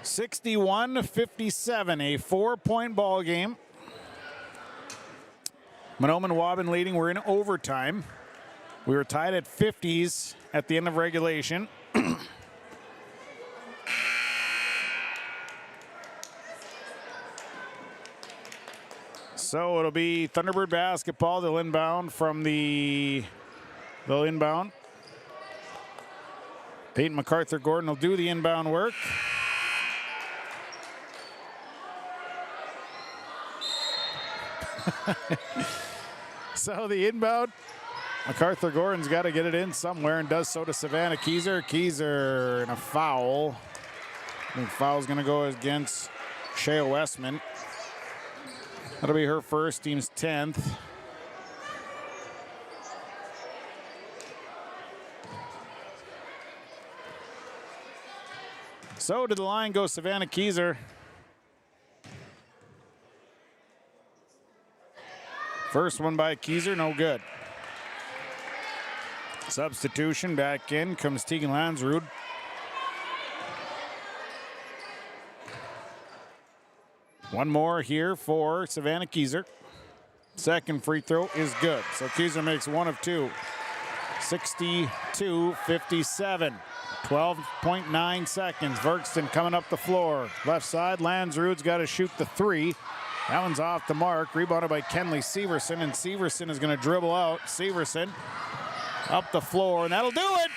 61-57, a 4-point ball game. Mahnomen-Waubun leading. We're in overtime. We were tied at 50s at the end of regulation. So it'll be Thunderbird basketball. They'll inbound from the... They'll inbound. Peyton MacArthur-Gordon will do the inbound work. So the inbound, MacArthur-Gordon's got to get it in somewhere and does so to Savannah Kieser. Kieser in a foul. I think foul's going to go against Shea Westman. That'll be her first, team's 10th. So to the line goes Savannah Kieser. First one by Kieser, no good. Substitution, back in comes Tegan Landsrud. One more here for Savannah Kieser. Second free throw is good. So Kieser makes 1 of 2. 62-57. 12.9 seconds. Verkston coming up the floor. Left side, Landsrud's got to shoot the 3. That one's off the mark. Rebounded by Kenley Severson, and Severson is going to dribble out. Severson up the floor, and that'll do it.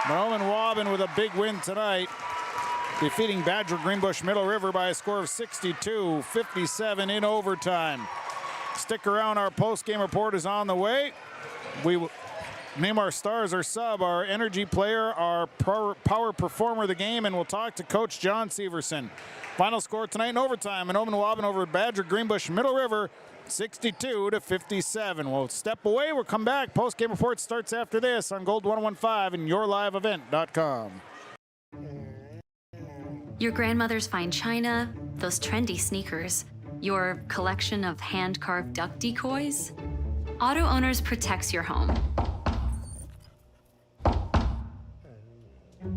Mahnomen-Waubun with a big win tonight, defeating Badger Greenbush-Middle River by a score of 62-57 in overtime. Stick around. Our post-game report is on the way. We will name our stars, our sub, our energy player, our power performer of the game, and we'll talk to Coach John Severson. Final score tonight in overtime, Mahnomen-Waubun over Badger Greenbush-Middle River, 62-57. We'll step away. We'll come back. Post-game report starts after this on Gold 1015 and yourliveevent.com. Your grandmother's fine china, those trendy sneakers, your collection of hand-carved duck decoys. Auto Owners protects your home.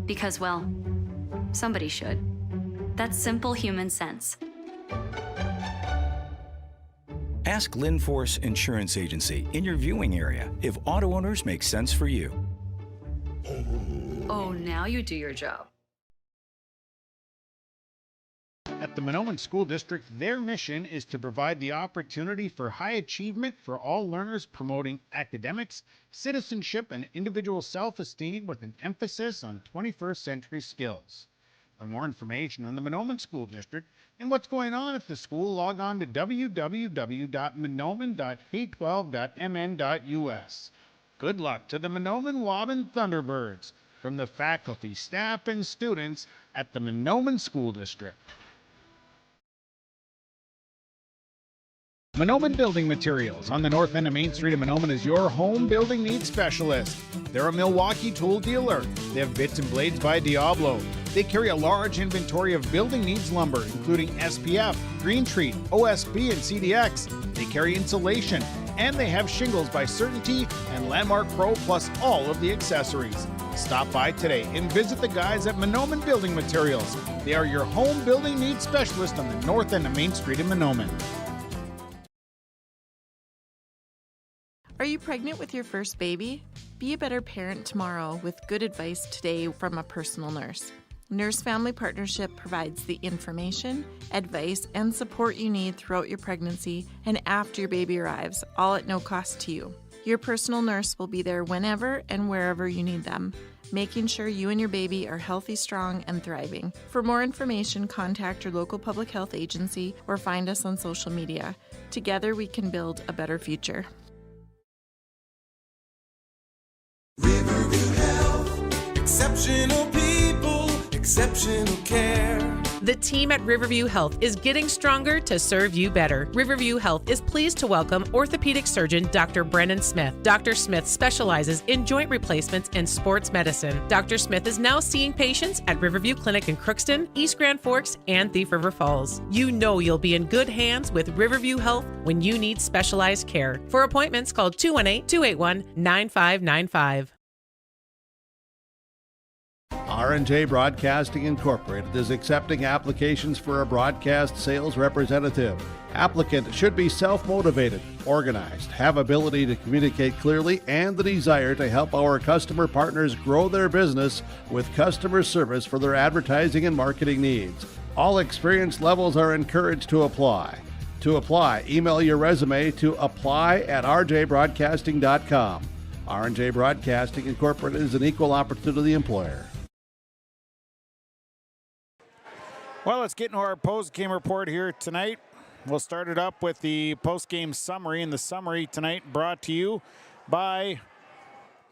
Because, well, somebody should. That's simple human sense. Ask Linforce Insurance Agency in your viewing area if Auto Owners makes sense for you. Oh, now you do your job. At the Mahnomen School District, their mission is to provide the opportunity for high achievement for all learners, promoting academics, citizenship, and individual self-esteem with an emphasis on 21st century skills. For more information on the Mahnomen School District and what's going on at the school, log on to www.mahnomen.k12.mn.us. Good luck to the Mahnomen-Waubun Thunderbirds from the faculty, staff, and students at the Mahnomen School District. Mahnomen Building Materials on the north end of Main Street in Mahnomen is your home building needs specialist. They're a Milwaukee tool dealer. They have bits and blades by Diablo. They carry a large inventory of building needs lumber, including SPF, Green Treat, OSB, and CDX. They carry insulation, and they have shingles by Certainty and Landmark Pro, plus all of the accessories. Stop by today and visit the guys at Mahnomen Building Materials. They are your home building needs specialist on the north end of Main Street in Mahnomen. Are you pregnant with your first baby? Be a better parent tomorrow with good advice today from a personal nurse. Nurse Family Partnership provides the information, advice, and support you need throughout your pregnancy and after your baby arrives, all at no cost to you. Your personal nurse will be there whenever and wherever you need them, making sure you and your baby are healthy, strong, and thriving. For more information, contact your local public health agency or find us on social media. Together, we can build a better future. Exceptional people, exceptional care. The team at Riverview Health is getting stronger to serve you better. Riverview Health is pleased to welcome orthopedic surgeon Dr. Brennan Smith. Dr. Smith specializes in joint replacements and sports medicine. Dr. Smith is now seeing patients at Riverview Clinic in Crookston, East Grand Forks, and Thief River Falls. You know you'll be in good hands with Riverview Health when you need specialized care. For appointments, call 218-281-9595. R&J Broadcasting Incorporated is accepting applications for a broadcast sales representative. Applicant should be self-motivated, organized, have ability to communicate clearly, and the desire to help our customer partners grow their business with customer service for their advertising and marketing needs. All experience levels are encouraged to apply. To apply, email your resume to apply@rjbroadcasting.com. R&J Broadcasting Incorporated is an equal opportunity employer. Well, let's get into our post-game report here tonight. We'll start it up with the post-game summary, and the summary tonight brought to you by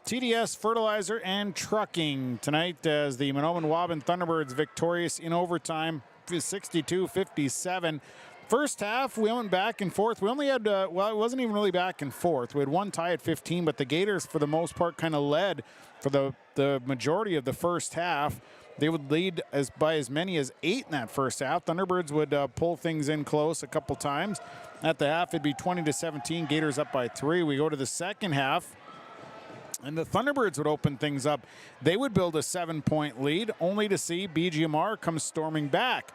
TDS Fertilizer and Trucking. Tonight, as the Mahnomen-Waubun Thunderbirds victorious in overtime, 62-57. First half, we went back and forth. We only had, well, it wasn't even really back and forth. We had one tie at 15, but the Gators, for the most part, kind of led for the majority of the first half. They would lead by as many as 8 in that first half. Thunderbirds would pull things in close a couple times. At the half, it'd be 20-17. Gators up by 3. We go to the second half, and the Thunderbirds would open things up. They would build a 7-point lead, only to see BGMR come storming back.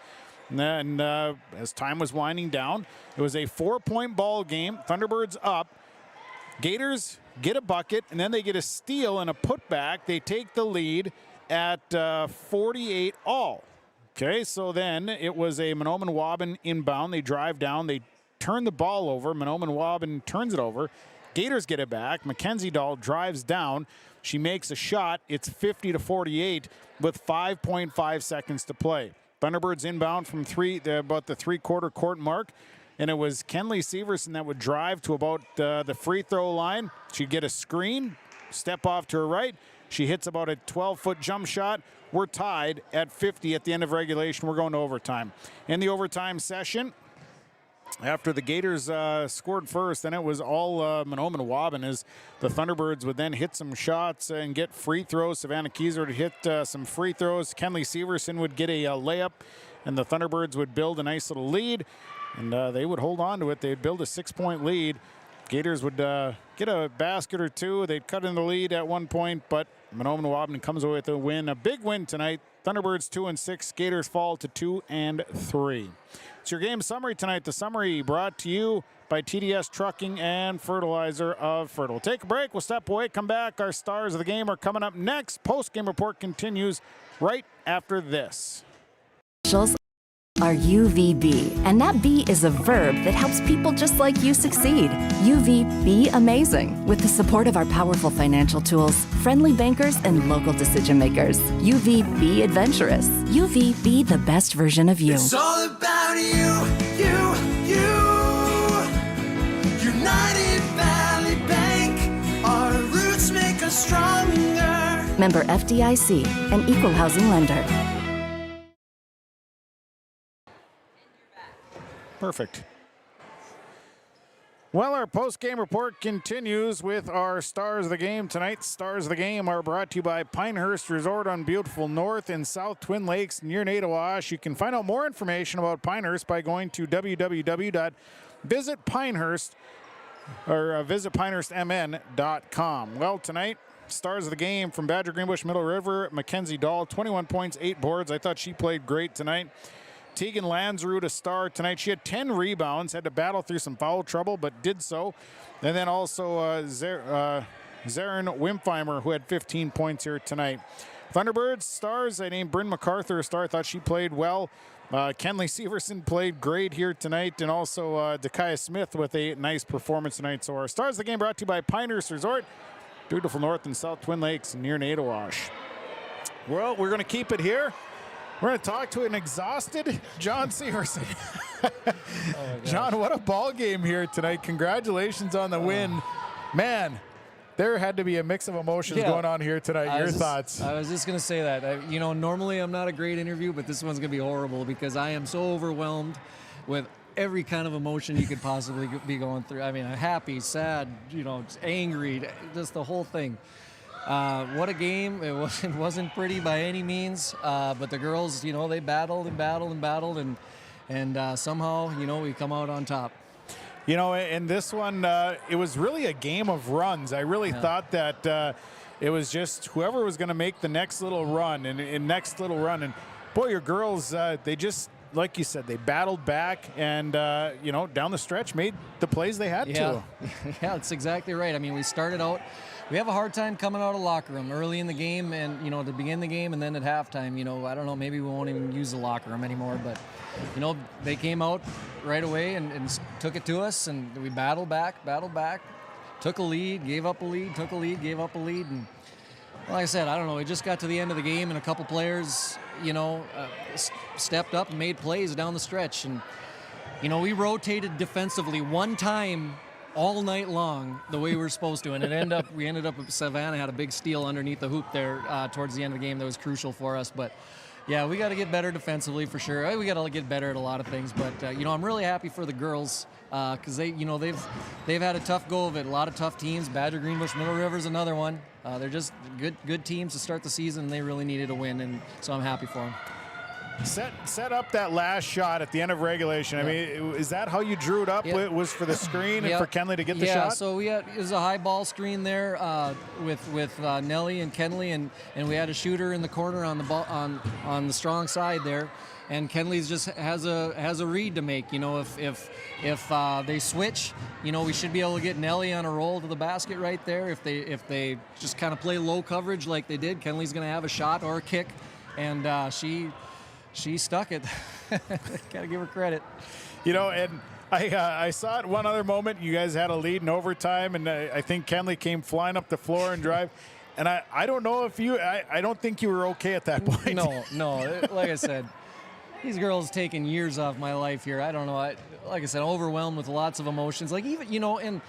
And then, as time was winding down, it was a 4-point ball game. Thunderbirds up. Gators get a bucket, and then they get a steal and a putback. They take the lead at 48 all. Okay, so then it was a Mahnomen-Waubun inbound. They drive down. They turn the ball over. Mahnomen-Waubun turns it over. Gators get it back. Mackenzie Dahl drives down. She makes a shot. It's 50-48 with 5.5 seconds to play. Thunderbirds inbound from about the three-quarter court mark. and it was Kenley Severson that would drive to about the free throw line. She'd get a screen, step off to her right. She hits about a 12-foot jump shot. We're tied at 50 at the end of regulation. We're going to overtime. In the overtime session, after the Gators scored first, then it was all Mahnomen-Waubun as the Thunderbirds would then hit some shots and get free throws. Savannah Keyser would hit some free throws. Kenley Severson would get a layup, and the Thunderbirds would build a nice little lead, and they would hold on to it. They'd build a 6-point lead. Gators would get a basket or two. They'd cut in the lead at one point, but Mahnomen-Waubun comes away with a win. A big win tonight. Thunderbirds 2-6. Gators fall to 2-3. It's your game summary tonight. The summary brought to you by TDS Trucking and Fertilizer of Fertile. Take a break. We'll step away. Come back. Our stars of the game are coming up next. Post-game report continues right after this. Are UVB, and that B is a verb that helps people just like you succeed. UV Be Amazing, with the support of our powerful financial tools, friendly bankers, and local decision makers. UV Be Adventurous. UV Be the best version of you. It's all about you. United Valley Bank, our roots make us stronger. Member FDIC, an equal housing lender. Perfect. Well, our post-game report continues with our stars of the game tonight. Stars of the game are brought to you by Pinehurst Resort on beautiful North and South Twin Lakes near Nadawash. You can find out more information about Pinehurst by going to visitpinehurstmn.com. Well, tonight, stars of the game from Badger Greenbush-Middle River, Mackenzie Dahl, 21 points, 8 boards. I thought she played great tonight. Tegan Lansrud, a star tonight. She had 10 rebounds, had to battle through some foul trouble, but did so. And then also Zaren Wimpheimer, who had 15 points here tonight. Thunderbirds, stars, I named Bryn MacArthur a star. I thought she played well. Kenley Severson played great here tonight, and also Dakaya Smith with a nice performance tonight. So our stars of the game brought to you by Pinehurst Resort, beautiful North and South Twin Lakes near Nadawash. Well, we're going to keep it here. We're going to talk to an exhausted John Severson. John, what a ball game here tonight. Congratulations on the win. Man, there had to be a mix of emotions going on here tonight. Your thoughts? I was just going to say that. Normally I'm not a great interview, but this one's going to be horrible because I am so overwhelmed with every kind of emotion you could possibly be going through. I mean, happy, sad, angry, just the whole thing. What a game. It wasn't pretty by any means, but the girls, they battled and somehow, we come out on top. In this one, it was really a game of runs. I really thought that it was just whoever was going to make the next little run and boy, your girls, they just, like you said, they battled back and, down the stretch made the plays they had to. Yeah, that's exactly right. I mean, we started out, we have a hard time coming out of the locker room early in the game and, to begin the game and then at halftime, I don't know, maybe we won't even use the locker room anymore, but, they came out right away and took it to us and we battled back, took a lead, gave up a lead, took a lead, gave up a lead. And like I said, I don't know, it just got to the end of the game and a couple players, stepped up and made plays down the stretch. And, we rotated defensively one time all night long the way we were supposed to, and we ended up Savannah had a big steal underneath the hoop there towards the end of the game that was crucial for us. But yeah, we got to get better defensively for sure. We got to get better at a lot of things, but I'm really happy for the girls because they've had a tough go of it. A lot of tough teams. Badger Greenbush-Middle River's another one. They're just good teams to start the season, and they really needed a win, and so I'm happy for them. Set up that last shot at the end of regulation. I mean, is that how you drew it up? It was for the screen and for Kenley to get the shot? Yeah, so it was a high ball screen there with Nellie and Kenley, and we had a shooter in the corner on the ball on the strong side there, and Kenley's just has a read to make. If they switch, we should be able to get Nellie on a roll to the basket right there. If they just kind of play low coverage like they did, Kenley's going to have a shot or a kick, and she stuck it. Gotta give her credit. And I saw it one other moment. You guys had a lead in overtime, and I think Kenley came flying up the floor and drive. And I don't know if I don't think you were okay at that point. No. Like I said, these girls taking years off my life here. I don't know. Like I said, overwhelmed with lots of emotions. Like even, you know, and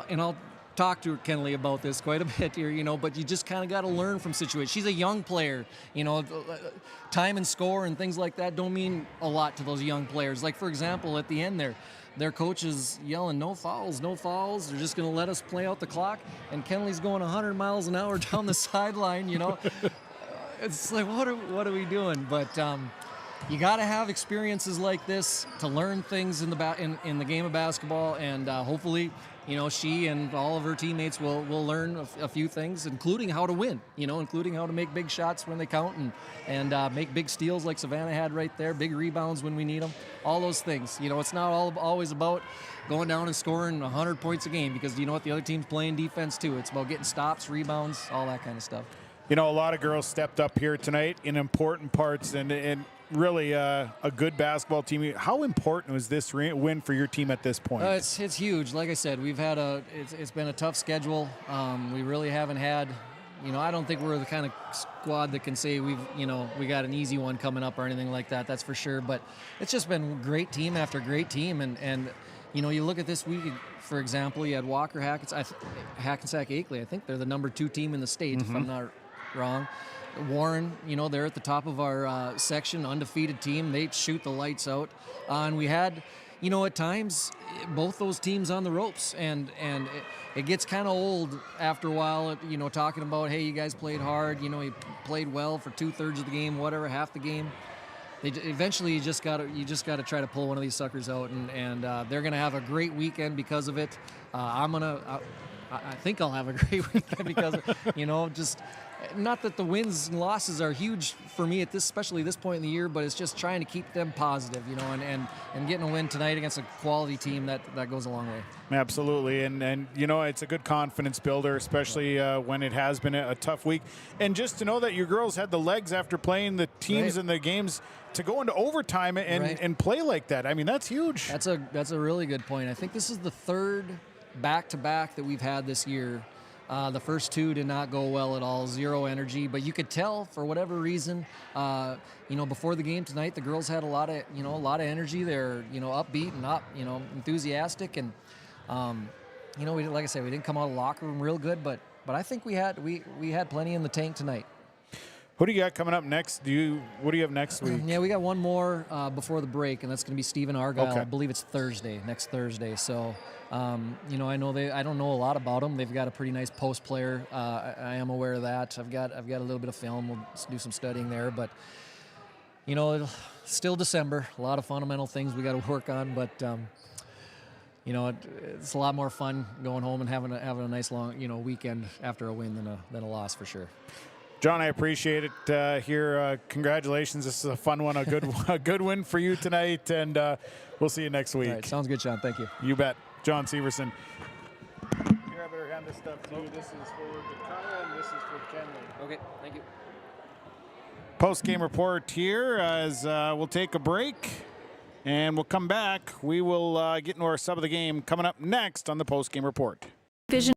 I'll talk to Kenley about this quite a bit here, you know, but you just kind of got to learn from situations. She's a young player, you know, time and score and things like that don't mean a lot to those young players. Like, for example, at the end there, their coach is yelling, no fouls, no fouls. They're just going to let us play out the clock. And Kenley's going 100 miles an hour down the sideline, you know. It's like, what are we doing? But you got to have experiences like this to learn things in the game of basketball, and hopefully, you know, she and all of her teammates will learn a few things, including how to win, you know, including how to make big shots when they count and make big steals like Savannah had right there, big rebounds when we need them, all those things. You know, it's not always about going down and scoring 100 points a game, because you know what, the other team's playing defense too. It's about getting stops, rebounds, all that kind of stuff. You know, a lot of girls stepped up here tonight in important parts, and really a good basketball team. How important was this win for your team at this point? It's huge. Like I said, we've had it's been a tough schedule. We really haven't had, you know, I don't think we're the kind of squad that can say we got an easy one coming up or anything like that. That's for sure. But it's just been great team after great team, and you know, you look at this week, for example, you had Walker, Hackensack, Akeley. I think they're the number 2 team in the state, if I'm not wrong. Warren, you know, they're at the top of our section, undefeated team. They shoot the lights out. And we had, you know, at times, both those teams on the ropes. And it gets kind of old after a while, you know, talking about, hey, you guys played hard. You know, you played well for 2/3 of the game, whatever, half the game. Eventually, you just got to try to pull one of these suckers out. And they're going to have a great weekend because of it. I think I'll have a great weekend because, you know, just not that the wins and losses are huge for me especially this point in the year, but it's just trying to keep them positive, you know, and getting a win tonight against a quality team that goes a long way. Absolutely, and you know, it's a good confidence builder, especially when it has been a tough week. And just to know that your girls had the legs after playing the teams and the games to go into overtime and play like that. I mean, that's huge. That's a really good point. I think this is the 3rd back-to-back that we've had this year. The first 2 did not go well at all, 0 energy, but you could tell for whatever reason, you know, before the game tonight, the girls had a lot of energy. They're, you know, upbeat and enthusiastic, and you know, like I said, we didn't come out of the locker room real good, but I think we had plenty in the tank tonight. Who do you got coming up next? What do you have next week? Yeah, we got one more before the break, and that's going to be Stephen Argyle. Okay. I believe it's next Thursday. So, you know, I don't know a lot about them. They've got a pretty nice post player. I am aware of that. I've got a little bit of film. We'll do some studying there, but you know, still December. A lot of fundamental things we got to work on, but you know, it's a lot more fun going home and having a nice long, you know, weekend after a win than a loss for sure. John, I appreciate it here. Congratulations. This is a fun one, a good win for you tonight, and we'll see you next week. All right, sounds good, Sean. Thank you. You bet. John Severson. Here, I better hand this stuff to you. This is for Kyle, and this is for Kenley. Okay, thank you. Post-game report here as we'll take a break, and we'll come back. We will get into our sub of the game coming up next on the post-game report. Vision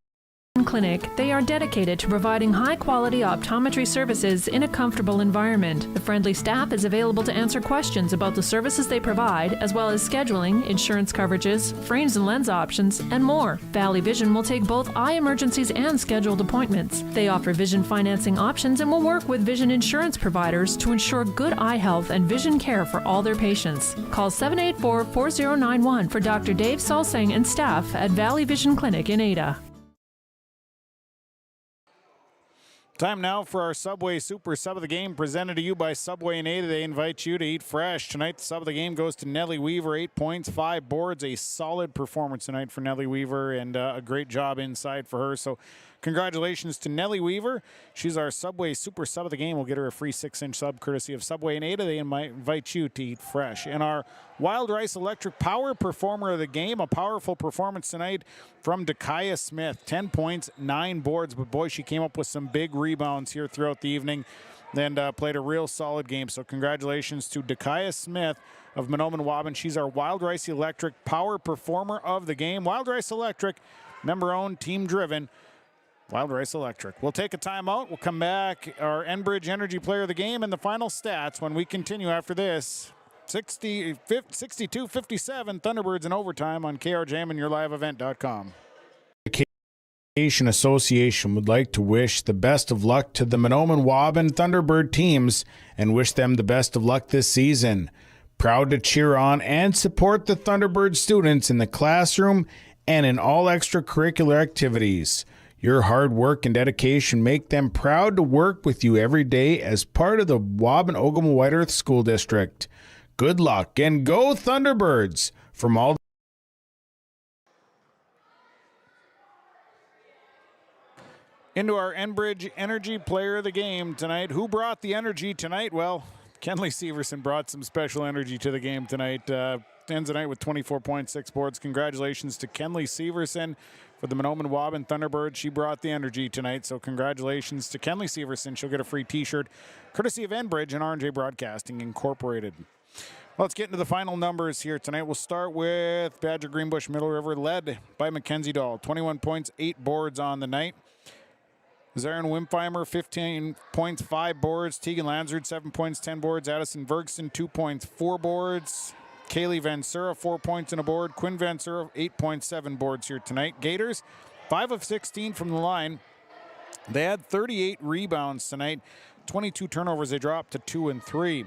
Clinic. They are dedicated to providing high-quality optometry services in a comfortable environment. The friendly staff is available to answer questions about the services they provide, as well as scheduling, insurance coverages, frames and lens options, and more. Valley Vision will take both eye emergencies and scheduled appointments. They offer vision financing options and will work with vision insurance providers to ensure good eye health and vision care for all their patients. Call 784-4091 for Dr. Dave Salsing and staff at Valley Vision Clinic in Ada. Time now for our Subway Super Sub of the Game, presented to you by Subway in Ada. They invite you to eat fresh. Tonight, the Sub of the Game goes to Nellie Weaver, 8 points, 5 boards. A solid performance tonight for Nellie Weaver, and a great job inside for her. So congratulations to Nellie Weaver. She's our Subway Super Sub of the Game. We'll get her a free 6-inch sub courtesy of Subway in Ada. They invite you to eat fresh. And our Wild Rice Electric Power Performer of the Game, a powerful performance tonight from Dakaya Smith. 10 points, 9 boards, but boy, she came up with some big rebounds here throughout the evening and played a real solid game. So congratulations to Dakaya Smith of Mahnomen-Waubun. She's our Wild Rice Electric Power Performer of the Game. Wild Rice Electric, member-owned, team-driven. Wild Rice Electric. We'll take a timeout. We'll come back. Our Enbridge Energy Player of the Game and the final stats when we continue after this. 62-57 Thunderbirds in overtime on KRJM and yourliveevent.com. Education Association would like to wish the best of luck to the Mahnomen-Waubun Thunderbird teams and wish them the best of luck this season. Proud to cheer on and support the Thunderbird students in the classroom and in all extracurricular activities. Your hard work and dedication make them proud to work with you every day as part of the Waubun-Ogama-White Earth School District. Good luck and go Thunderbirds! From all into our Enbridge Energy Player of the Game tonight. Who brought the energy tonight? Well, Kenley Severson brought some special energy to the game tonight. Ends the night with 24.6 boards. Congratulations to Kenley Severson for the Mahnomen-Waubun Thunderbirds. She brought the energy tonight, so congratulations to Kenley Severson. She'll get a free T-shirt courtesy of Enbridge and R&J Broadcasting Incorporated. Let's get into the final numbers here tonight. We'll start with Badger Greenbush-Middle River, led by Mackenzie Dahl. 21 points, 8 boards on the night. Zarin Wimpheimer, 15 points, 5 boards. Tegan Lanzard, 7 points, 10 boards. Addison Vergston, 2 points, 4 boards. Kaylee Vansura, 4 points and a board. Quinn Vansura, 8.7 boards here tonight. Gators, 5 of 16 from the line. They had 38 rebounds tonight. 22 turnovers. They dropped to 2 and 3.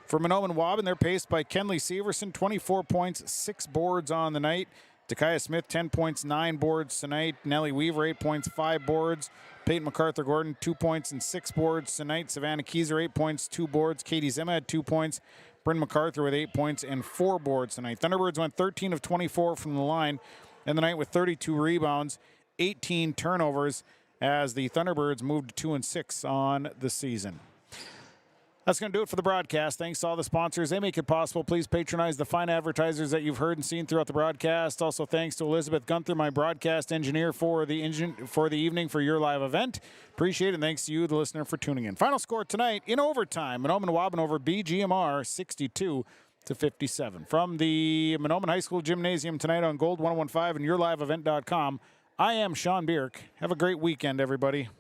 For Mahnomen-Waubun, they're paced by Kenley Severson, 24 points, 6 boards on the night. Takaya Smith, 10 points, 9 boards tonight. Nellie Weaver, 8 points, 5 boards. Peyton MacArthur-Gordon, 2 points and 6 boards tonight. Savannah Keyser, 8 points, 2 boards. Katie Zimmer had 2 points. Bryn MacArthur with 8 points and 4 boards tonight. Thunderbirds went 13 of 24 from the line in the night with 32 rebounds, 18 turnovers as the Thunderbirds moved to 2 and 6 on the season. That's going to do it for the broadcast. Thanks to all the sponsors. They make it possible. Please patronize the fine advertisers that you've heard and seen throughout the broadcast. Also, thanks to Elizabeth Gunther, my broadcast engineer, for the evening for your live event. Appreciate it. And thanks to you, the listener, for tuning in. Final score tonight in overtime. Mahnomen-Waubun over BGMR 62-57. From the Mahnomen High School Gymnasium tonight on Gold 101.5 and yourliveevent.com, I am Sean Bierk. Have a great weekend, everybody.